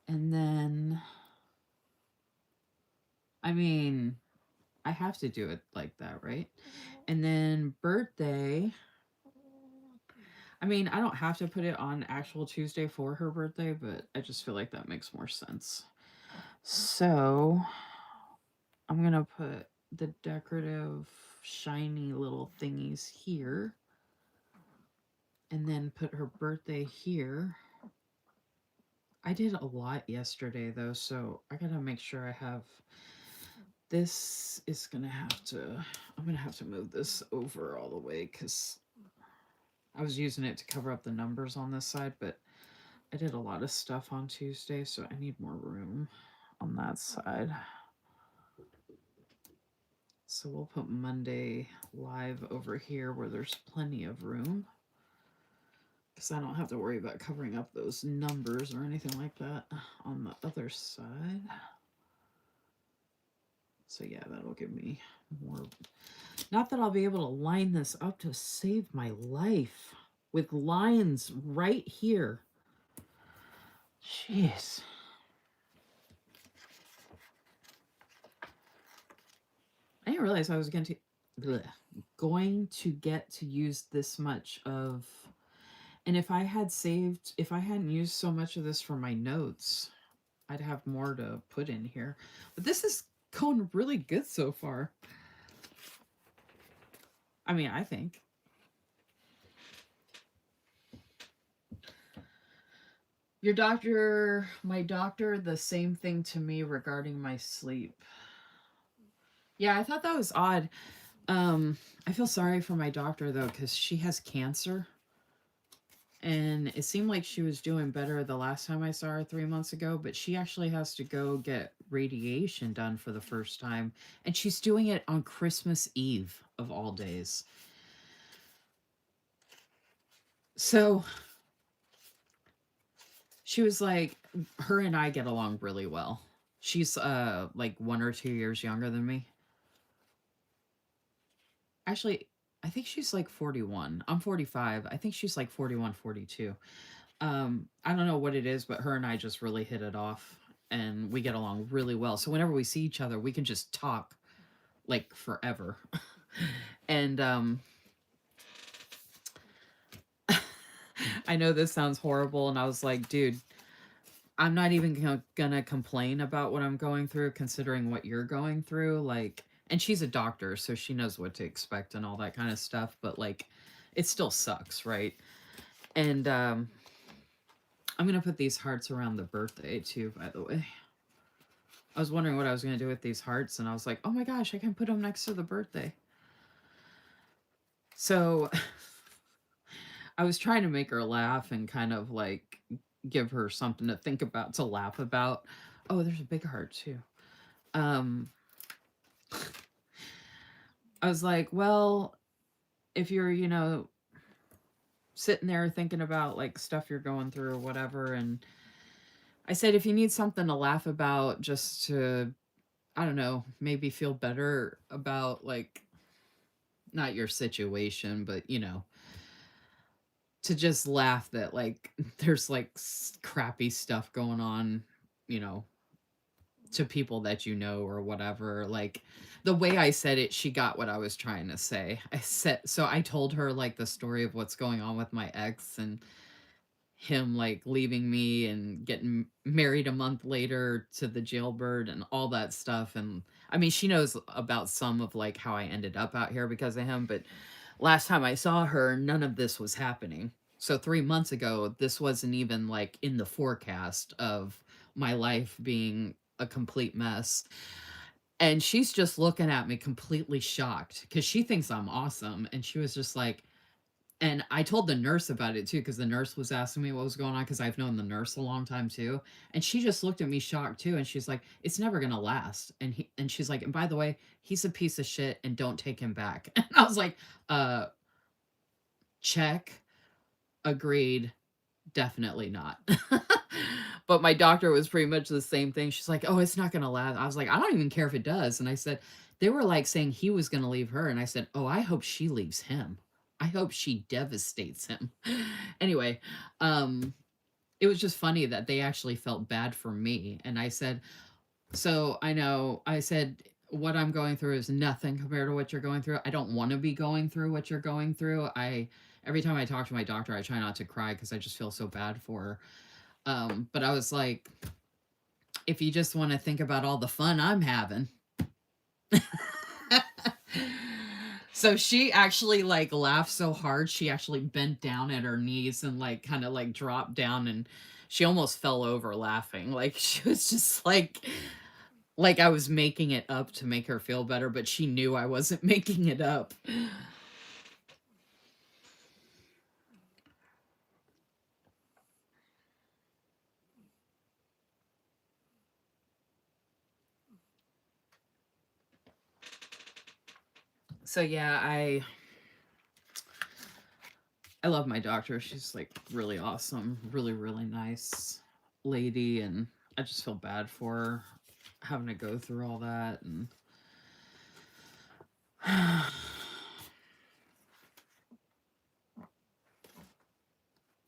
And then, I mean, I have to do it like that, right? And then birthday, I mean, I don't have to put it on actual Tuesday for her birthday, but I just feel like that makes more sense. So I'm going to put the decorative shiny little thingies here. And then put her birthday here. I did a lot yesterday, though, so I gotta make sure I have... This is gonna have to... I'm gonna have to move this over all the way, because I was using it to cover up the numbers on this side, but I did a lot of stuff on Tuesday, so I need more room on that side. So we'll put Monday live over here where there's plenty of room, because I don't have to worry about covering up those numbers or anything like that on the other side. So yeah, that'll give me more. Not that I'll be able to line this up to save my life with lines right here. Jeez. I didn't realize I was going to get to use this much of... And if I hadn't used so much of this for my notes, I'd have more to put in here. But this is going really good so far. I mean, I think. My doctor, the same thing to me regarding my sleep. Yeah, I thought that was odd. I feel sorry for my doctor, though, because she has cancer. And it seemed like she was doing better the last time I saw her 3 months ago, but she actually has to go get radiation done for the first time. And she's doing it on Christmas Eve, of all days. So she was like, her and I get along really well. She's like 1 or 2 years younger than me. Actually, I think she's like 41. I'm 45. I think she's like 41, 42. I don't know what it is, but her and I just really hit it off, and we get along really well. So whenever we see each other, we can just talk like forever. And I know this sounds horrible, and I was like, dude, I'm not even gonna complain about what I'm going through, considering what you're going through. Like, and she's a doctor, so she knows what to expect and all that kind of stuff, but like, it still sucks, right? And I'm gonna put these hearts around the birthday too, by the way. I was wondering what I was gonna do with these hearts, and I was like, oh my gosh, I can put them next to the birthday. So I was trying to make her laugh and kind of like give her something to think about, to laugh about. Oh, there's a big heart too. Um, I was like, well, if you're, sitting there thinking about like stuff you're going through or whatever, and I said, if you need something to laugh about just to, I don't know, maybe feel better about like not your situation, but to just laugh that like there's like crappy stuff going on, you know, to people that or whatever. Like the way I said it, she got what I was trying to say. I told her like the story of what's going on with my ex and him like leaving me and getting married a month later to the jailbird and all that stuff. And I mean, she knows about some of like how I ended up out here because of him, but last time I saw her, none of this was happening. So 3 months ago, this wasn't even like in the forecast of my life being a complete mess. And she's just looking at me completely shocked because she thinks I'm awesome. And she was just like, and I told the nurse about it too, because the nurse was asking me what was going on, because I've known the nurse a long time too. And she just looked at me shocked too. And she's like, it's never gonna last. And she's like, and by the way, he's a piece of shit and don't take him back. And I was like, check, agreed, definitely not. But my doctor was pretty much the same thing. She's like, oh, it's not gonna last. I was like, I don't even care if it does. And I said, they were like saying he was gonna leave her. And I said, oh, I hope she leaves him. I hope she devastates him. Anyway, it was just funny that they actually felt bad for me. And I said, so I know, I said, what I'm going through is nothing compared to what you're going through. I don't want to be going through what you're going through. Every time I talk to my doctor, I try not to cry because I just feel so bad for her. But I was like, if you just want to think about all the fun I'm having. So she actually like laughed so hard, she actually bent down at her knees and like kind of like dropped down, and she almost fell over laughing. Like she was just like I was making it up to make her feel better, but she knew I wasn't making it up. So yeah, I love my doctor. She's like really awesome, really, really nice lady, and I just feel bad for her having to go through all that.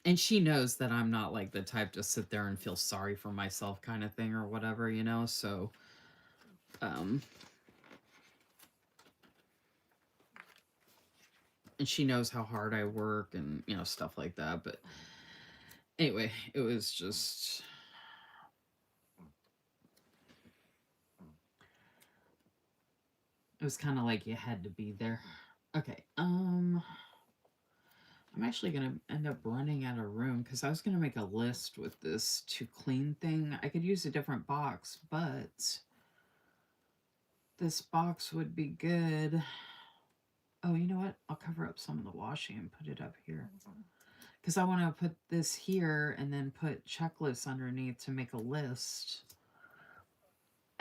And she knows that I'm not like the type to sit there and feel sorry for myself kind of thing or whatever, so um and she knows how hard I work and stuff like that. But anyway, it was just it was kind of like you had to be there. Okay. I'm actually gonna end up running out of room because I was gonna make a list with this to clean thing. I could use a different box, but this box would be good. Oh, you know what? I'll cover up some of the washi and put it up here. Because I want to put this here and then put checklists underneath to make a list.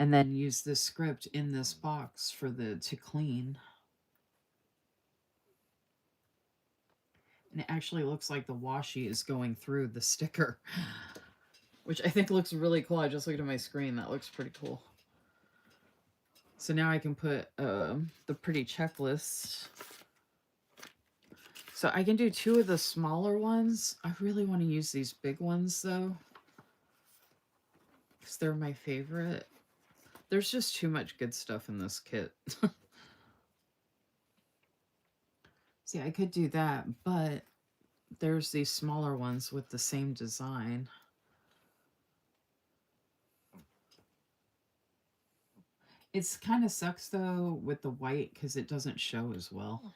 And then use this script in this box for the to clean. And it actually looks like the washi is going through the sticker, which I think looks really cool. I just looked at my screen. That looks pretty cool. So now I can put the pretty checklist. So I can do 2 of the smaller ones. I really want to use these big ones though, because they're my favorite. There's just too much good stuff in this kit. See, I could do that, but there's these smaller ones with the same design. It's kind of sucks though with the white because it doesn't show as well.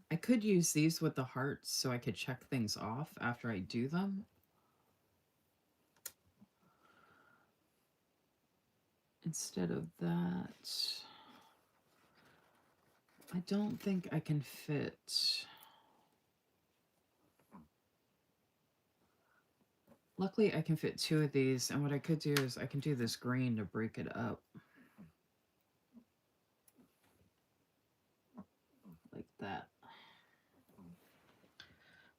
I could use these with the hearts so I could check things off after I do them. instead of that, I don't think I can fit. Luckily, I can fit 2 of these, and what I could do is I can do this green to break it up. Like that.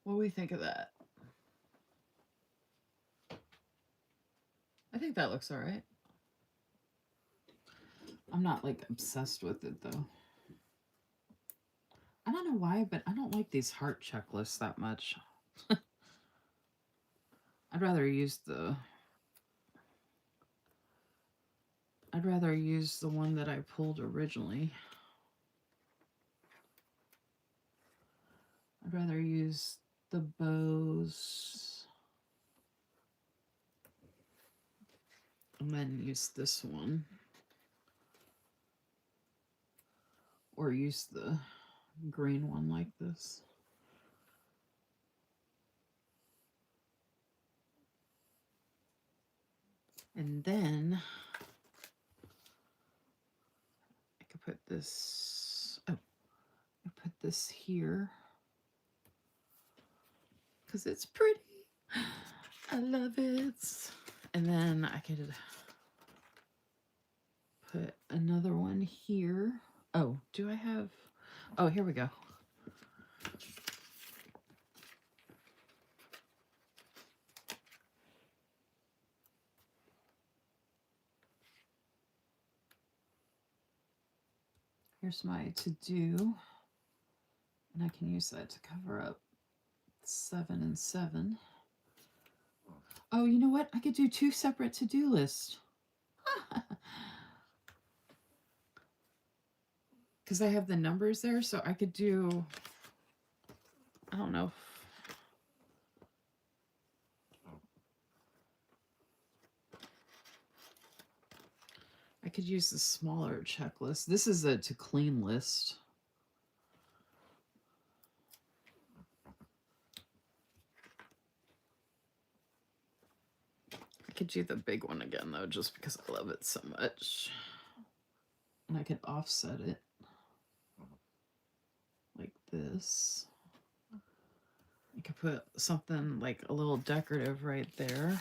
What do we think of that? I think that looks all right. I'm not like obsessed with it though. I don't know why, but I don't like these heart checklists that much. I'd rather use the one that I pulled originally. I'd rather use the bows and then use this one. Or use the green one like this. And then I could put this, I put this here because it's pretty. I love it. And then I could put another one here. Oh, do I have, oh, here we go. Here's my to-do, and I can use that to cover up 7 and 7. Oh, you know what? I could do 2 separate to-do lists. Because I have the numbers there, so I could do, I don't know. I could use the smaller checklist. This is a to clean list. I could do the big one again though, just because I love it so much. And I could offset it like this. I could put something like a little decorative right there.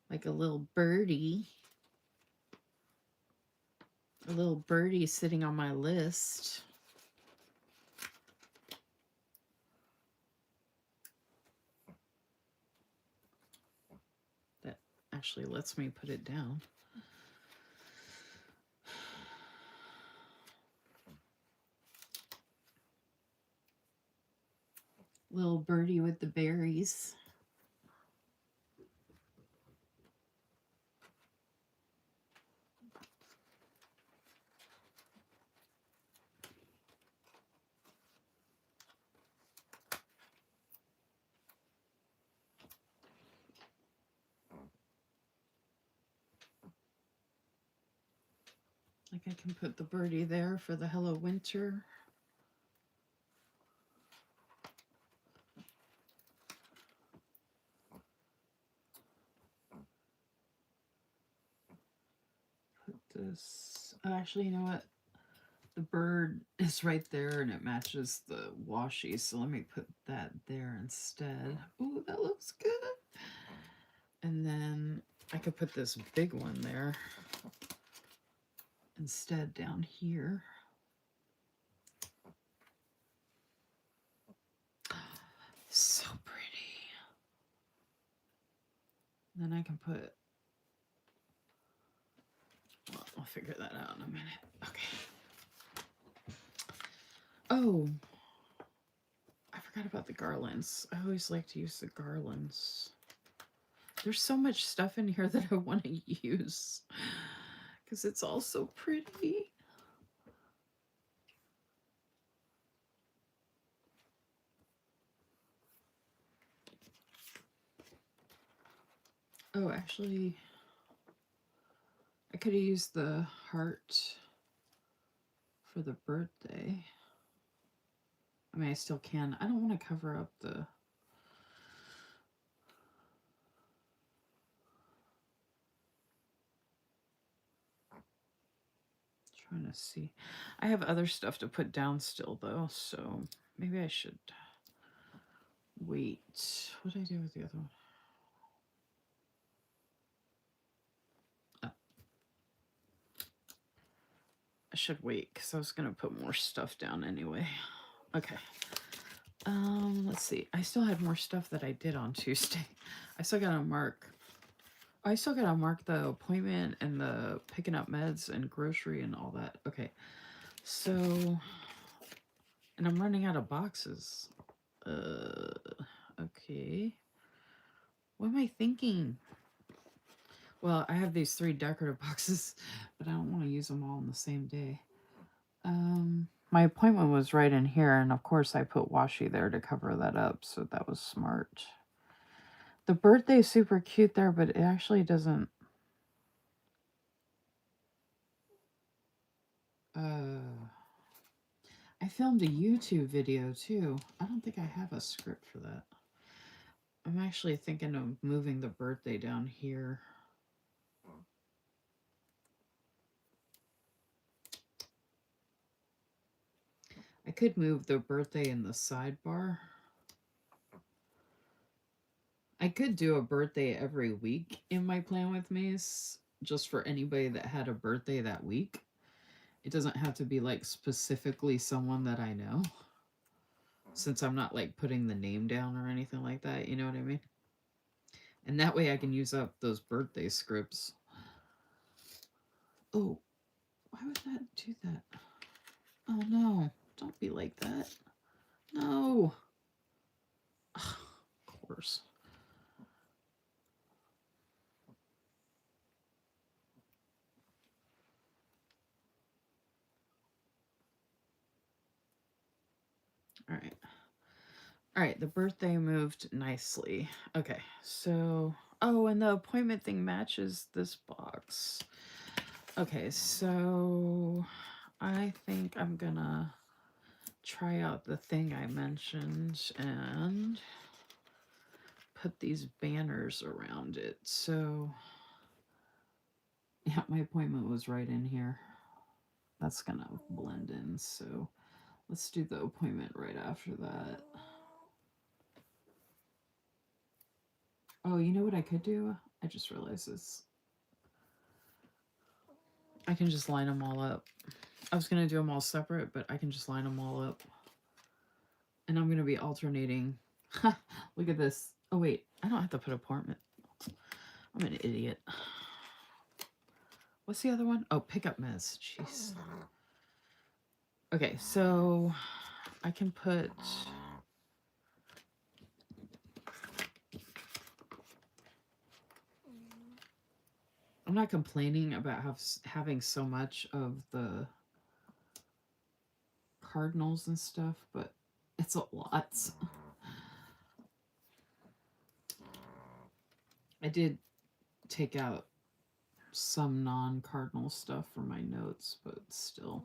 Like a little birdie. A little birdie sitting on my list. That actually lets me put it down. Little birdie with the berries. Like I can put the birdie there for the Hello Winter. Put this, oh, actually, you know what? The bird is right there and it matches the washi, so let me put that there instead. Ooh, that looks good. And then I could put this big one there instead down here. So pretty. Then I can put, well, I'll figure that out in a minute. Okay. Oh, I forgot about the garlands. I always like to use the garlands. There's so much stuff in here that I want to use because it's all so pretty. Oh, actually, I could have used the heart for the birthday. I mean, I still can. I don't want to cover up the... trying to see. I have other stuff to put down still, though, so maybe I should wait. What did I do with the other one? Oh. I should wait, because I was going to put more stuff down anyway. Okay. Let's see. I still had more stuff that I did on Tuesday. I still got to mark the appointment and the picking up meds and grocery and all that. Okay. So, and I'm running out of boxes. Okay. What am I thinking? Well, I have these 3 decorative boxes, but I don't want to use them all on the same day. My appointment was right in here, and of course I put Washi there to cover that up, so that was smart. The birthday's super cute there, but it actually doesn't... I filmed a YouTube video, too. I don't think I have a script for that. I'm actually thinking of moving the birthday down here. I could move the birthday in the sidebar. I could do a birthday every week in my Plan With Me's, just for anybody that had a birthday that week. It doesn't have to be like specifically someone that I know, since I'm not like putting the name down or anything like that, you know what I mean? And that way I can use up those birthday scripts. Oh, why would that do that? Oh no, don't be like that. No. Ugh, of course. All right. All right, the birthday moved nicely. Okay, so... Oh, and the appointment thing matches this box. Okay, so I think I'm gonna try out the thing I mentioned and put these banners around it. So, yeah, my appointment was right in here. That's gonna blend in, so let's do the appointment right after that. Oh, you know what I could do? I just realized this. I can just line them all up. I was going to do them all separate, but I can just line them all up. And I'm going to be alternating. Look at this. Oh, wait. I don't have to put appointment. I'm an idiot. What's the other one? Oh, pickup meds. Jeez. Okay, so I can put... I'm not complaining about having so much of the cardinals and stuff, but it's a lot. I did take out some non-cardinal stuff for my notes, but still,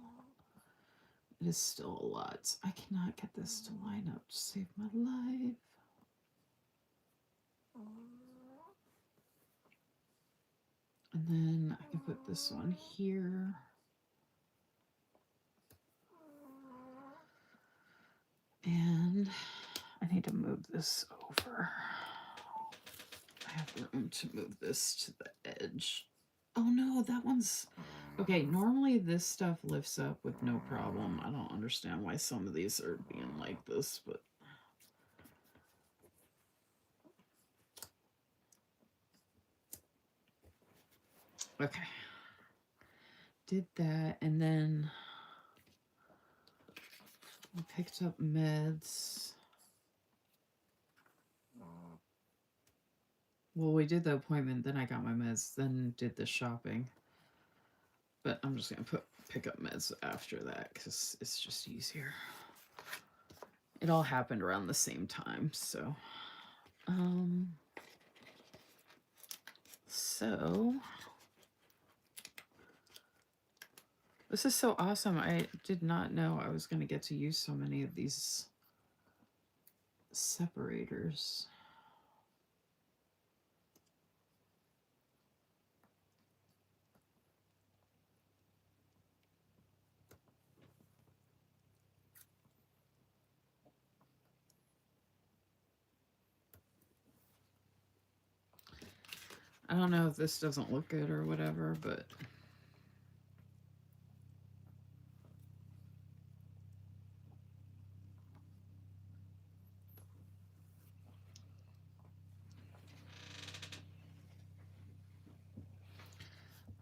it is still a lot. I cannot get this to line up to save my life. And then I can put this one here. And I need to move this over. I have room to move this to the edge. Oh no, that one's... Okay, normally this stuff lifts up with no problem. I don't understand why some of these are being like this, but... Okay. Did that, and then I picked up meds. Well, we did the appointment, then I got my meds, then did the shopping. But I'm just going to pick up meds after that because it's just easier. It all happened around the same time, so... So... This is so awesome. I did not know I was going to get to use so many of these separators. I don't know if this doesn't look good or whatever, but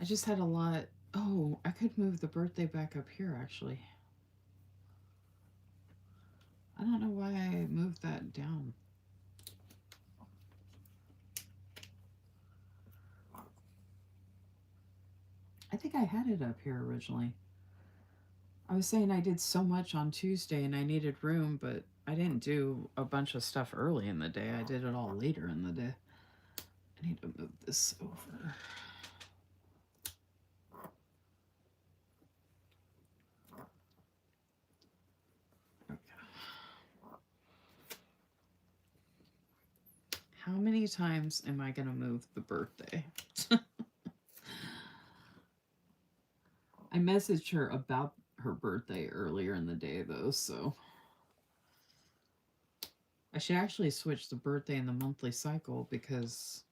I just had a lot. Oh, I could move the birthday back up here, actually. I don't know why I moved that down. I think I had it up here originally. I was saying I did so much on Tuesday and I needed room, but I didn't do a bunch of stuff early in the day. I did it all later in the day. I need to move this over. Okay. How many times am I going to move the birthday? I messaged her about her birthday earlier in the day, though, so I should actually switch the birthday and the monthly cycle because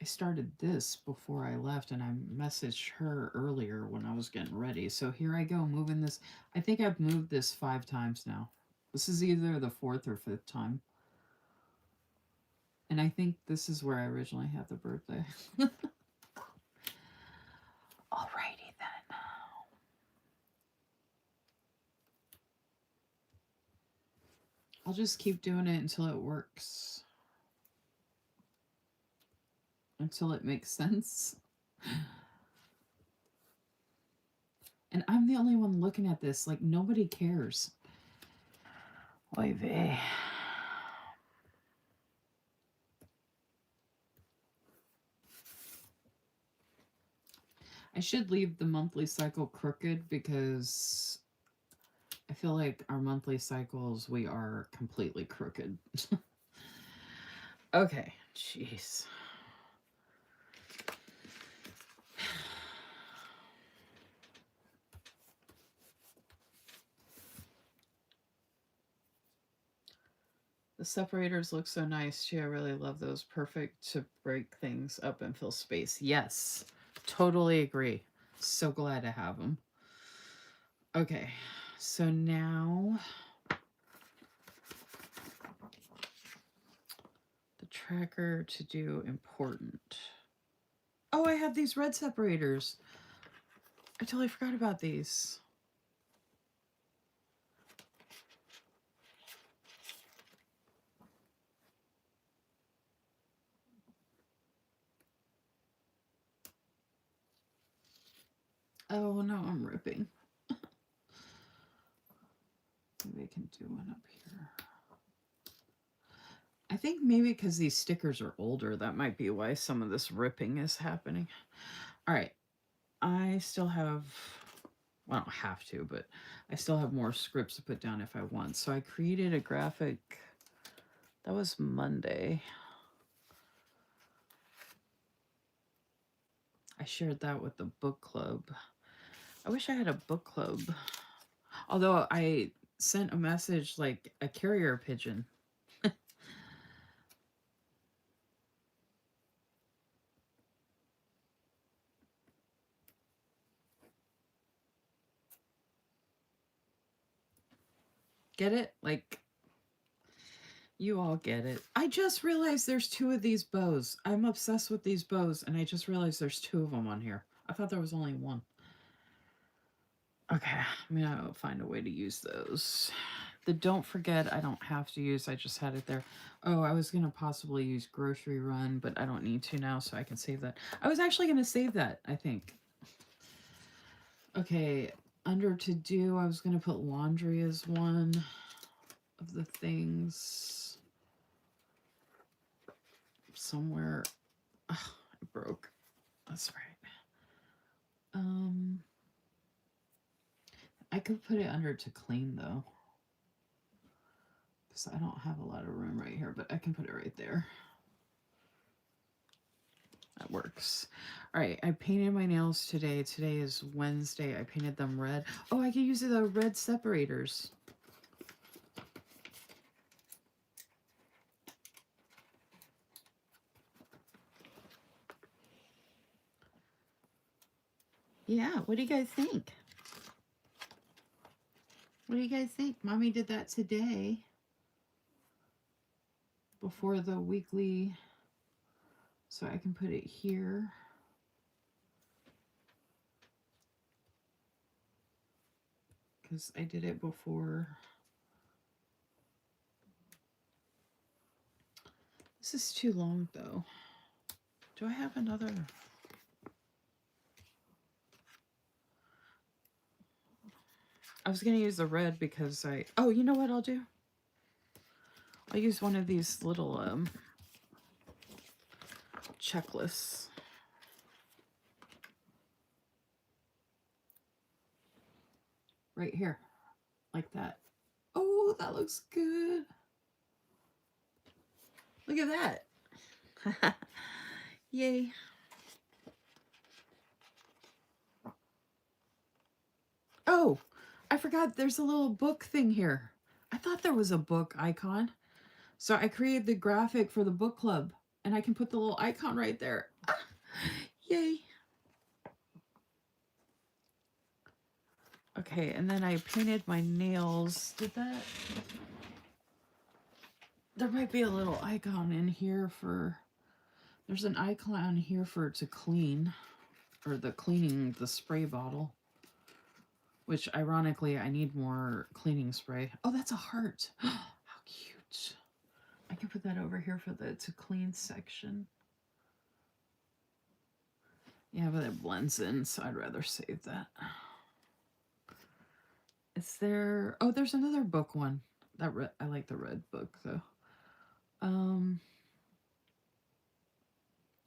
I started this before I left and I messaged her earlier when I was getting ready. So here I go, moving this. I think I've moved this 5 times now. This is either the 4th or 5th time. And I think this is where I originally had the birthday. Alrighty then. I'll just keep doing it until it works. Until it makes sense. And I'm the only one looking at this. Like, nobody cares. Oy vey. I should leave the monthly cycle crooked because I feel like our monthly cycles, we are completely crooked. Okay, jeez. The separators look so nice too. I really love those. Perfect to break things up and fill space. Yes, totally agree. So glad to have them. Okay, so now the tracker to do important. Oh, I have these red separators. I totally forgot about these. Oh, no, I'm ripping. Maybe I can do one up here. I think maybe because these stickers are older, that might be why some of this ripping is happening. All right. I still have, well, I don't have to, but I still have more scripts to put down if I want. So I created a graphic. That was Monday. I shared that with the book club. I wish I had a book club. Although I sent a message like a carrier pigeon. Get it? Like, you all get it. I just realized there's 2 of these bows. I'm obsessed with these bows, and I just realized there's 2 of them on here. I thought there was only 1. Okay, I'm gonna find a way to use those. The don't forget, I don't have to use, I just had it there. Oh, I was gonna possibly use grocery run, but I don't need to now, so I can save that. I was actually gonna save that, I think. Okay, under to do, I was gonna put laundry as one of the things. Somewhere, it broke. That's right. I could put it under to clean though. Because I don't have a lot of room right here, but I can put it right there. That works. All right, I painted my nails today. Today is Wednesday. I painted them red. Oh, I can use the red separators. Yeah, what do you guys think? What do you guys think? Mommy did that today before the weekly, so I can put it here. Because I did it before. This is too long though. Do I have another? I was going to use the red because oh, you know what I'll do? I'll use one of these little checklists. Right here. Like that. Oh, that looks good. Look at that. Yay. Oh, I forgot there's a little book thing here. I thought there was a book icon. So I created the graphic for the book club and I can put the little icon right there. Ah, yay. Okay, and then I painted my nails. Did that? There might be a little icon in here for, there's an icon here for to clean, or the cleaning the spray bottle, which ironically I need more cleaning spray. Oh, that's a heart. How cute. I can put that over here for the to clean section. Yeah, but it blends in, so I'd rather save that. Is there, oh, there's another book one. That red, I like the red book though.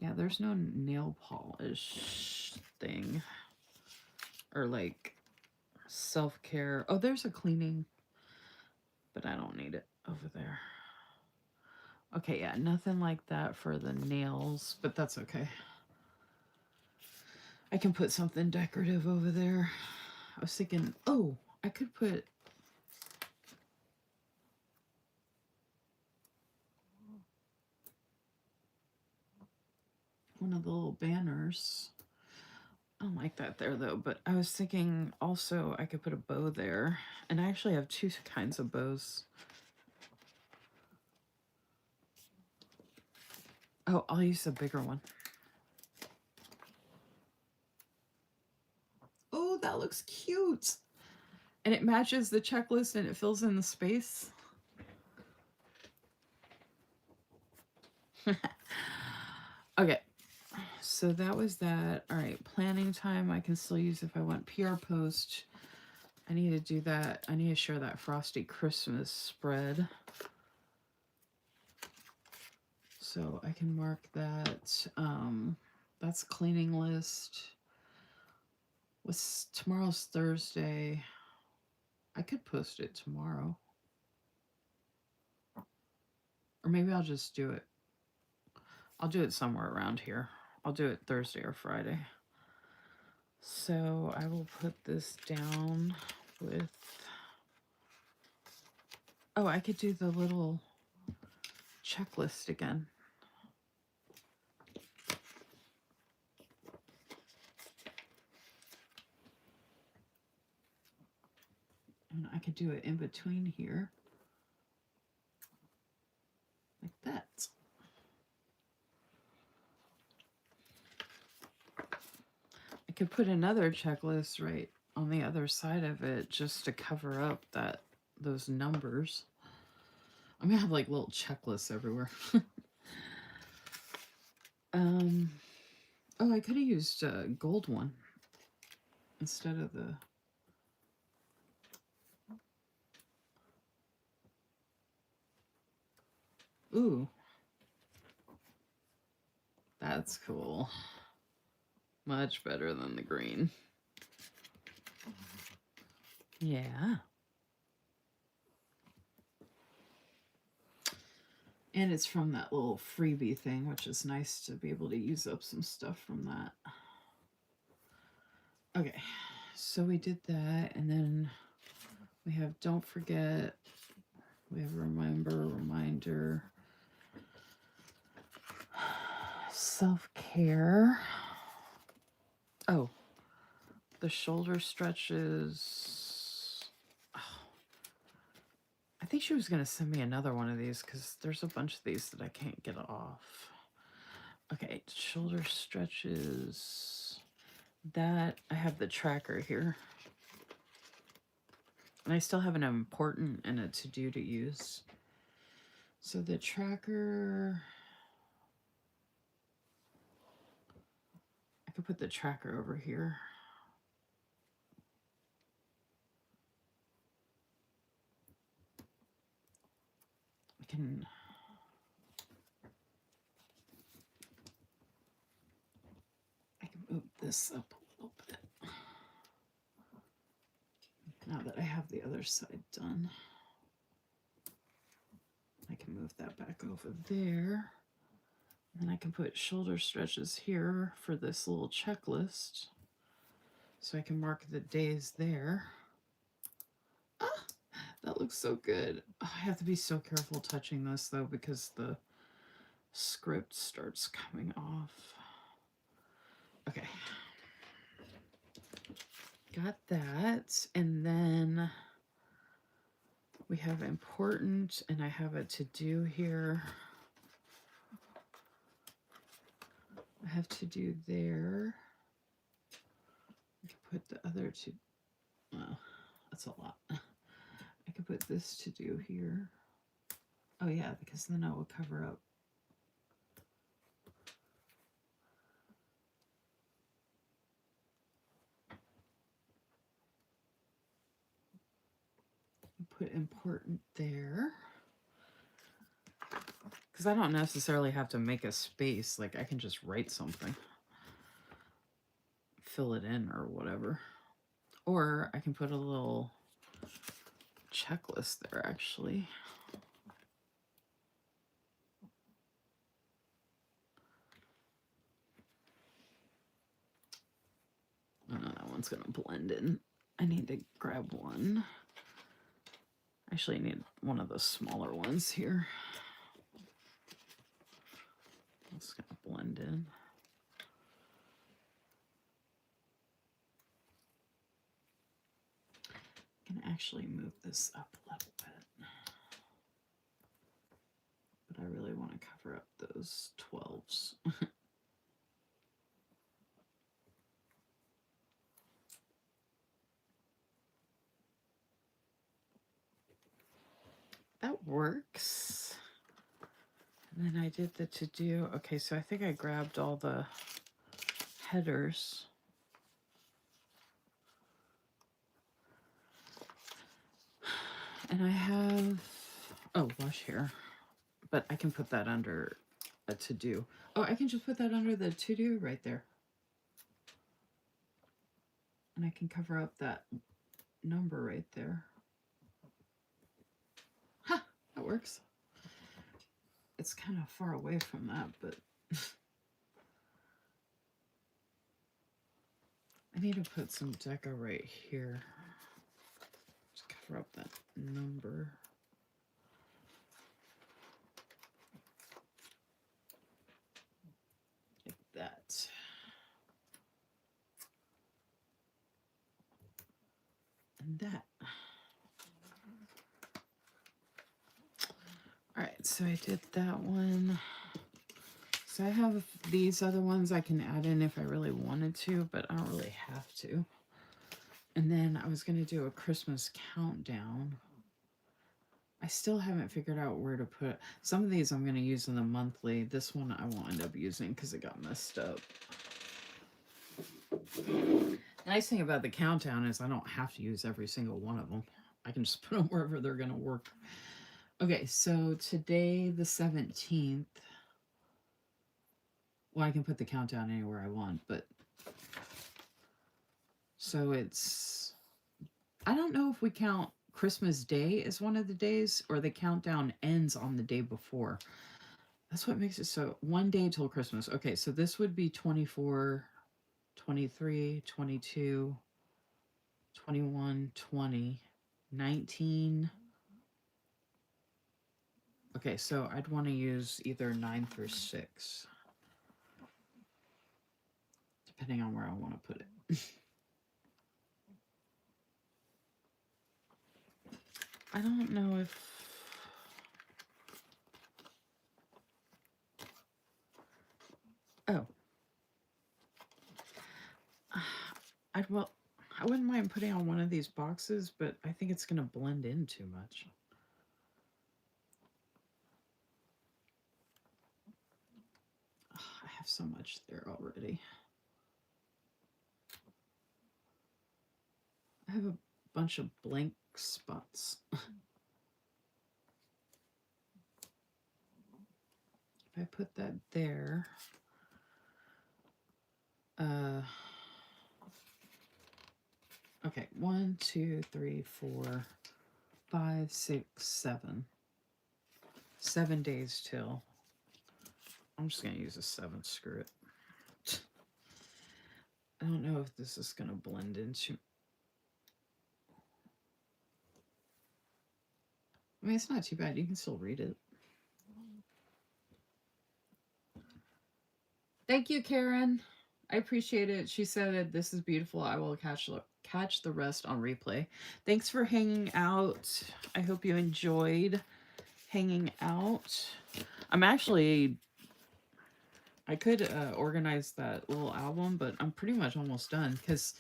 Yeah, there's no nail polish thing. Or like self-care. Oh, there's a cleaning, but I don't need it over there. Okay, yeah, nothing like that for the nails, but that's okay. I can put something decorative over there. I was thinking, oh, I could put one of the little banners. I don't like that there though, but I was thinking also I could put a bow there. And I actually have two kinds of bows. Oh, I'll use the bigger one. Oh, that looks cute. And it matches the checklist and it fills in the space. Okay, so that was that. All right, planning time I can still use if I want. PR post, I need to do that. I need to share that Frosty Christmas spread. So I can mark that. That's cleaning list. What's tomorrow's Thursday? I could post it tomorrow. Or maybe I'll just do it. I'll do it somewhere around here. I'll do it Thursday or Friday. So I will put this down with, oh, I could do the little checklist again. And I could do it in between here. Like that. I could put another checklist right on the other side of it just to cover up those numbers. I'm gonna have like little checklists everywhere. Oh, I could have used a gold one instead of the. Ooh, that's cool. Much better than the green. Yeah. And it's from that little freebie thing, which is nice to be able to use up some stuff from that. Okay, so we did that, and then we have don't forget, we have remember, reminder, self-care. Oh, the shoulder stretches. Oh, I think she was going to send me another one of these because there's a bunch of these that I can't get off. Okay, shoulder stretches. That, I have the tracker here. And I still have an important and a to-do to use. So the tracker, I could put the tracker over here. I can move this up a little bit. Now that I have the other side done, I can move that back over there. And then I can put shoulder stretches here for this little checklist. So I can mark the days there. Ah, that looks so good. Oh, I have to be so careful touching this though because the script starts coming off. Okay. Got that. And then we have important and I have a to-do here. I have to do there. I can put the other two. Well, that's a lot. I could put this to do here. Oh yeah, because then I will cover up. Put important there. Because I don't necessarily have to make a space. Like I can just write something. Fill it in or whatever. Or I can put a little checklist there actually. Oh no, that one's gonna blend in. I need to grab one. Actually, I need one of the smaller ones here. It's gonna blend in. I can actually move this up a little bit. But I really want to cover up those 12s. That works. And then I did the to-do. Okay, so I think I grabbed all the headers. And I have, oh, wash here. But I can put that under a to-do. Oh, I can just put that under the to-do right there. And I can cover up that number right there. Ha! That works. It's kind of far away from that, but I need to put some deco right here to cover up that number. Like that. And that. All right, so I did that one. So I have these other ones I can add in if I really wanted to, but I don't really have to. And then I was going to do a Christmas countdown. I still haven't figured out where to put. Some of these I'm going to use in the monthly. This one I won't end up using because it got messed up. The nice thing about the countdown is I don't have to use every single one of them. I can just put them wherever they're going to work. Okay, so today the 17th. Well, I can put the countdown anywhere I want, but so it's, I don't know if we count Christmas Day as one of the days or the countdown ends on the day before. That's what makes it so, one day till Christmas. Okay, so this would be 24, 23, 22, 21, 20, 19. Okay, so I'd want to use either 9 through 6. Depending on where I want to put it. I don't know if... Oh. I wouldn't mind putting on one of these boxes, but I think it's going to blend in too much. I have so much there already. I have a bunch of blank spots. If I put that there, okay, 1, 2, 3, 4, 5, 6, 7. 7 days till. I'm just gonna use a 7. Screw it. I don't know if this is gonna blend into. I mean, it's not too bad. You can still read it. Thank you, Karen. I appreciate it. She said, "This is beautiful. I will catch the rest on replay." Thanks for hanging out. I hope you enjoyed hanging out. I'm actually... I could organize that little album, but I'm pretty much almost done because,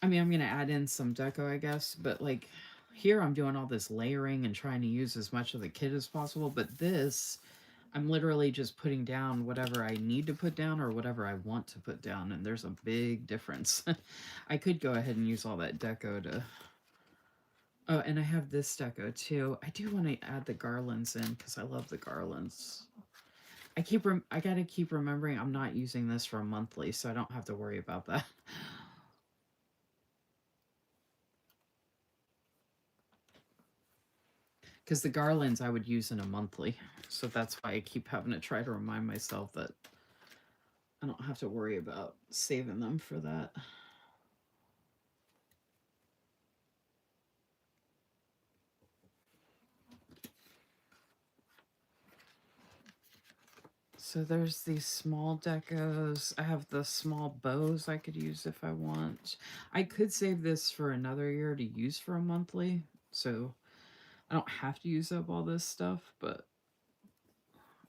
I mean, I'm going to add in some deco, I guess, but like here I'm doing all this layering and trying to use as much of the kit as possible, but this, I'm literally just putting down whatever I need to put down or whatever I want to put down, and there's a big difference. I could go ahead and use all that deco to... Oh, and I have this deco too. I do want to add the garlands in because I love the garlands. I gotta keep remembering I'm not using this for a monthly, so I don't have to worry about that. Because the garlands I would use in a monthly, so that's why I keep having to try to remind myself that I don't have to worry about saving them for that. So there's these small decos. I have the small bows I could use if I want. I could save this for another year to use for a monthly, so I don't have to use up all this stuff, but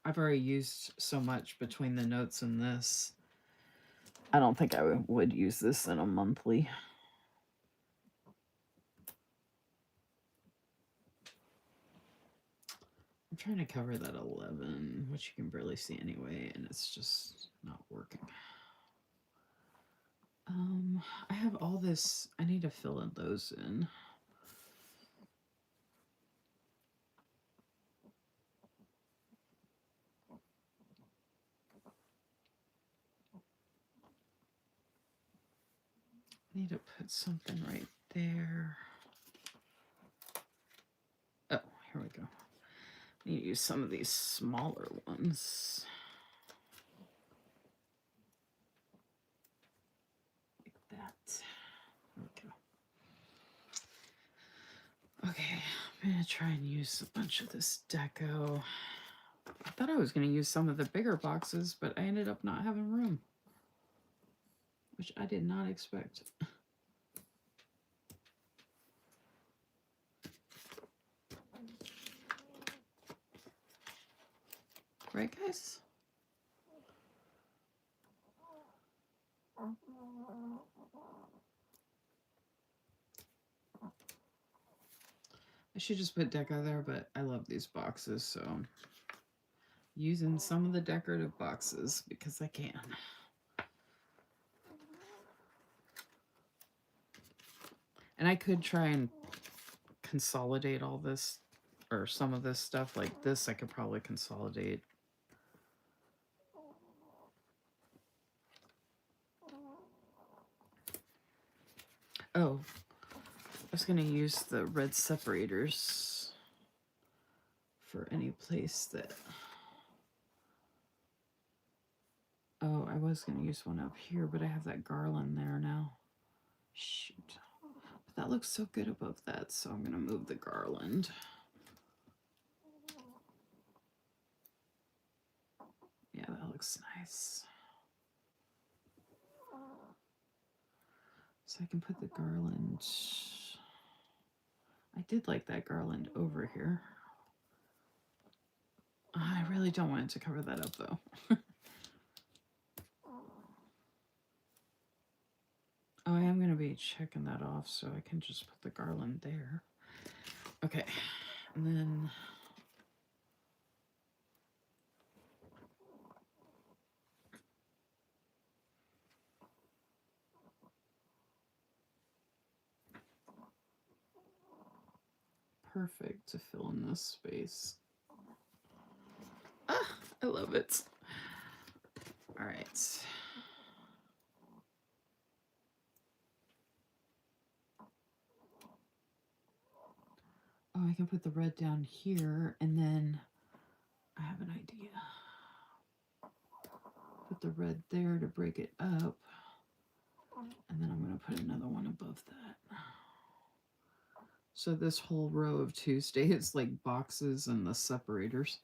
I've already used so much between the notes and this. I don't think I would use this in a monthly. I'm trying to cover that 11, which you can barely see anyway, and it's just not working. I have all this. I need to fill in those in. I need to put something right there. Oh, here we go. I need to use some of these smaller ones. Like that. There we go. Okay, I'm going to try and use a bunch of this deco. I thought I was going to use some of the bigger boxes, but I ended up not having room, which I did not expect. Right, guys? I should just put deco there, but I love these boxes, so I'm using some of the decorative boxes because I can. And I could try and consolidate all this, or some of this stuff like this. I could probably consolidate. Oh, I was going to use the red separators for any place that... Oh, I was going to use one up here, but I have that garland there now. Shoot. But that looks so good above that, so I'm going to move the garland. Yeah, that looks nice. So I can put the garland... I did like that garland over here. I really don't want it to cover that up though. Oh, I am going to be checking that off so I can just put the garland there. Okay, and then perfect to fill in this space. Ah, I love it. All right. Oh, I can put the red down here, and then I have an idea. Put the red there to break it up, and then I'm going to put another one above that. So this whole row of two stays like boxes and the separators.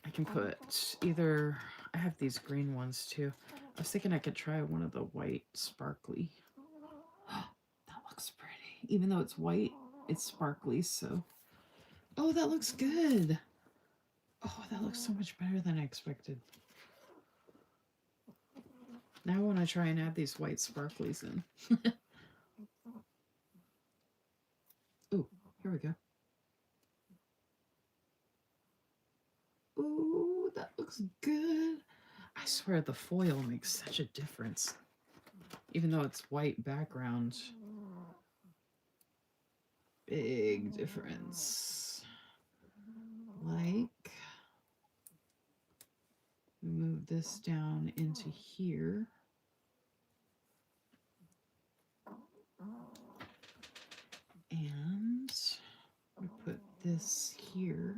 I can put either, I have these green ones too. I was thinking I could try one of the white sparkly. That looks pretty. Even though it's white, it's sparkly, so. Oh, that looks good. Oh, that looks so much better than I expected. Now I want to try and add these white sparklies in. Oh, here we go. Ooh, that looks good. I swear the foil makes such a difference. Even though it's white background. Big difference. Like, move this down into here. And we put this here.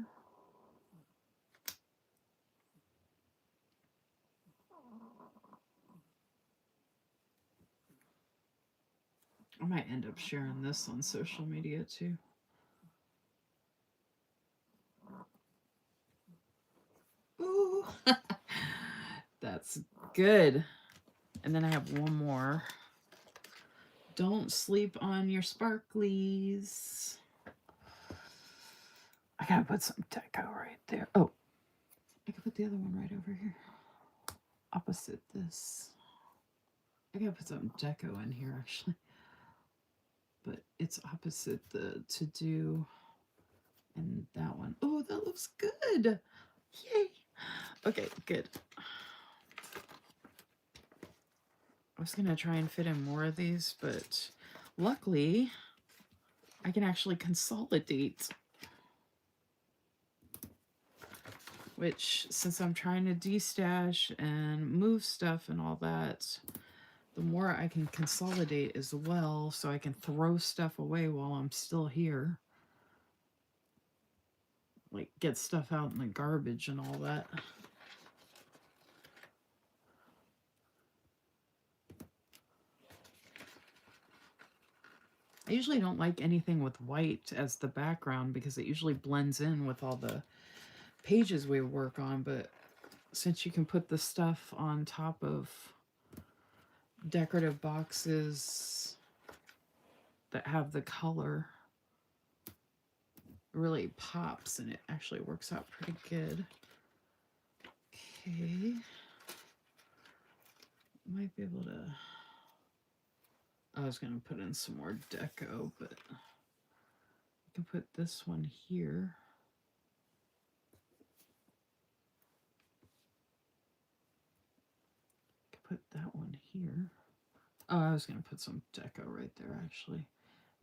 I might end up sharing this on social media too. Ooh, that's good. And then I have one more. Don't sleep on your sparklies. I gotta put some deco right there. Oh, I can put the other one right over here. Opposite this. I gotta put some deco in here actually. But it's opposite the to do and that one. Oh, that looks good. Yay. Okay, good. I was gonna try and fit in more of these, but luckily I can actually consolidate. Which, since I'm trying to destash and move stuff and all that, the more I can consolidate as well, so I can throw stuff away while I'm still here. Like, get stuff out in the garbage and all that. I usually don't like anything with white as the background because it usually blends in with all the pages we work on, but since you can put the stuff on top of decorative boxes that have the color, it really pops and it actually works out pretty good. Okay. Might be able to, I was going to put in some more deco, but I can put this one here. Put that one here. Oh, I was going to put some deco right there, actually.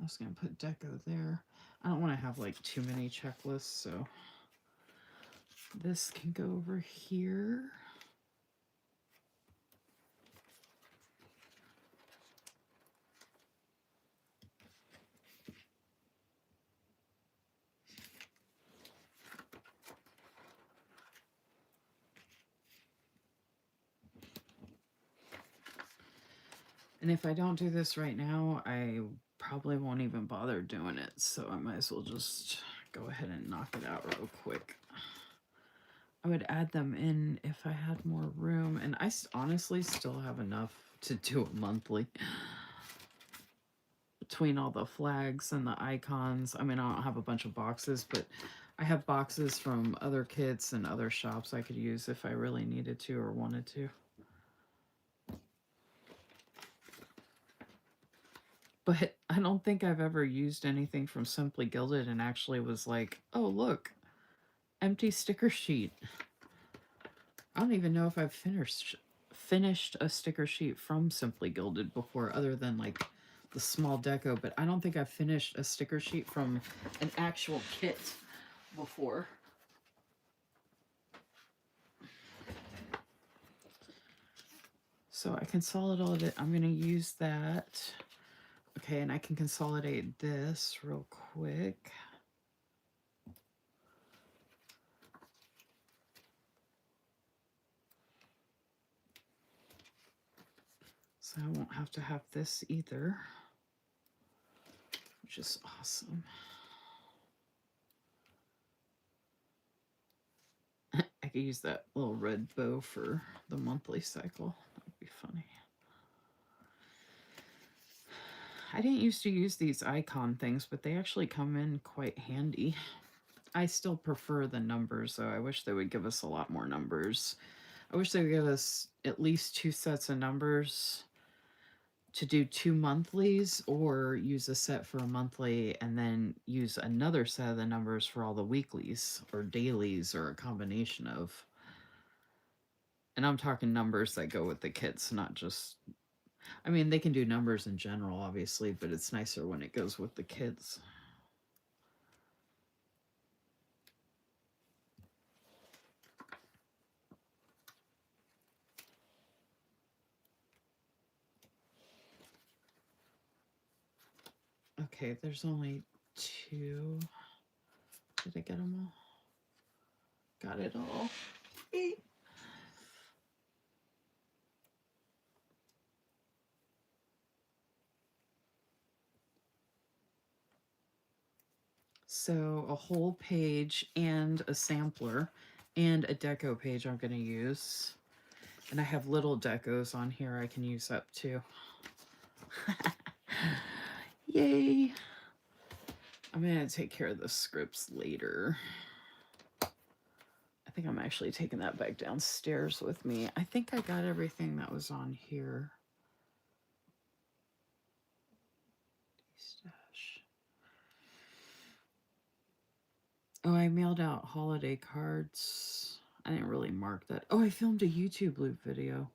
I was going to put deco there. I don't want to have, like, too many checklists, so this can go over here. And if I don't do this right now, I probably won't even bother doing it, so I might as well just go ahead and knock it out real quick. I would add them in if I had more room, and I honestly still have enough to do it monthly. between all the flags and the icons. I mean, I don't have a bunch of boxes, but I have boxes from other kits and other shops I could use if I really needed to or wanted to. But I don't think I've ever used anything from Simply Gilded and actually was like, oh, look, empty sticker sheet. I don't even know if I've finished a sticker sheet from Simply Gilded before, other than like the small deco, but I don't think I've finished a sticker sheet from an actual kit before. So I consolidated, I'm going to use that. Okay, and I can consolidate this real quick. So I won't have to have this either, which is awesome. I could use that little red bow for the monthly cycle. That would be funny. I didn't used to use these icon things, but they actually come in quite handy. I still prefer the numbers, though. I wish they would give us a lot more numbers. I wish they would give us at least 2 sets of numbers to do 2 monthlies, or use a set for a monthly and then use another set of the numbers for all the weeklies or dailies, or a combination of. And I'm talking numbers that go with the kits, not just... I mean, they can do numbers in general, obviously, but it's nicer when it goes with the kits. Okay, there's only 2. Did I get them all? Got it all. So a whole page and a sampler and a deco page I'm going to use. And I have little decos on here I can use up too. Yay! I'm going to take care of the scripts later. I think I'm actually taking that back downstairs with me. I think I got everything that was on here. Stash. Oh, I mailed out holiday cards. I didn't really mark that. Oh, I filmed a YouTube loop video.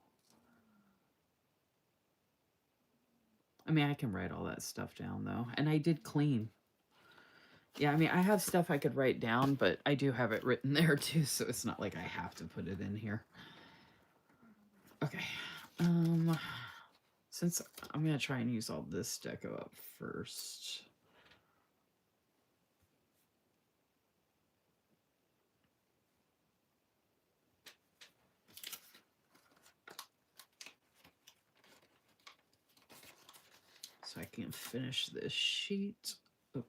I mean, I can write all that stuff down, though. And I did clean. Yeah, I mean, I have stuff I could write down, but I do have it written there, too, so it's not like I have to put it in here. Okay. Since I'm going to try and use all this deco up first. So I can finish this sheet. Oh.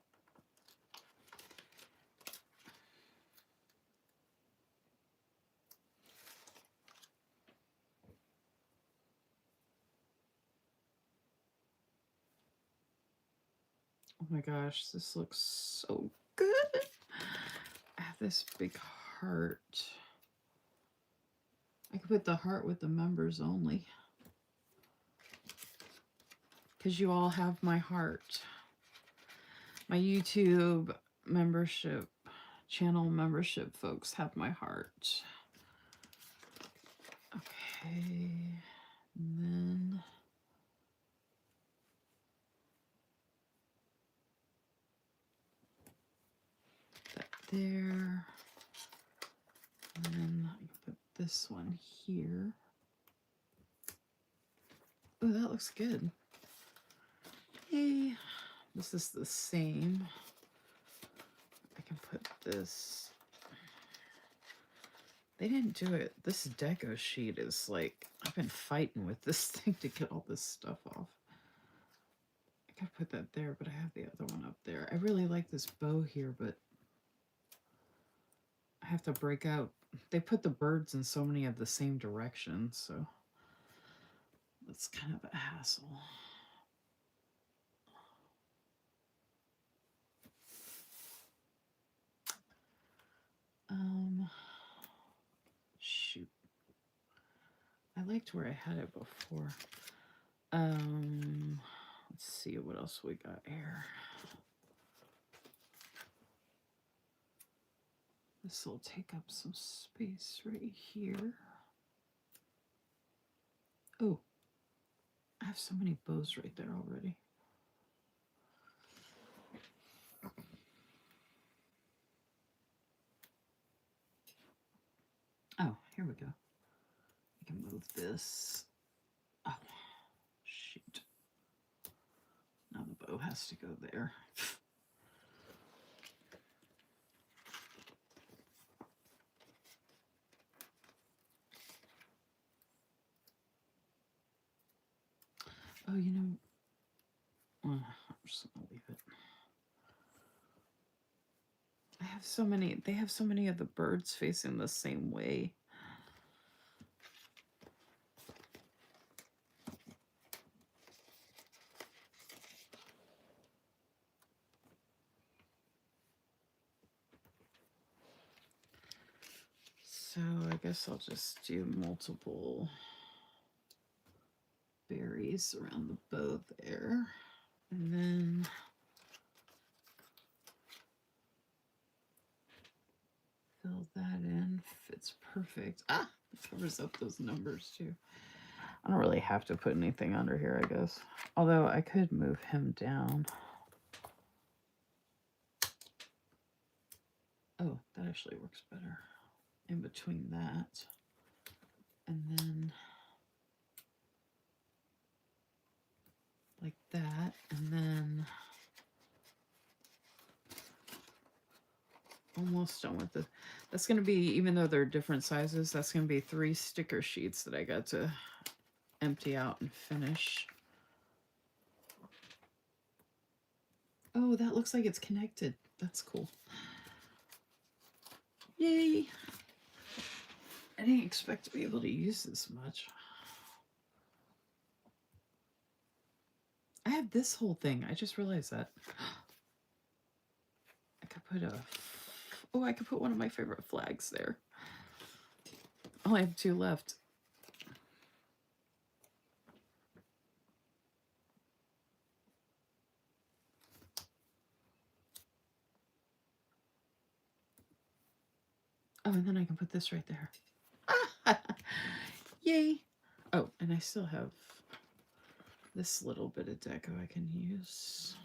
Oh my gosh, this looks so good. I have this big heart. I could put the heart with the members only, because you all have my heart. My YouTube membership, channel membership folks have my heart. Okay, and then that there. And then I can put this one here. Oh, that looks good. Yay. This is the same. I can put this. They didn't do it. This deco sheet is like, I've been fighting with this thing to get all this stuff off. I could put that there, but I have the other one up there. I really like this bow here, but I have to break out. They put the birds in so many of the same directions, so that's kind of a hassle. I liked where I had it before. Let's see what else we got here. This will take up some space right here. Oh, I have so many bows right there already. Oh, here we go. I can move this. Oh, shoot. Now the bow has to go there. Oh, you know, I'm just gonna leave it. I have so many, they have so many of the birds facing the same way. So I guess I'll just do multiple berries around the bow there. And then fill that in. Fits perfect. Ah, it covers up those numbers too. I don't really have to put anything under here, I guess. Although I could move him down. Oh, that actually works better. In between that. And then like that. And then almost done with it. That's going to be, even though they're different sizes, that's going to be 3 sticker sheets that I got to empty out and finish. Oh, that looks like it's connected. That's cool. Yay! I didn't expect to be able to use this much. I have this whole thing. I just realized that. I could put a... Oh, I could put one of my favorite flags there. Oh, I have 2 left. Oh, and then I can put this right there. Yay! Oh, and I still have this little bit of deco I can use.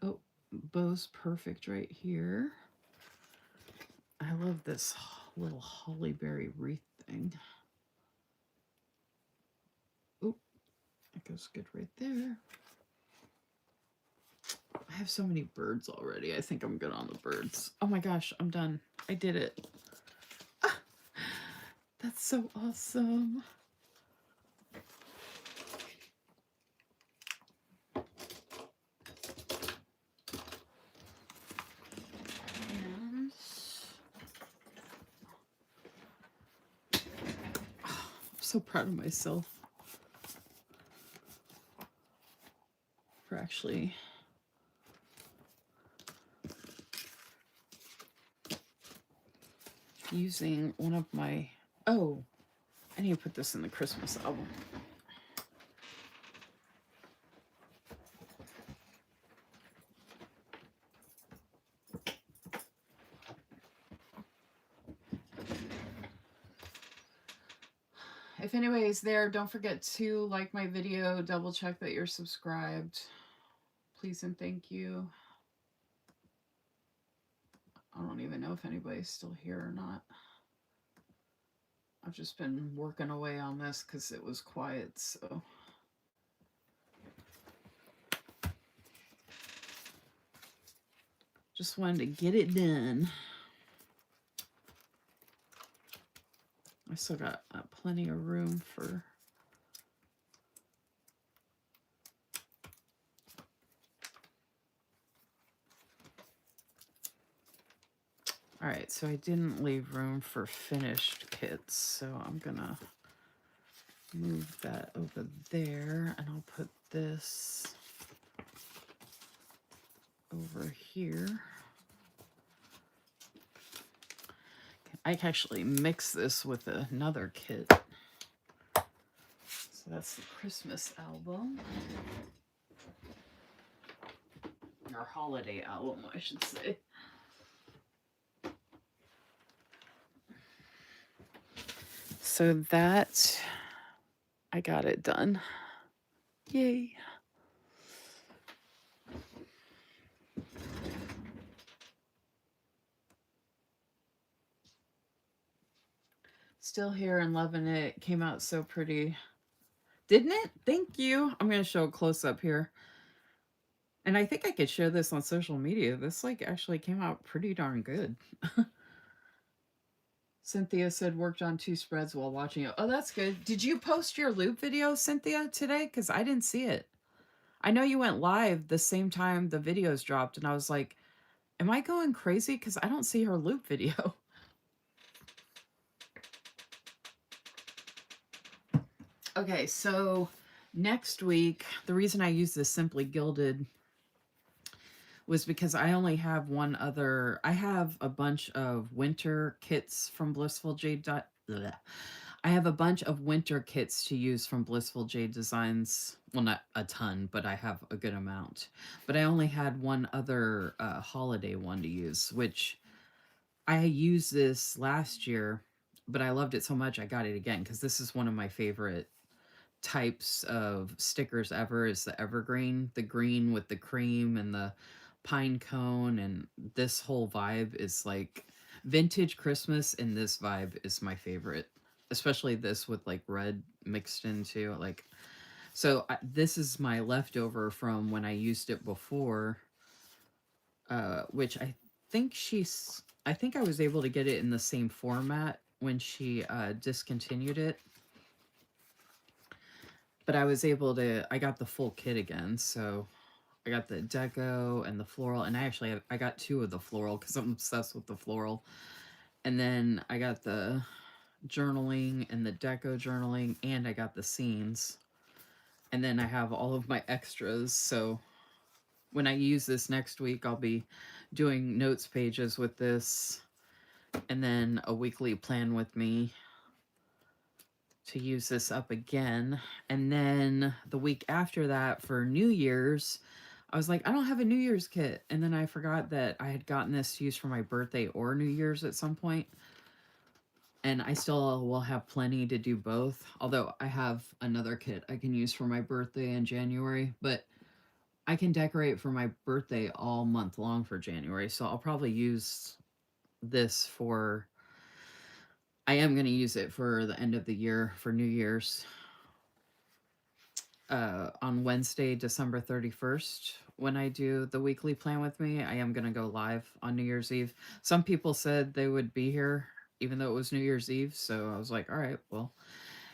Oh, bow's perfect right here. I love this little hollyberry wreath thing. Oh, that goes good right there. I have so many birds already. I think I'm good on the birds. Oh my gosh, I'm done. I did it. Ah, that's so awesome. And I'm so proud of myself for actually using one of my... Oh, I need to put this in the Christmas album. If anybody's there, don't forget to like my video, double check that you're subscribed. Please and thank you. I don't even know if anybody's still here or not. I've just been working away on this because it was quiet, so. Just wanted to get it done. I still got plenty of room for... All right, so I didn't leave room for finished kits, so I'm gonna move that over there, and I'll put this over here. I can actually mix this with another kit. So that's the Christmas album. Or holiday album, I should say. So that, I got it done. Yay. Still here and loving it. Came out so pretty. Didn't it? Thank you. I'm going to show a close up here. And I think I could share this on social media. This like actually came out pretty darn good. Cynthia said worked on 2 spreads while watching it. Oh, that's good. Did you post your loop video, Cynthia, today? Because I didn't see it. I know you went live the same time the videos dropped, and I was like, am I going crazy? Because I don't see her loop video. Okay, so next week, the reason I use this Simply Gilded was because I only have one other. I have a bunch of winter kits from Blissful Jade. I have a bunch of winter kits to use from Blissful Jade Designs. Well, not a ton, but I have a good amount. But I only had one other holiday one to use, which I used this last year, but I loved it so much I got it again because this is one of my favorite types of stickers ever is the evergreen, the green with the cream and the pine cone, and this whole vibe is like vintage Christmas, and this vibe is my favorite, especially this with like red mixed into like. So this is my leftover from when I used it before, which I think I was able to get it in the same format when she discontinued it. But I was able to, I got the full kit again. So I got the deco and the floral. And I got 2 of the floral because I'm obsessed with the floral. And then I got the journaling and the deco journaling. And I got the scenes. And then I have all of my extras. So when I use this next week, I'll be doing notes pages with this. And then a weekly plan with me to use this up again. And then the week after that for New Year's, I was like, I don't have a New Year's kit. And then I forgot that I had gotten this to use for my birthday or New Year's at some point. And I still will have plenty to do both. Although I have another kit I can use for my birthday in January. But I can decorate for my birthday all month long for January. So I'll probably use this for... I am going to use it for the end of the year for New Year's. On Wednesday, December 31st, when I do the weekly plan with me, I am going to go live on New Year's Eve. Some people said they would be here, even though it was New Year's Eve. So I was like, all right, well.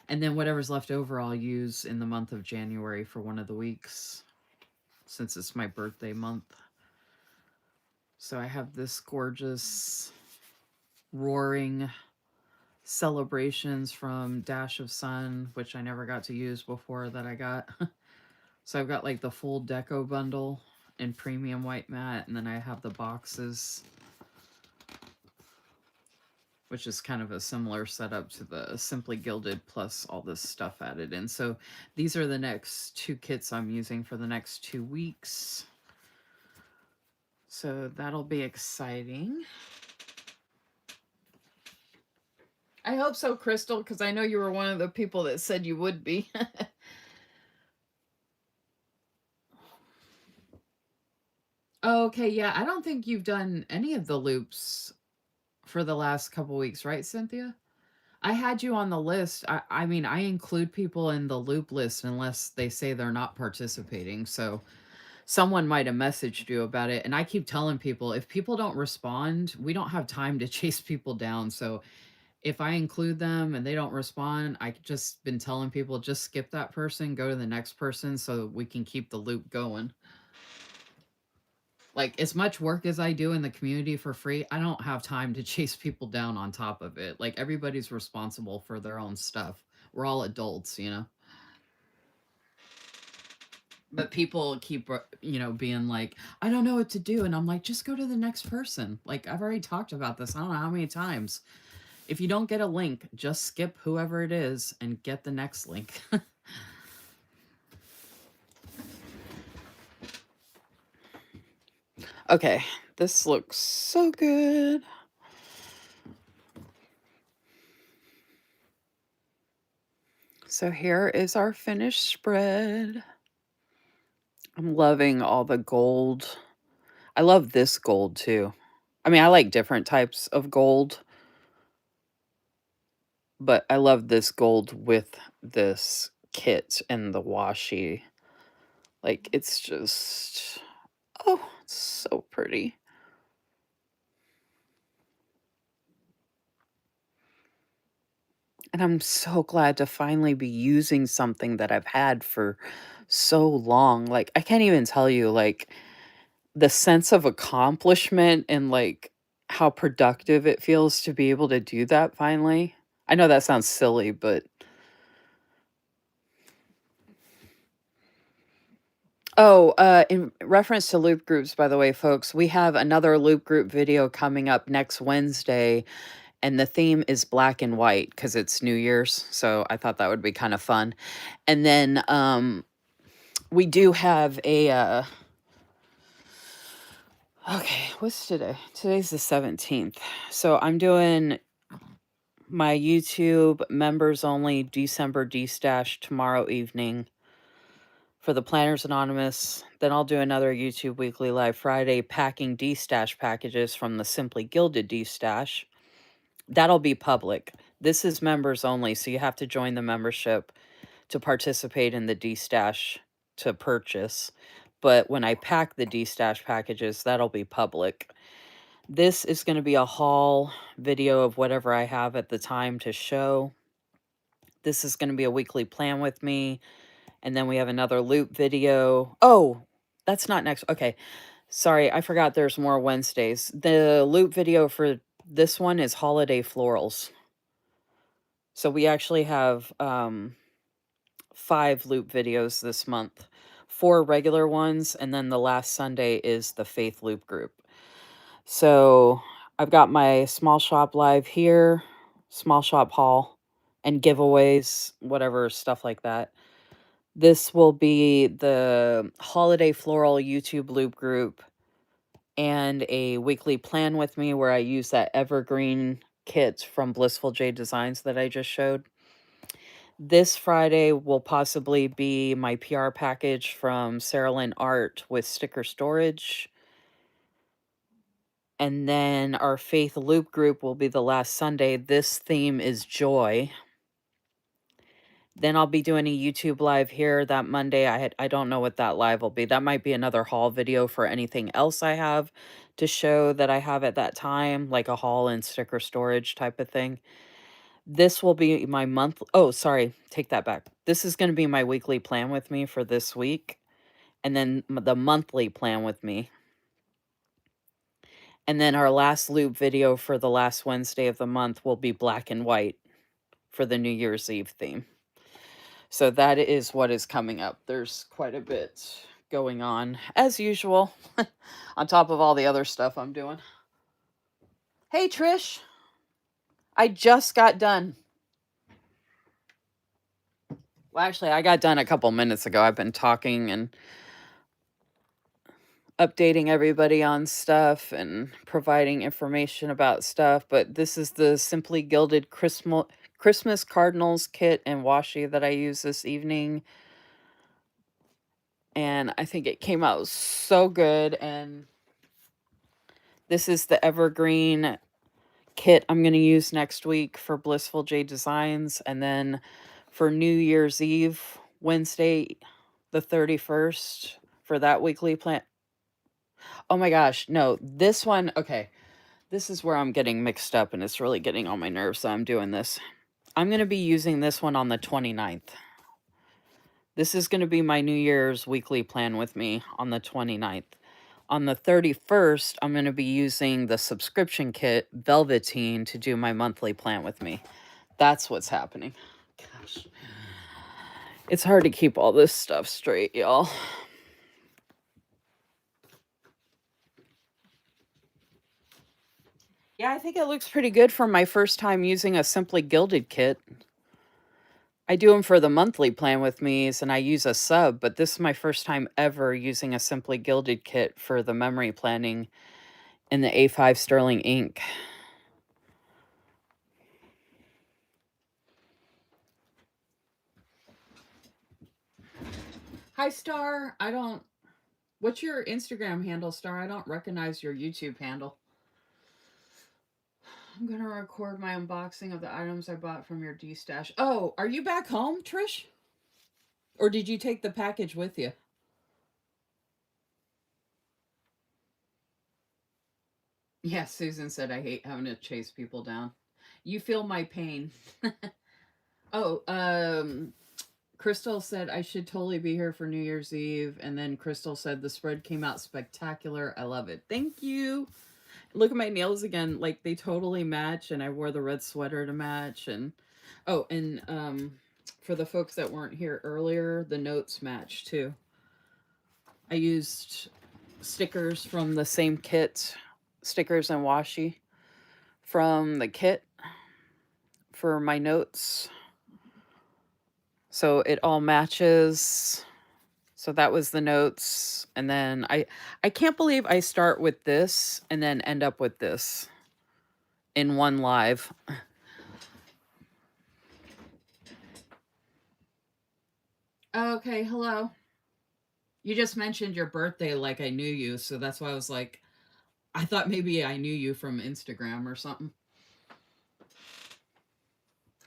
And then whatever's left over, I'll use in the month of January for one of the weeks, since it's my birthday month. So I have this gorgeous roaring celebrations from Dash of Sun, which I never got to use before that I got. So I've got like the full deco bundle in premium white matte, and then I have the boxes, which is kind of a similar setup to the Simply Gilded plus all this stuff added in. So these are the next 2 kits I'm using for the next 2 weeks. So that'll be exciting. I hope so, Crystal, because I know you were one of the people that said you would be. Okay, yeah, I don't think you've done any of the loops for the last couple weeks, right, Cynthia? I had you on the list. I mean, I include people in the loop list unless they say they're not participating. So someone might have messaged you about it. And I keep telling people, if people don't respond, we don't have time to chase people down. So if I include them and they don't respond, I just been telling people, just skip that person, go to the next person so we can keep the loop going. Like, as much work as I do in the community for free, I don't have time to chase people down on top of it. Like, everybody's responsible for their own stuff. We're all adults, you know? But people keep, being like, I don't know what to do. And I'm like, just go to the next person. Like, I've already talked about this. I don't know how many times. If you don't get a link, just skip whoever it is and get the next link. Okay, this looks so good. So here is our finished spread. I'm loving all the gold. I love this gold too. I mean, I like different types of gold, but I love this gold with this kit and the washi. Like, it's just, oh, it's so pretty. And I'm so glad to finally be using something that I've had for so long. Like, I can't even tell you, like, the sense of accomplishment and, like, how productive it feels to be able to do that finally. I know that sounds silly, but oh, in reference to loop groups, by the way, folks, we have another loop group video coming up next Wednesday, and the theme is black and white because it's New Year's. So I thought that would be kind of fun. And then we do have a okay, what's today? Today's the 17th. So I'm doing my YouTube members only December D-Stash tomorrow evening for the Planners Anonymous. Then I'll do another YouTube Weekly Live Friday packing D-Stash packages from the Simply Gilded D-Stash. That'll be public. This is members only, so you have to join the membership to participate in the D-Stash to purchase. But when I pack the D-Stash packages, that'll be public. This is going to be a haul video of whatever I have at the time to show. This is going to be a weekly plan with me. And then we have another loop video. Oh, that's not next. Okay. Sorry, I forgot there's more Wednesdays. The loop video for this one is holiday florals. So we actually have 5 loop videos this month. 4 regular ones, and then the last Sunday is the Faith Loop group. So I've got my small shop live here, small shop haul, and giveaways, whatever, stuff like that. This will be the holiday floral YouTube loop group and a weekly plan with me where I use that evergreen kit from Blissful Jade Designs that I just showed. This Friday will possibly be my PR package from Sarah Lynn Art with sticker storage. And then our Faith Loop group will be the last Sunday. This theme is joy. Then I'll be doing a YouTube live here that Monday. I don't know what that live will be. That might be another haul video for anything else I have to show that I have at that time, like a haul and sticker storage type of thing. This will be my month. Oh, sorry. Take that back. This is going to be my weekly plan with me for this week. And then the monthly plan with me. And then our last loop video for the last Wednesday of the month will be black and white for the New Year's Eve theme. So that is what is coming up. There's quite a bit going on, as usual, on top of all the other stuff I'm doing. Hey, Trish. I just got done. Well, actually, I got done a couple minutes ago. I've been talking and updating everybody on stuff and providing information about stuff. But this is the Simply Gilded Christmas Cardinals kit and washi that I use this evening. And I think it came out so good. And this is the evergreen kit I'm going to use next week for Blissful Jade Designs. And then for New Year's Eve, Wednesday, the 31st, for that weekly plan. Oh my gosh, no, this one, okay. This is where I'm getting mixed up and it's really getting on my nerves, so I'm doing this. I'm going to be using this one on the 29th. This is going to be my New Year's weekly plan with me on the 29th. On the 31st, I'm going to be using the subscription kit, Velveteen, to do my monthly plan with me. That's what's happening. Gosh. It's hard to keep all this stuff straight, y'all. Yeah, I think it looks pretty good for my first time using a Simply Gilded kit. I do them for the monthly plan with me's and I use a sub, but this is my first time ever using a Simply Gilded kit for the memory planning in the A5 Sterling ink. Hi, Star. What's your Instagram handle, Star? I don't recognize your YouTube handle. I'm going to record my unboxing of the items I bought from your D-stash. Oh, are you back home, Trish? Or did you take the package with you? Yeah, Susan said I hate having to chase people down. You feel my pain. Oh, Crystal said I should totally be here for New Year's Eve. And then Crystal said the spread came out spectacular. I love it. Thank you. Look at my nails again. Like they totally match. And I wore the red sweater to match. And oh, and for the folks that weren't here earlier, the notes match too. I used stickers from the same kit, stickers and washi from the kit for my notes. So it all matches. So that was the notes. And then I can't believe I start with this and then end up with this in one live. Okay, hello. You just mentioned your birthday like I knew you, so that's why I was like, I thought maybe I knew you from Instagram or something.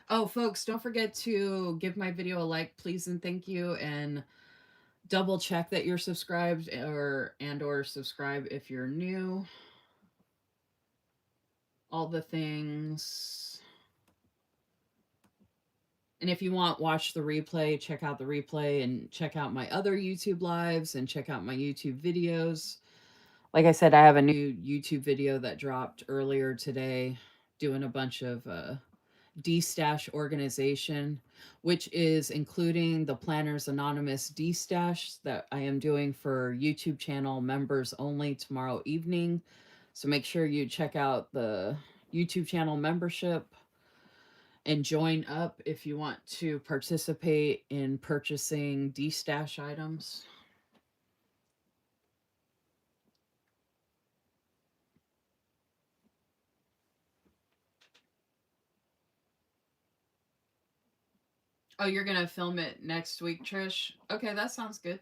Oh, folks, don't forget to give my video a like, please and thank you, and double check that you're subscribed or subscribe if you're new. All the things. And if you want, watch the replay, check out the replay, and check out my other YouTube lives and check out my YouTube videos. Like I said, I have a new YouTube video that dropped earlier today doing a bunch of D-Stash organization, which is including the Planners Anonymous D-Stash that I am doing for YouTube channel members only tomorrow evening. So make sure you check out the YouTube channel membership and join up if you want to participate in purchasing D-Stash items. Oh, you're going to film it next week, Trish? Okay, that sounds good.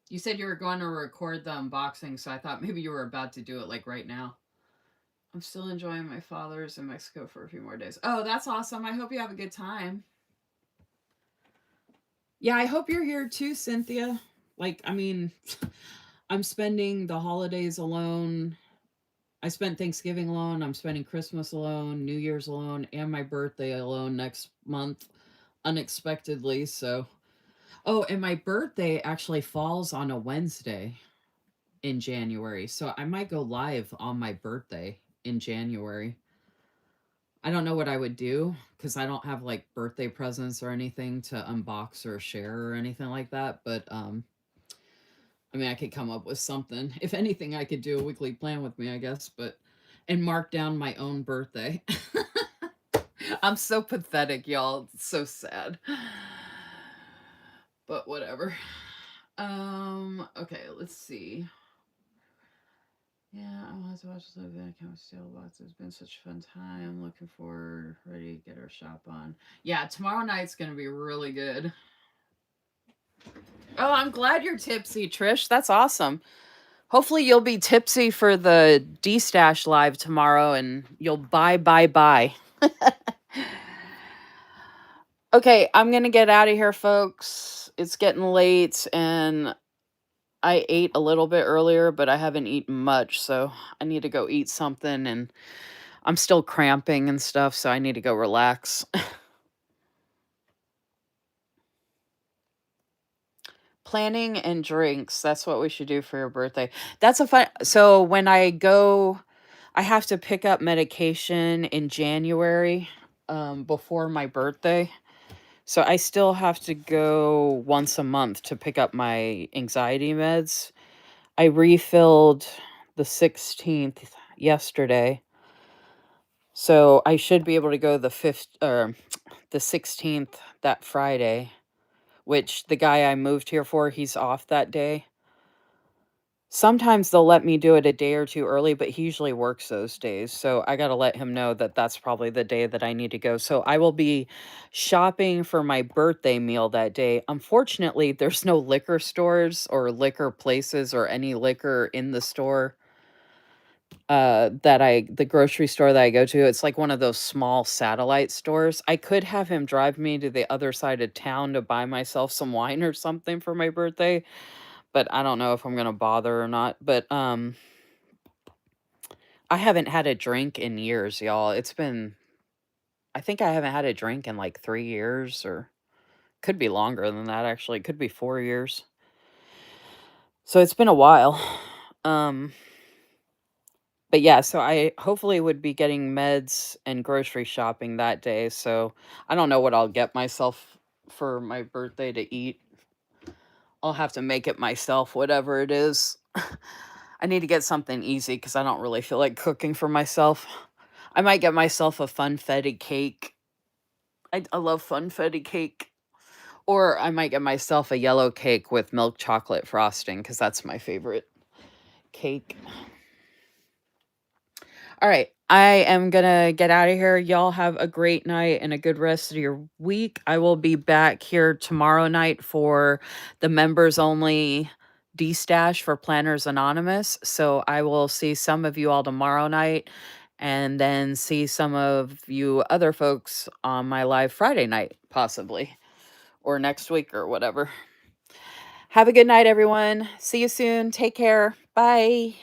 You said you were going to record the unboxing, so I thought maybe you were about to do it like right now. I'm still enjoying my father's in Mexico for a few more days. Oh, that's awesome. I hope you have a good time. Yeah, I hope you're here too, Cynthia. Like, I mean, I'm spending the holidays alone. I spent Thanksgiving alone. I'm spending Christmas alone, New Year's alone, and my birthday alone next month unexpectedly. So, oh, and my birthday actually falls on a Wednesday in January. So I might go live on my birthday in January. I don't know what I would do because I don't have like birthday presents or anything to unbox or share or anything like that. But I mean, I could come up with something. If anything, I could do a weekly plan with me, I guess. But and mark down my own birthday. I'm so pathetic, y'all. It's so sad. But whatever. Okay, let's see. Yeah, I want to watch the live that account sale box. It's been such a fun time. Looking forward, ready to get our shop on. Yeah, tomorrow night's gonna be really good. Oh, I'm glad you're tipsy, Trish. That's awesome. Hopefully you'll be tipsy for the D-Stash live tomorrow and you'll buy. Okay, I'm gonna get out of here, folks. It's getting late and I ate a little bit earlier, but I haven't eaten much, so I need to go eat something, and I'm still cramping and stuff, so I need to go relax. Planning and drinks, that's what we should do for your birthday. That's a fun. So when I go, I have to pick up medication in January before my birthday. So I still have to go once a month to pick up my anxiety meds. I refilled the 16th yesterday. So I should be able to go the 5th or the 16th that Friday, which the guy I moved here for, he's off that day. Sometimes they'll let me do it a day or two early, but he usually works those days. So I got to let him know that that's probably the day that I need to go. So I will be shopping for my birthday meal that day. Unfortunately, there's no liquor stores or liquor places or any liquor in the store the grocery store that I go to. It's like one of those small satellite stores. I could have him drive me to the other side of town to buy myself some wine or something for my birthday, but I don't know if I'm gonna bother or not. But I haven't had a drink in years, y'all. I think I haven't had a drink in like 3 years, or could be longer than that actually. It could be 4 years. So it's been a while. Um, but yeah, so I hopefully would be getting meds and grocery shopping that day. So I don't know what I'll get myself for my birthday to eat. I'll have to make it myself, whatever it is. I need to get something easy because I don't really feel like cooking for myself. I might get myself a funfetti cake. I love funfetti cake. Or I might get myself a yellow cake with milk chocolate frosting because that's my favorite cake. All right. I am going to get out of here. Y'all have a great night and a good rest of your week. I will be back here tomorrow night for the members only D-Stash for Planners Anonymous. So I will see some of you all tomorrow night and then see some of you other folks on my live Friday night, possibly, or next week or whatever. Have a good night, everyone. See you soon. Take care. Bye.